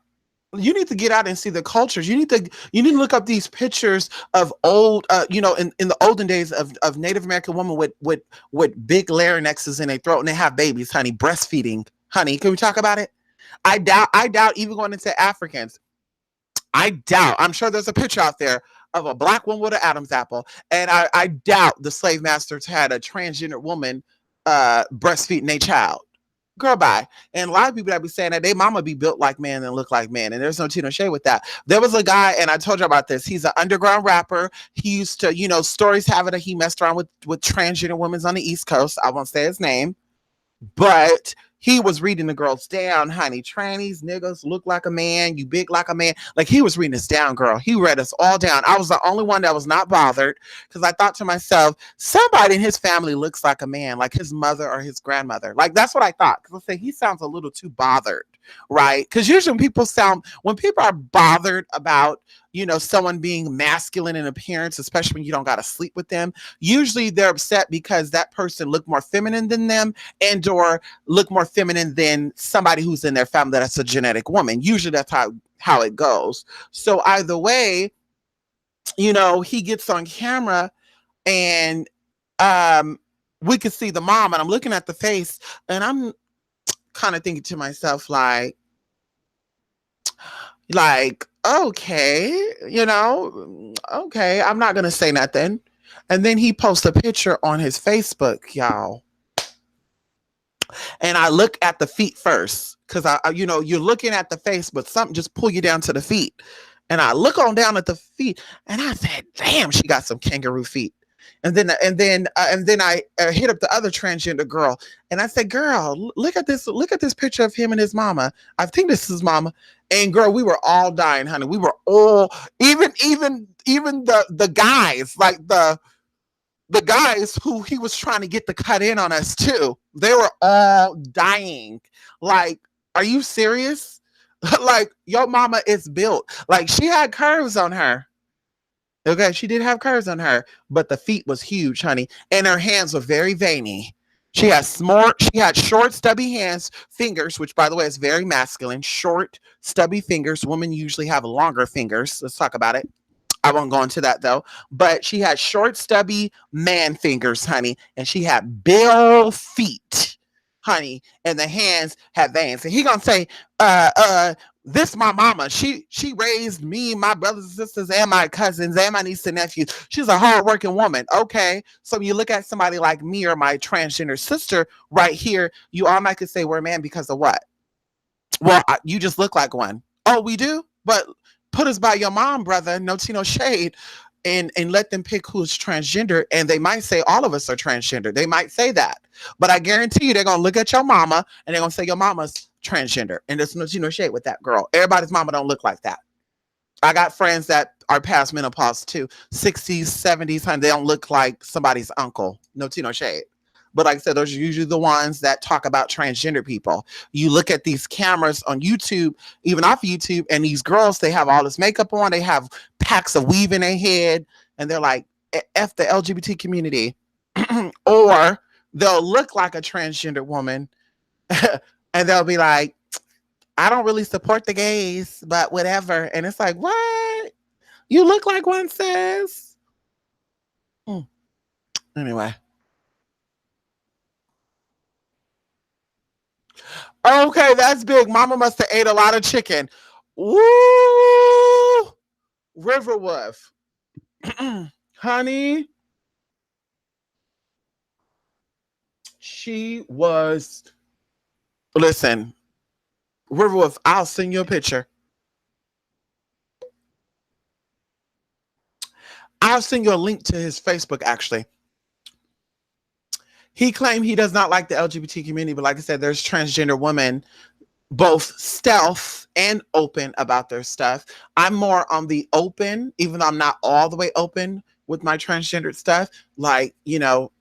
You need to get out and see the cultures. You need to look up these pictures of old, in the olden days of Native American women with big larynxes in their throat and they have babies, honey, breastfeeding, honey. Can we talk about it? I doubt even going into Africans. I doubt. I'm sure there's a picture out there of a black woman with an Adam's apple, and I doubt the slave masters had a transgender woman breastfeeding a child. Girl, bye. And a lot of people that be saying that they mama be built like man and look like man, and there's no tea no shade with that. There was a guy, and I told you about this. He's an underground rapper. He used to, stories have it that he messed around with transgender women on the East Coast. I won't say his name, but he was reading the girls down, honey. Trannies, niggas look like a man, you big like a man. Like, he was reading us down, girl. He read us all down. I was the only one that was not bothered because I thought to myself, somebody in his family looks like a man, like his mother or his grandmother. Like, that's what I thought. Because I say he sounds a little too bothered, right? Because usually when people are bothered about, someone being masculine in appearance, especially when you don't got to sleep with them, usually they're upset because that person looked more feminine than them and or look more feminine than somebody who's in their family that's a genetic woman. Usually that's how it goes. So either way, he gets on camera and we could see the mom, and I'm looking at the face and I'm kind of thinking to myself like, okay, okay, I'm not gonna say nothing. And then he posts a picture on his Facebook, y'all. And I look at the feet first because you're looking at the face, but something just pull you down to the feet. And I look on down at the feet, and I said, "Damn, she got some kangaroo feet." And then I hit up the other transgender girl, and I said, "Girl, look at this! Look at this picture of him and his mama. I think this is mama." And girl, we were all dying, honey. We were all, even the guys, like the guys who he was trying to get to cut in on us too, they were all dying. Like, are you serious? Like, your mama is built. Like, she had curves on her. Okay, she did have curves on her, but the feet was huge, honey. And her hands were very veiny. She had short, stubby hands, fingers, which by the way is very masculine. Short, stubby fingers. Women usually have longer fingers. Let's talk about it. I won't go into that though. But she had short, stubby man fingers, honey, and she had bare feet, honey, and the hands had veins. And he gonna say, this my mama. She raised me, my brothers and sisters, and my cousins, and my niece and nephews. She's a hardworking woman. Okay. So when you look at somebody like me or my transgender sister right here, you automatically say we're a man because of what? Well, you just look like one. Oh, we do? But put us by your mom, brother. No tea, no shade. And let them pick who's transgender. And they might say all of us are transgender. They might say that. But I guarantee you they're going to look at your mama and they're going to say your mama's transgender. And there's no tea, no shade with that girl. Everybody's mama don't look like that. I got friends that are past menopause too. 60s, 70s, honey. They don't look like somebody's uncle. No tea, no shade. But like I said, those are usually the ones that talk about transgender people. You look at these cameras on YouTube, even off of YouTube, and these girls, they have all this makeup on. They have packs of weave in their head. And they're like, F the LGBT community. Or they'll look like a transgender woman. And they'll be like, I don't really support the gays, but whatever. And it's like, what? You look like one, says. Anyway. Okay, that's big. Mama must have ate a lot of chicken. Woo! River Wolf. Honey, she was. Listen, River Wolf, I'll send you a picture. I'll send you a link to his Facebook, actually. He claimed he does not like the LGBT community, but like I said, there's transgender women both stealth and open about their stuff. I'm more on the open, even though I'm not all the way open with my transgender stuff. Like, you know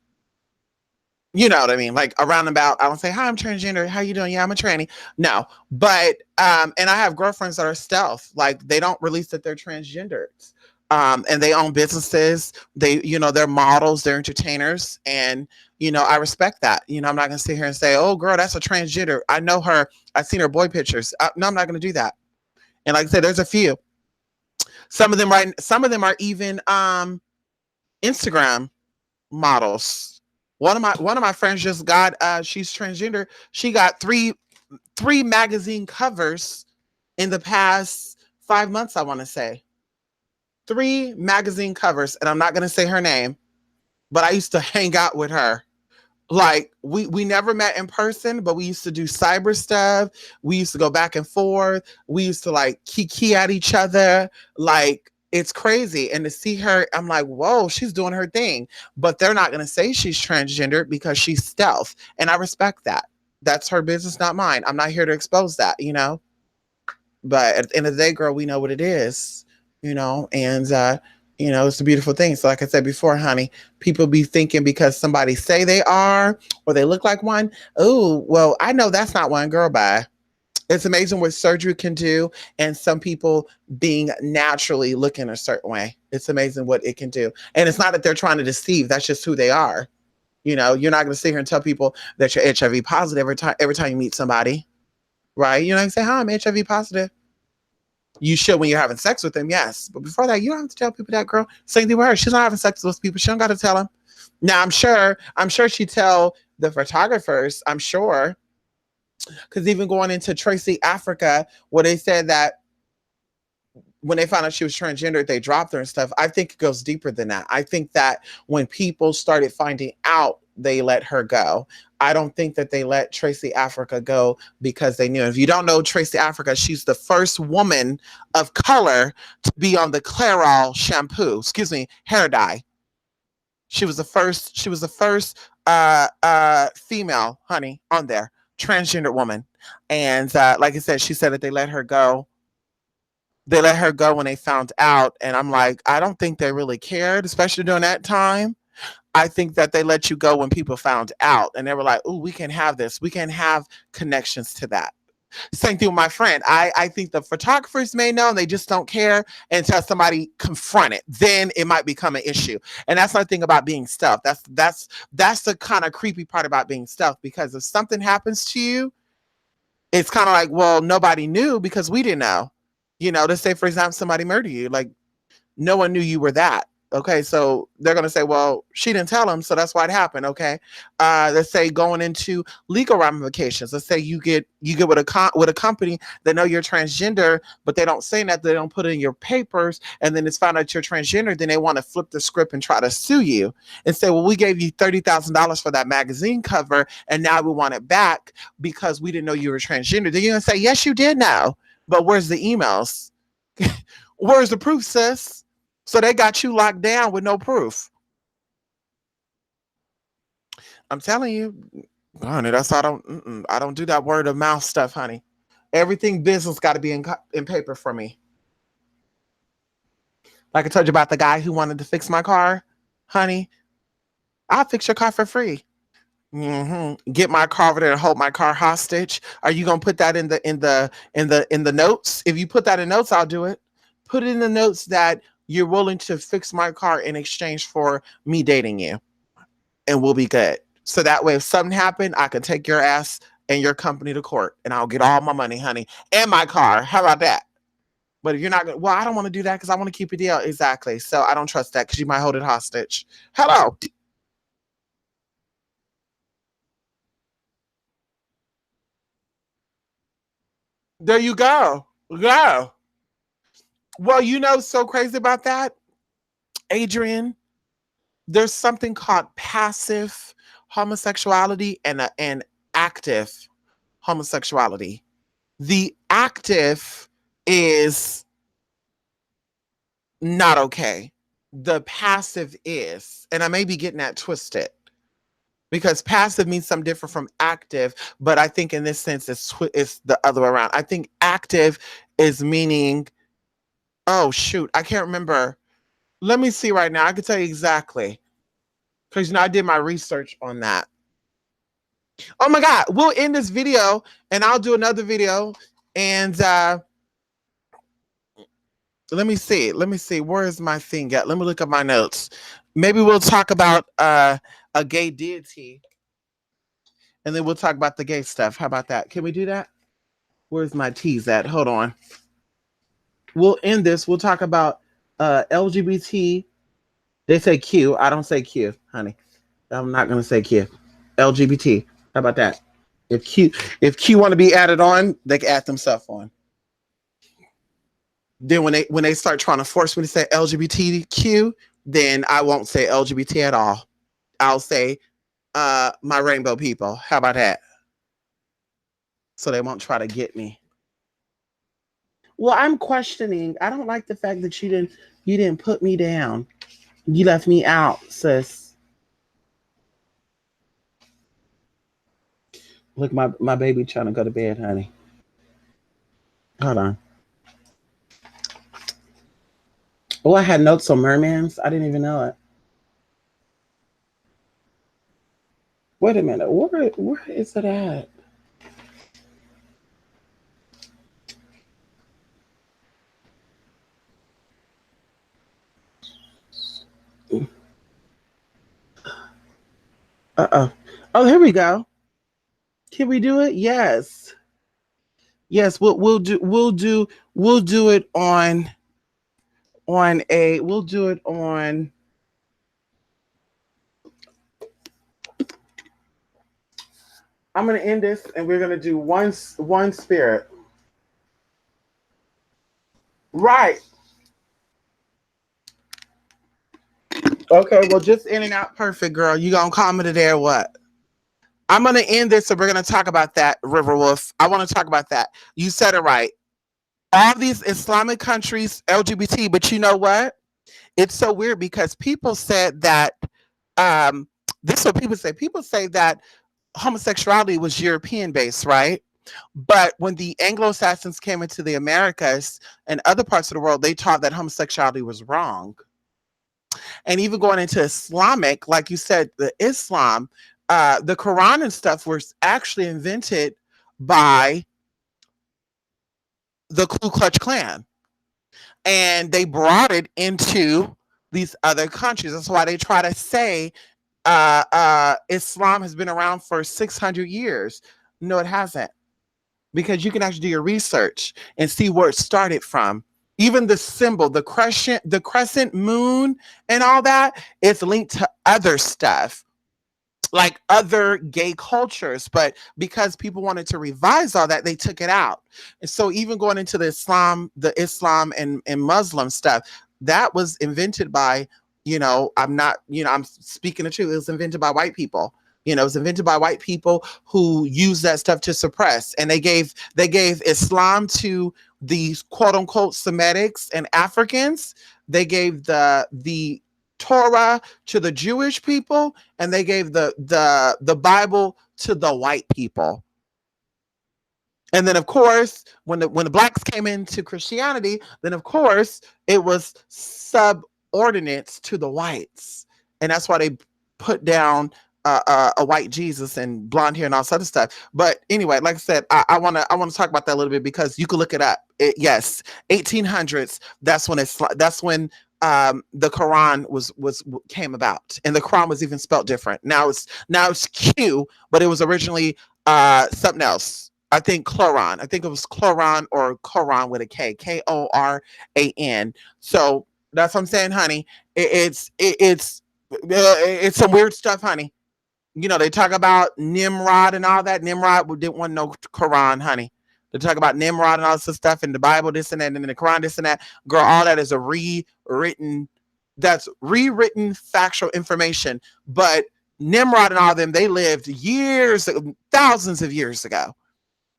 what I mean? Like around about, I don't say, hi, I'm transgender. How you doing? Yeah, I'm a tranny. No, but, and I have girlfriends that are stealth. Like they don't release that they're transgendered. And they own businesses. They, they're models, they're entertainers. And, I respect that. I'm not going to sit here and say, oh girl, that's a transgender. I know her. I've seen her boy pictures. No, I'm not going to do that. And like I said, there's a few, some of them are even, Instagram models. One of my friends just got, she's transgender. She got three magazine covers in the past 5 months. I want to say 3 magazine covers, and I'm not going to say her name, but I used to hang out with her. Like we never met in person, but we used to do cyber stuff. We used to go back and forth. We used to like kiki at each other. Like it's crazy. And to see her, I'm like, whoa, she's doing her thing. But they're not going to say she's transgender because she's stealth. And I respect that. That's her business, not mine. I'm not here to expose that, But at the end of the day, girl, we know what it is, and it's a beautiful thing. So like I said before, honey, people be thinking because somebody say they are or they look like one. Oh, well, I know that's not one. Girl, bye. It's amazing what surgery can do, and some people being naturally looking a certain way. It's amazing what it can do. And it's not that they're trying to deceive. That's just who they are. You're not going to sit here and tell people that you're HIV positive every time you meet somebody, right? You're not going to say, hi, I'm HIV positive. You should when you're having sex with them, yes. But before that, you don't have to tell people that, girl. Same thing with her. She's not having sex with those people. She don't got to tell them. Now, I'm sure she tell the photographers, I'm sure. Because even going into Tracy Africa, where they said that when they found out she was transgender, they dropped her and stuff. I think it goes deeper than that. I think that when people started finding out they let her go. I don't think that they let Tracy Africa go because they knew. If you don't know Tracy Africa, she's the first woman of color to be on the Clairol shampoo. Excuse me, hair dye. She was the first. She was the first female, honey, on there, transgender woman. And like I said, she said that they let her go. They let her go when they found out, and I'm like, I don't think they really cared, especially during that time. I think that they let you go when people found out, and they were like, "Oh, we can have this. We can have connections to that." Same thing with my friend. I think the photographers may know and they just don't care until somebody confront it. Then it might become an issue. And that's the thing about being stealth. That's the kind of creepy part about being stealth, because if something happens to you, it's kind of like, well, nobody knew because we didn't know. Let's say, for example, somebody murdered you. Like, no one knew you were that. Okay, so they're going to say, well, she didn't tell him, so that's why it happened. Okay, let's say going into legal ramifications. Let's say you get with a company that know you're transgender, but they don't say that, they don't put it in your papers, and then it's found out you're transgender. Then they want to flip the script and try to sue you and say, well, we gave you $30,000 for that magazine cover, and now we want it back because we didn't know you were transgender. Then you're going to say, yes, you did know, but where's the emails? Where's the proof, sis? So they got you locked down with no proof. I'm telling you, honey, that's why I don't do that word of mouth stuff, honey. Everything business got to be in paper for me. Like I told you about the guy who wanted to fix my car, honey. I'll fix your car for free. Get my car over there and hold my car hostage. Are you gonna put that in the notes? If you put that in notes, I'll do it. Put it in the notes that you're willing to fix my car in exchange for me dating you, and we'll be good. So that way, if something happened, I can take your ass and your company to court, and I'll get all my money, honey, and my car. How about that? But if you're not gonna, well, I don't want to do that because I want to keep a deal. Exactly. So I don't trust that because you might hold it hostage. Hello. There you go. Go. Well, so crazy about that, Adrian. There's something called passive homosexuality and active homosexuality. The active is not okay. The passive is, and I may be getting that twisted because passive means something different from active. But I think in this sense, it's the other way around. I think active is meaning, oh shoot, I can't remember. Let me see right now. I can tell you exactly because I did my research on that. Oh my God, we'll end this video and I'll do another video. And let me see. Where is my thing at? Let me look at my notes. Maybe we'll talk about a gay deity, and then we'll talk about the gay stuff. How about that? Can we do that? Where's my T's at? Hold on. We'll end this. We'll talk about LGBT. They say Q. I don't say Q, honey. I'm not gonna say Q. LGBT. How about that? If Q want to be added on, they can add themselves on. Then when they start trying to force me to say LGBTQ, then I won't say LGBT at all. I'll say my rainbow people. How about that? So they won't try to get me. Well, I'm questioning. I don't like the fact that you didn't put me down. You left me out, sis. Look, my baby trying to go to bed, honey. Hold on. Oh, I had notes on mermans. I didn't even know it. Wait a minute. Where is it at? Uh-oh. Oh, here we go. Can we do it? Yes. Yes, we'll do it we'll do it on I'm gonna end this and we're gonna do one spirit. Right. Okay, well, just in and out perfect, girl. You gonna call me today or what? I'm gonna end this, so we're gonna talk about that, River Wolf. I want to talk about that. You said it right. All these Islamic countries, LGBT, but you know what? It's so weird because people said that. Um, this is what people say. People say that homosexuality was European based, right? But when the Anglo Saxons came into the Americas and other parts of the world, they taught that homosexuality was wrong. And even going into Islamic, like you said, the Islam, the Quran and stuff was actually invented by the Ku Klux Klan, and they brought it into these other countries. That's why they try to say Islam has been around for 600 years. No, it hasn't, because you can actually do your research and see where it started from. Even the symbol, the crescent moon, and all that, it's linked to other stuff, like other gay cultures, but because people wanted to revise all that, they took it out. And so even going into the Islam and Muslim stuff, that was invented by, I'm speaking the truth. It was invented by white people. It was invented by white people who used that stuff to suppress, and they gave Islam to these quote unquote Semitics and Africans. They gave the Torah to the Jewish people, and they gave the Bible to the white people. And then, of course, when the blacks came into Christianity, then of course it was subordinates to the whites, and that's why they put down a white Jesus and blonde hair and all this other stuff. But anyway, like I said, I want to talk about that a little bit because you can look it up. Yes, 1800s. That's when the Quran was came about, and the Quran was even spelled different. Now it's Q, but it was originally something else. I think Chloron. I think it was Chloron or Koran with a K, Koran. So that's what I'm saying, honey. It's some weird stuff, honey. They talk about Nimrod and all that. Nimrod didn't want no Quran, honey. They talk about Nimrod and all this stuff in the Bible, this and that, and in the Quran, this and that. Girl, all that is that's rewritten factual information. But Nimrod and all of them, they lived years, thousands of years ago.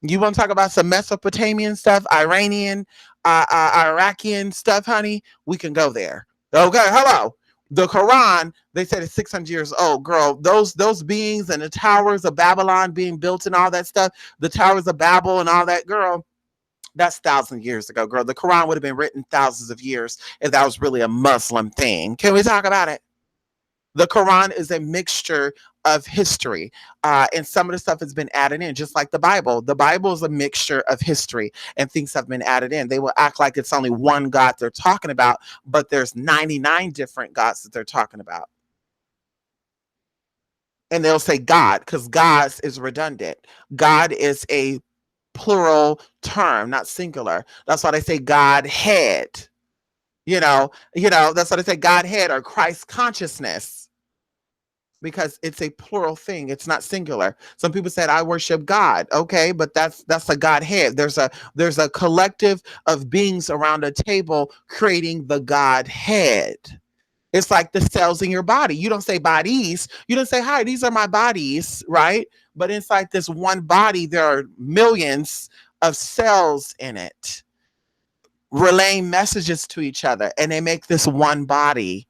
You want to talk about some Mesopotamian stuff, Iranian, Iraqian stuff, honey? We can go there. Okay, hello. The Quran, they said it's 600 years old, girl. Those beings and the towers of Babylon being built and all that stuff, the towers of Babel and all that, girl, that's thousands of years ago, girl. The Quran would have been written thousands of years if that was really a Muslim thing. Can we talk about it? The Quran is a mixture of history, and some of the stuff has been added in, just like the Bible. The Bible is a mixture of history, and things have been added in. They will act like it's only one God they're talking about, but there's 99 different gods that they're talking about. And they'll say God because gods is redundant. God is a plural term, not singular. That's why they say Godhead. That's why they say Godhead or Christ consciousness, because it's a plural thing. It's not singular. Some people said I worship God. Okay, but that's a Godhead. There's a collective of beings around a table creating the Godhead. It's like the cells in your body. You don't say bodies. You don't say, hi, these are my bodies, right? But inside this one body, there are millions of cells in it relaying messages to each other, and they make this one body.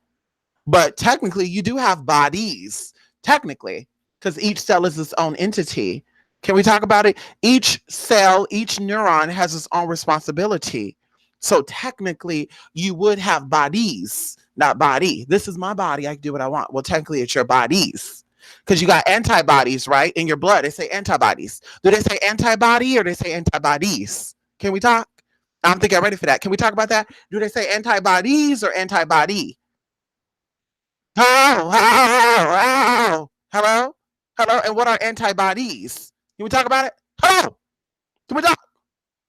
But technically, you do have bodies, technically, because each cell is its own entity. Can we talk about it? Each cell, each neuron has its own responsibility. So technically, you would have bodies, not body. This is my body. I can do what I want. Well, technically, it's your bodies. Because you got antibodies, right? In your blood. They say antibodies. Do they say antibody or do they say antibodies? Can we talk? I don't think I'm ready for that. Can we talk about that? Do they say antibodies or antibody? Hello, hello, hello, hello. And what are antibodies? Can we talk about it? Hello. Can we talk?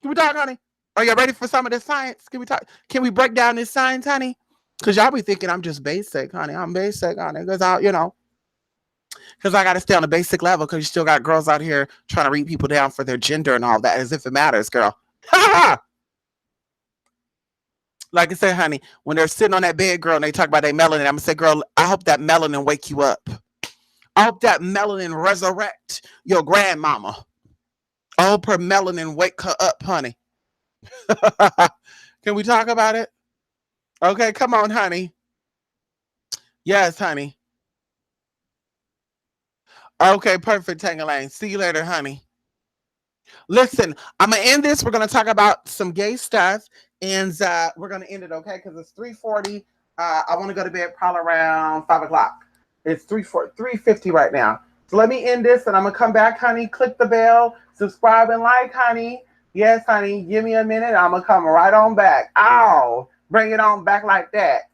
Can we talk, honey? Are you ready for some of this science? Can we talk? Can we break down this science, honey? Because y'all be thinking I'm just basic, honey. I'm basic, honey. Because I got to stay on the basic level. Because you still got girls out here trying to read people down for their gender and all that, as if it matters, girl. Like I said, honey, when they're sitting on that bed, girl, and they talk about their melanin, I'm gonna say, girl, I hope that melanin wake you up. I hope that melanin resurrect your grandmama. I hope her melanin wake her up, honey. Can we talk about it? Okay, come on, honey. Yes, honey. Okay, perfect, Tangerine. See you later, honey. Listen, I'm gonna end this. We're gonna talk about some gay stuff, and we're gonna end it, okay? Because it's 3:40. I want to go to bed probably around 5 o'clock. It's 3:50 right now. So let me end this, and I'm gonna come back, honey. Click the bell, subscribe, and like, honey. Yes, honey. Give me a minute. I'm gonna come right on back. Ow! Bring it on back like that.